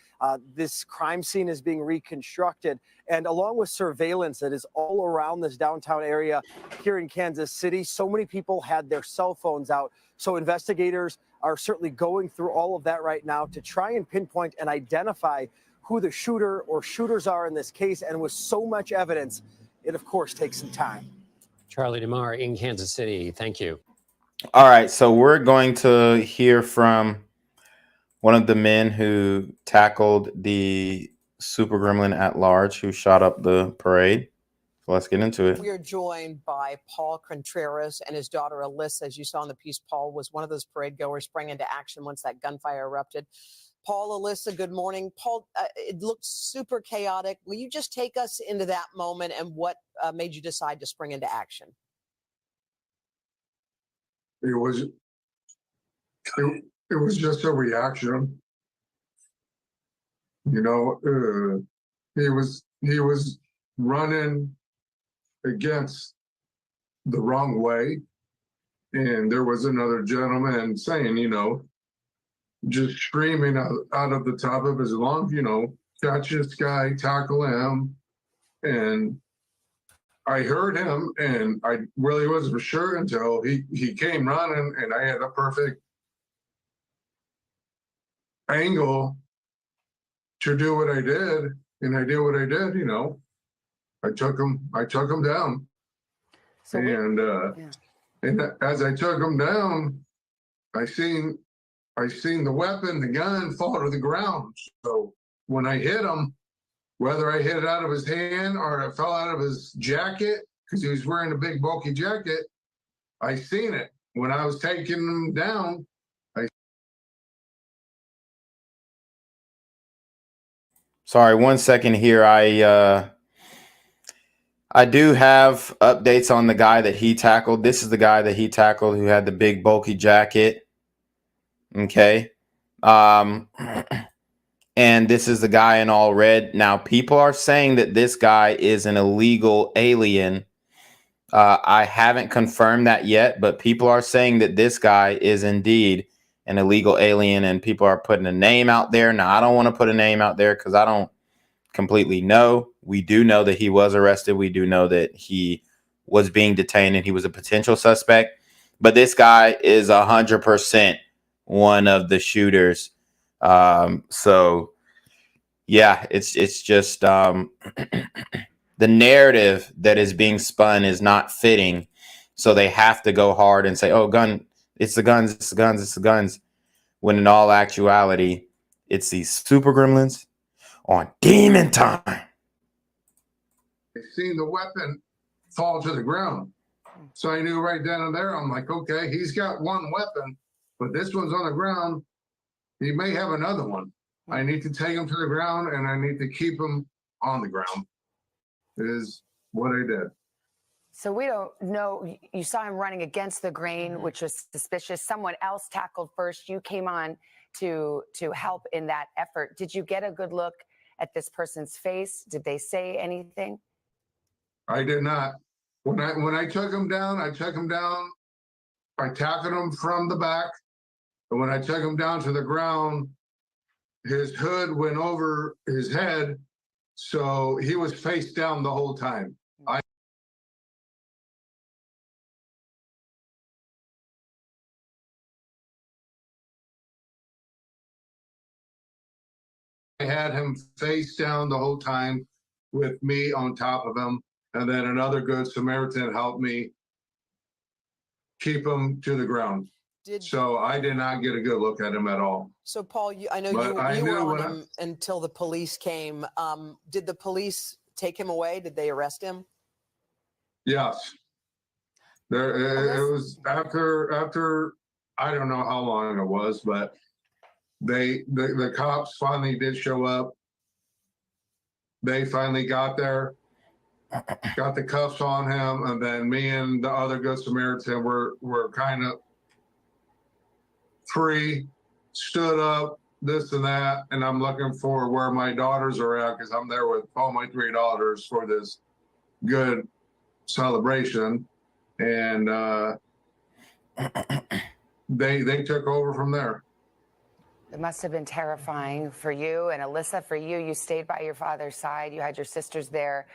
Speaker 10: This crime scene is being reconstructed. And along with surveillance that is all around this downtown area here in Kansas City, so many people had their cell phones out. So investigators are certainly going through all of that right now to try and pinpoint and identify who the shooter or shooters are in this case. And with so much evidence, it, of course, takes some time.
Speaker 8: Charlie DeMar in Kansas City. Thank you.
Speaker 3: All right. So we're going to hear from one of the men who tackled the super gremlin at large who shot up the parade. So let's get into it.
Speaker 25: We are joined by Paul Contreras and his daughter Alyssa. As you saw in the piece, Paul was one of those parade goers, sprang into action once that gunfire erupted. Paul, Alyssa, good morning. Paul, it looked super chaotic. Will you just take us into that moment and what made you decide to spring into action?
Speaker 6: It was it was just a reaction. You know, he was running against the wrong way, and there was another gentleman saying, you know, just screaming out of the top of his lungs, you know, catch this guy, tackle him. And I heard him, and I really wasn't sure until he came running, and I had a perfect angle to do what I did, and I did what I did. You know, I took him down,
Speaker 9: So
Speaker 6: and as I took him down, I seen the weapon, the gun, fall to the ground. So when I hit him, whether I hit it out of his hand or it fell out of his jacket, because he was wearing a big bulky jacket, I seen it. When I was taking him down,
Speaker 3: Sorry, 1 second here. I do have updates on the guy that he tackled. This is the guy that he tackled who had the big bulky jacket. Okay. And this is the guy in all red. Now, people are saying that this guy is an illegal alien. I haven't confirmed that yet, but people are saying that this guy is indeed an illegal alien, and people are putting a name out there. Now, I don't want to put a name out there because I don't completely know. We do know that he was arrested. We do know that he was being detained and he was a potential suspect. But this guy is 100% one of the shooters. So yeah, it's just the narrative that is being spun is not fitting. So they have to go hard and say, oh, it's the guns, it's the guns, it's the guns. When in all actuality, it's these super gremlins on demon time.
Speaker 6: I seen the weapon fall to the ground. So I knew right then and there, I'm like, okay, he's got one weapon, but this one's on the ground. He may have another one. I need to take him to the ground, and I need to keep him on the ground, is what I did.
Speaker 9: So we don't know. You saw him running against the grain, which was suspicious. Someone else tackled first. You came on to help in that effort. Did you get a good look at this person's face? Did they say anything?
Speaker 6: I did not. When I took him down, I tackled him from the back. And when I took him down to the ground, his hood went over his head. So he was face down the whole time. I had him face down the whole time with me on top of him. And then another good Samaritan helped me keep him to the ground. So I did not get a good look at him at all.
Speaker 25: So, Paul, I know you were on him until the police came. Did the police take him away? Did they arrest him?
Speaker 6: Yes. It was after I don't know how long it was, but the cops finally did show up. They finally got there, got the cuffs on him, and then me and the other Good Samaritan were kind of free, stood up, this and that, and I'm looking for where my daughters are at because I'm there with all my 3 daughters for this good celebration, and they took over from there.
Speaker 9: It must have been terrifying for you. And Alyssa, for you, you stayed by your father's side. You had your sisters there.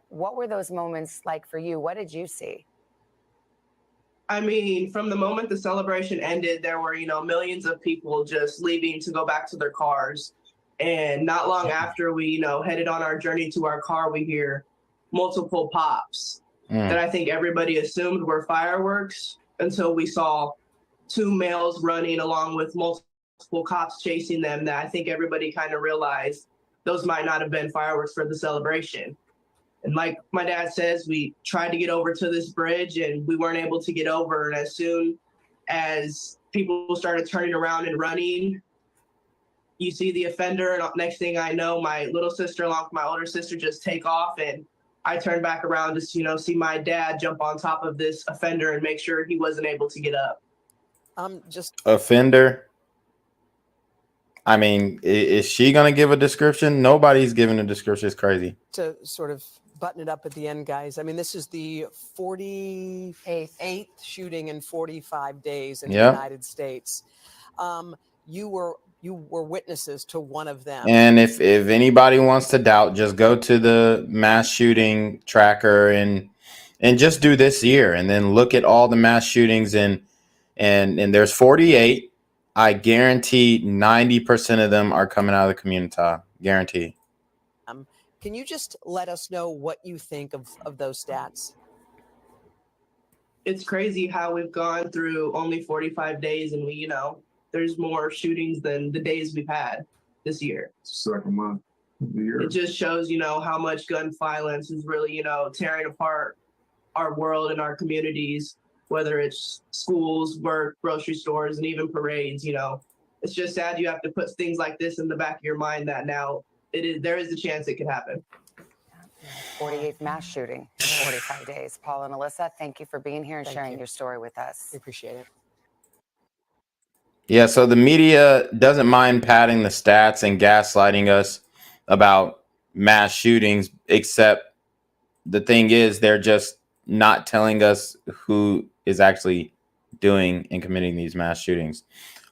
Speaker 9: What were those moments like for you? What did you see?
Speaker 14: I mean, from the moment the celebration ended, there were, millions of people just leaving to go back to their cars. And not long after we, headed on our journey to our car, we hear multiple pops that I think everybody assumed were fireworks until we saw 2 males running along with multiple cops chasing them, that I think everybody kind of realized those might not have been fireworks for the celebration. And like my dad says, we tried to get over to this bridge and we weren't able to get over. And as soon as people started turning around and running, you see the offender. And next thing I know, my little sister along with my older sister just take off. And I turned back around to, see my dad jump on top of this offender and make sure he wasn't able to get up.
Speaker 25: Just
Speaker 3: Offender. I mean, is she going to give a description? Nobody's giving a description. It's crazy.
Speaker 25: to sort of button it up at the end, guys. I mean, this is the 48th shooting in 45 days in the
Speaker 3: Yep.
Speaker 25: United States. You were witnesses to one of them.
Speaker 3: And if anybody wants to doubt, just go to the mass shooting tracker and just do this year, and then look at all the mass shootings and there's 48. I guarantee 90% of them are coming out of the community. Guarantee.
Speaker 25: Can you just let us know what you think of those stats?
Speaker 14: It's crazy how we've gone through only 45 days and we, there's more shootings than the days we've had this year.
Speaker 6: Second month of the year.
Speaker 14: It just shows, how much gun violence is really, tearing apart our world and our communities, whether it's schools, work, grocery stores, and even parades. It's just sad you have to put things like this in the back of your mind that now there is a chance it could happen.
Speaker 9: 48th mass shooting in 45 days. Paul and Alyssa, thank you for being here and
Speaker 25: Thank
Speaker 9: sharing
Speaker 25: you.
Speaker 9: your story with us.
Speaker 25: We appreciate it.
Speaker 3: Yeah, so the media doesn't mind padding the stats and gaslighting us about mass shootings, except the thing is they're just not telling us who is actually doing and committing these mass shootings.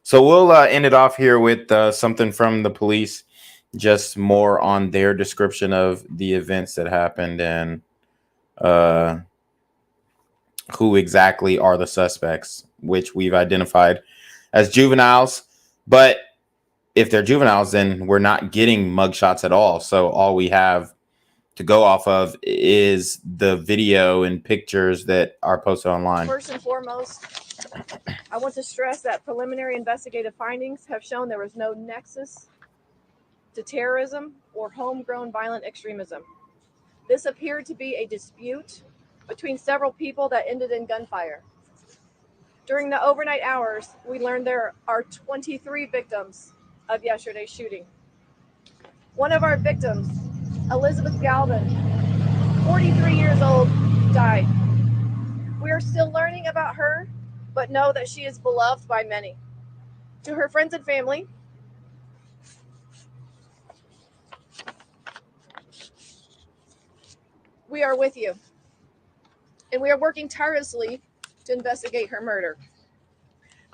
Speaker 3: So we'll end it off here with something from the police, just more on their description of the events that happened and who exactly are the suspects, which we've identified as juveniles. But if they're juveniles, then we're not getting mugshots at all. So all we have to go off of is the video and pictures that are posted online.
Speaker 12: First and foremost, I want to stress that preliminary investigative findings have shown there was no nexus to terrorism or homegrown violent extremism. This appeared to be a dispute between several people that ended in gunfire. During the overnight hours, we learned there are 23 victims of yesterday's shooting. One of our victims, Elizabeth Galvin, 43 years old, died. We are still learning about her, but know that she is beloved by many. To her friends and family, we are with you, and we are working tirelessly to investigate her murder.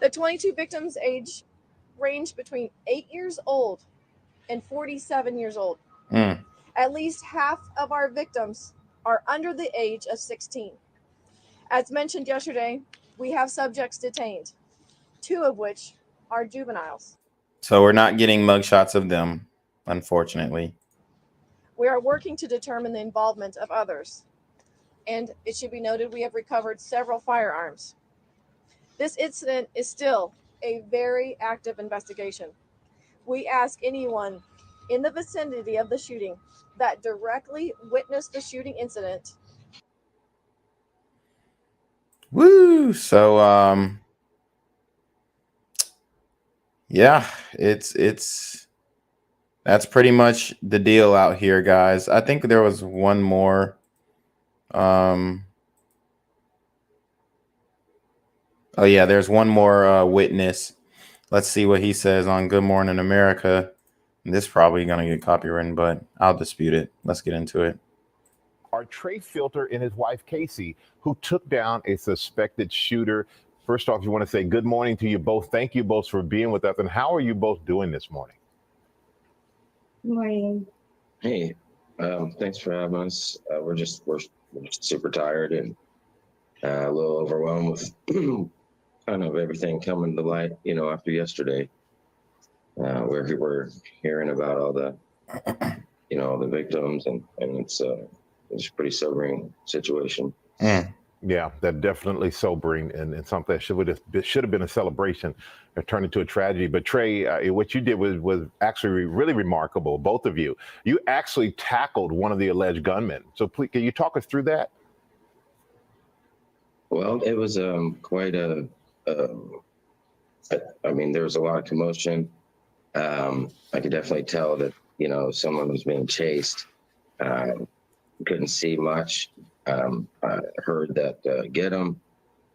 Speaker 12: The 22 victims' age range between 8 years old and 47 years old. At least half of our victims are under the age of 16. As mentioned yesterday, we have subjects detained, 2 of which are juveniles.
Speaker 3: So we're not getting mugshots of them, unfortunately.
Speaker 12: We are working to determine the involvement of others. And it should be noted we have recovered several firearms. This incident is still a very active investigation. We ask anyone in the vicinity of the shooting that directly witnessed the shooting incident.
Speaker 3: Woo! So yeah, it's that's pretty much the deal out here, guys. I think there was one more. Oh yeah, there's one more witness. Let's see what he says on Good Morning America. This is probably gonna get copywritten, but I'll dispute it. Let's get into it.
Speaker 5: Are Trey Filter and his wife Casey, who took down a suspected shooter. First off, you want to say good morning to you both. Thank you both for being with us. And how are you both doing this morning?
Speaker 15: Good morning.
Speaker 16: Hey, thanks for having us. We're just super tired and a little overwhelmed with kind of everything coming to light, after yesterday. We're hearing about all the, the victims and it's a pretty sobering situation.
Speaker 5: Yeah, that definitely sobering and something that should have been a celebration and turned into a tragedy. But Trey, what you did was actually really remarkable, both of you. You actually tackled one of the alleged gunmen. So please, can you talk us through that?
Speaker 16: Well, it was quite there was a lot of commotion. I could definitely tell that, someone was being chased. couldn't see much. I heard that get him.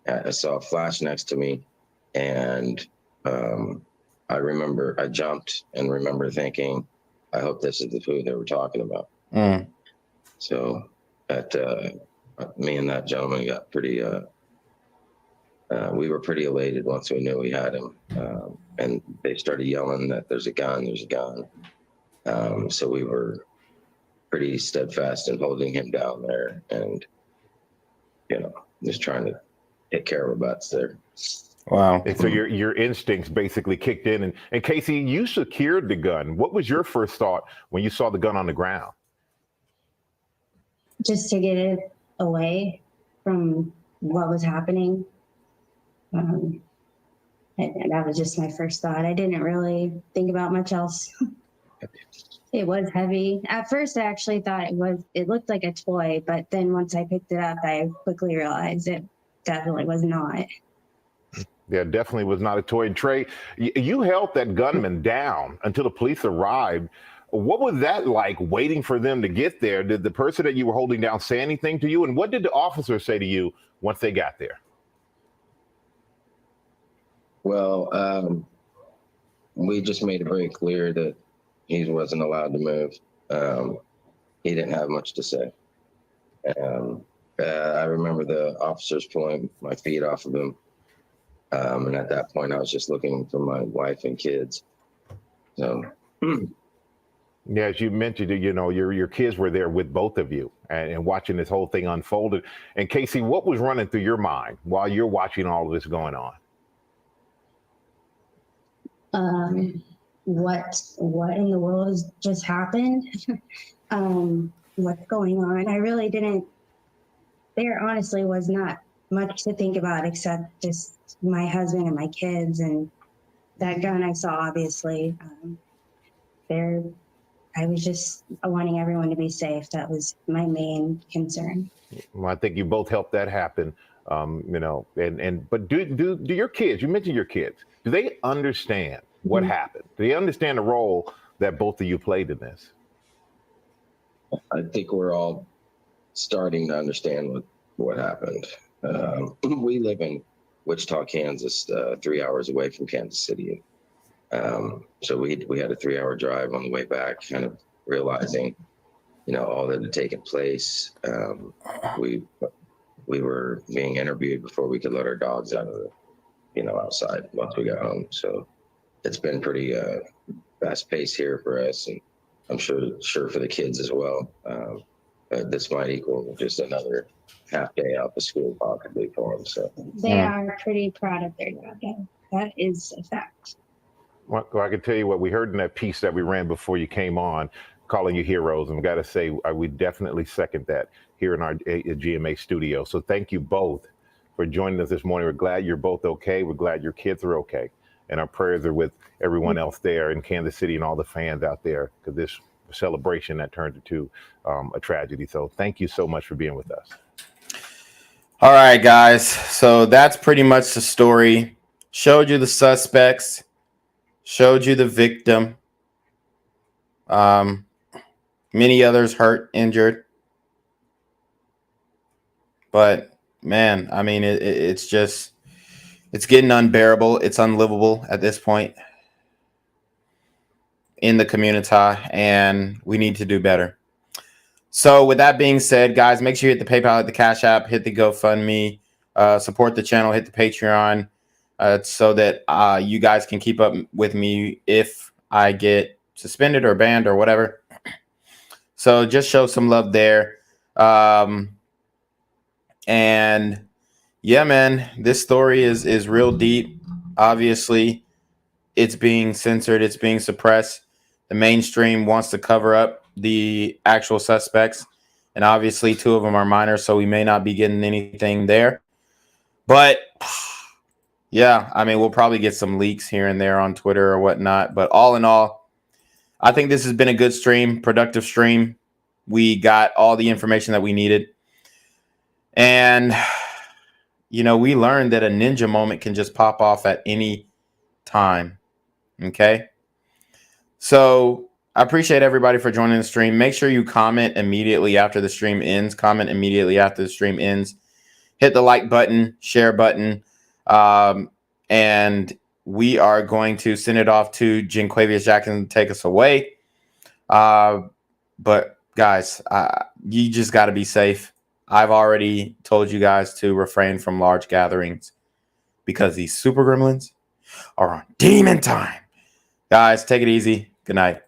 Speaker 16: I saw a flash next to me, and I remember I jumped and remember thinking, I hope this is the food they were talking about. So that me and that gentleman got pretty, we were pretty elated once we knew we had him. And they started yelling that there's a gun. So we were pretty steadfast in holding him down there and, just trying to take care of our butts there.
Speaker 3: Wow.
Speaker 5: And so your instincts basically kicked in. And Casey, you secured the gun. What was your first thought when you saw the gun on the ground?
Speaker 15: Just to get it away from what was happening. And that was just my first thought. I didn't really think about much else. It was heavy. At first, I actually thought it looked like a toy, but then once I picked it up, I quickly realized it definitely was not.
Speaker 5: Yeah, definitely was not a toy. And Trey, you held that gunman down until the police arrived. What was that like, waiting for them to get there? Did the person that you were holding down say anything to you? And what did the officer say to you once they got there?
Speaker 16: Well, we just made it very clear that he wasn't allowed to move. He didn't have much to say. I remember the officers pulling my feet off of him. And at that point, I was just looking for my wife and kids. So,
Speaker 5: yeah, as you mentioned, your kids were there with both of you and watching this whole thing unfolded. And Casey, what was running through your mind while you're watching all of this going on?
Speaker 15: What in the world has just happened? What's going on? I really didn't. There honestly was not much to think about except just my husband and my kids and that gun I saw. Obviously, I was just wanting everyone to be safe. That was my main concern.
Speaker 5: Well, I think you both helped that happen. But do your kids? You mentioned your kids. Do they understand what happened? Do they understand the role that both of you played in this?
Speaker 16: I think we're all starting to understand what happened. We live in Wichita, Kansas, 3 hours away from Kansas City. So we had a 3-hour drive on the way back, kind of realizing, all that had taken place. We were being interviewed before we could let our dogs out of outside once we got home. So it's been pretty fast paced here for us, and I'm sure for the kids as well. This might equal just another half day out of school possibly for them. So
Speaker 15: they are pretty proud of their dad. That is a fact.
Speaker 5: Well, I can tell you what we heard in that piece that we ran before you came on, calling you heroes. And I've got to say, we definitely second that here in our GMA studio. So thank you both for joining us this morning. We're glad you're both okay. We're glad your kids are okay. And our prayers are with everyone else there in Kansas City and all the fans out there, because this celebration that turned into a tragedy. So thank you so much for being with us.
Speaker 3: All right, guys. So that's pretty much the story. Showed you the suspects. Showed you the victim. Many others hurt, injured. But man, I mean, it's getting unbearable. It's unlivable at this point in the community, and we need to do better. So with that being said, guys, make sure you hit the PayPal, hit the Cash App, hit the GoFundMe, support the channel, hit the Patreon, so that you guys can keep up with me if I get suspended or banned or whatever. So just show some love there. And yeah, man, this story is real deep. Obviously, it's being censored. It's being suppressed. The mainstream wants to cover up the actual suspects. And obviously, 2 of them are minors, so we may not be getting anything there. But yeah, I mean, we'll probably get some leaks here and there on Twitter or whatnot. But all in all, I think this has been a good stream, productive stream. We got all the information that we needed. And, we learned that a ninja moment can just pop off at any time. Okay. So I appreciate everybody for joining the stream. Make sure you comment immediately after the stream ends. Comment immediately after the stream ends. Hit the like button, share button, and we are going to send it off to Jinquavius Jackson to take us away. But guys, you just got to be safe. I've already told you guys to refrain from large gatherings because these super gremlins are on demon time. Guys, take it easy. Good night.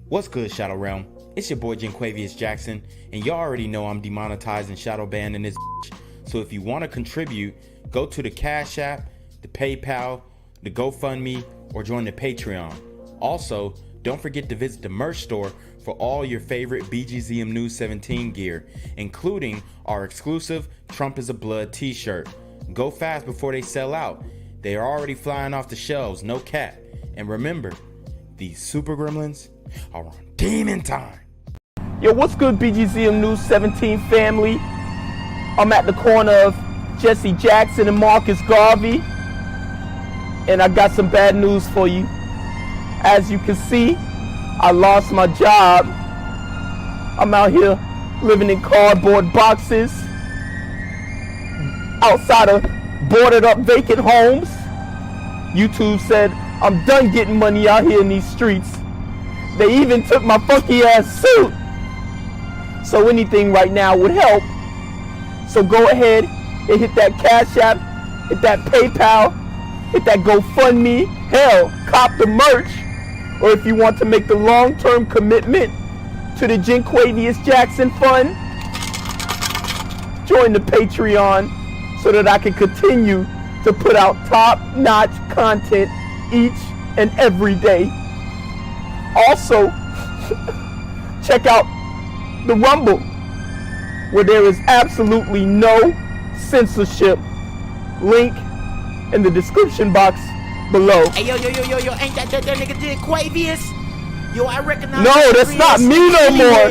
Speaker 3: What's good, Shadow Realm? It's your boy Jinquavius Jackson, and y'all already know I'm demonetized and shadow banned in this bitch. So if you want to contribute, go to the Cash App, the PayPal, the GoFundMe, or join the Patreon. Also, don't forget to visit the merch store for all your favorite BGZM News 17 gear, including our exclusive Trump is a Blood t-shirt. Go fast before they sell out. They are already flying off the shelves, no cap. And remember, these super gremlins are on demon time.
Speaker 4: Yo, what's good, BGZM News 17 family? I'm at the corner of Jesse Jackson and Marcus Garvey, and I got some bad news for you. As you can see, I lost my job. I'm out here living in cardboard boxes outside of boarded up vacant homes. YouTube said I'm done getting money out here in these streets. They even took my funky ass suit. So anything right now would help. So go ahead and hit that Cash App, hit that PayPal, hit that GoFundMe. Hell, cop the merch. Or if you want to make the long-term commitment to the Jinquavius Jackson Fund, join the Patreon so that I can continue to put out top-notch content each and every day. Also, check out the Rumble, where there is absolutely no censorship. Link in the description box below.
Speaker 7: Hey, yo, ain't that nigga Jinquavius? Yo, I recognize.
Speaker 4: No, that's not me no more.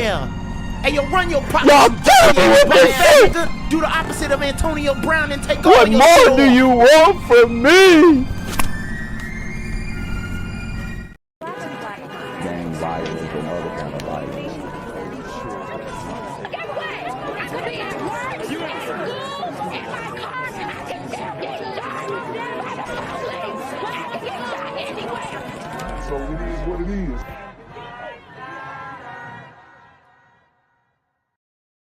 Speaker 7: Hey, yo, run your pocket.
Speaker 4: Y'all tell me what they say.
Speaker 7: Do the opposite of Antonio Brown and take
Speaker 4: What
Speaker 7: all your
Speaker 4: more
Speaker 7: shit
Speaker 4: do
Speaker 7: off.
Speaker 4: you want from me?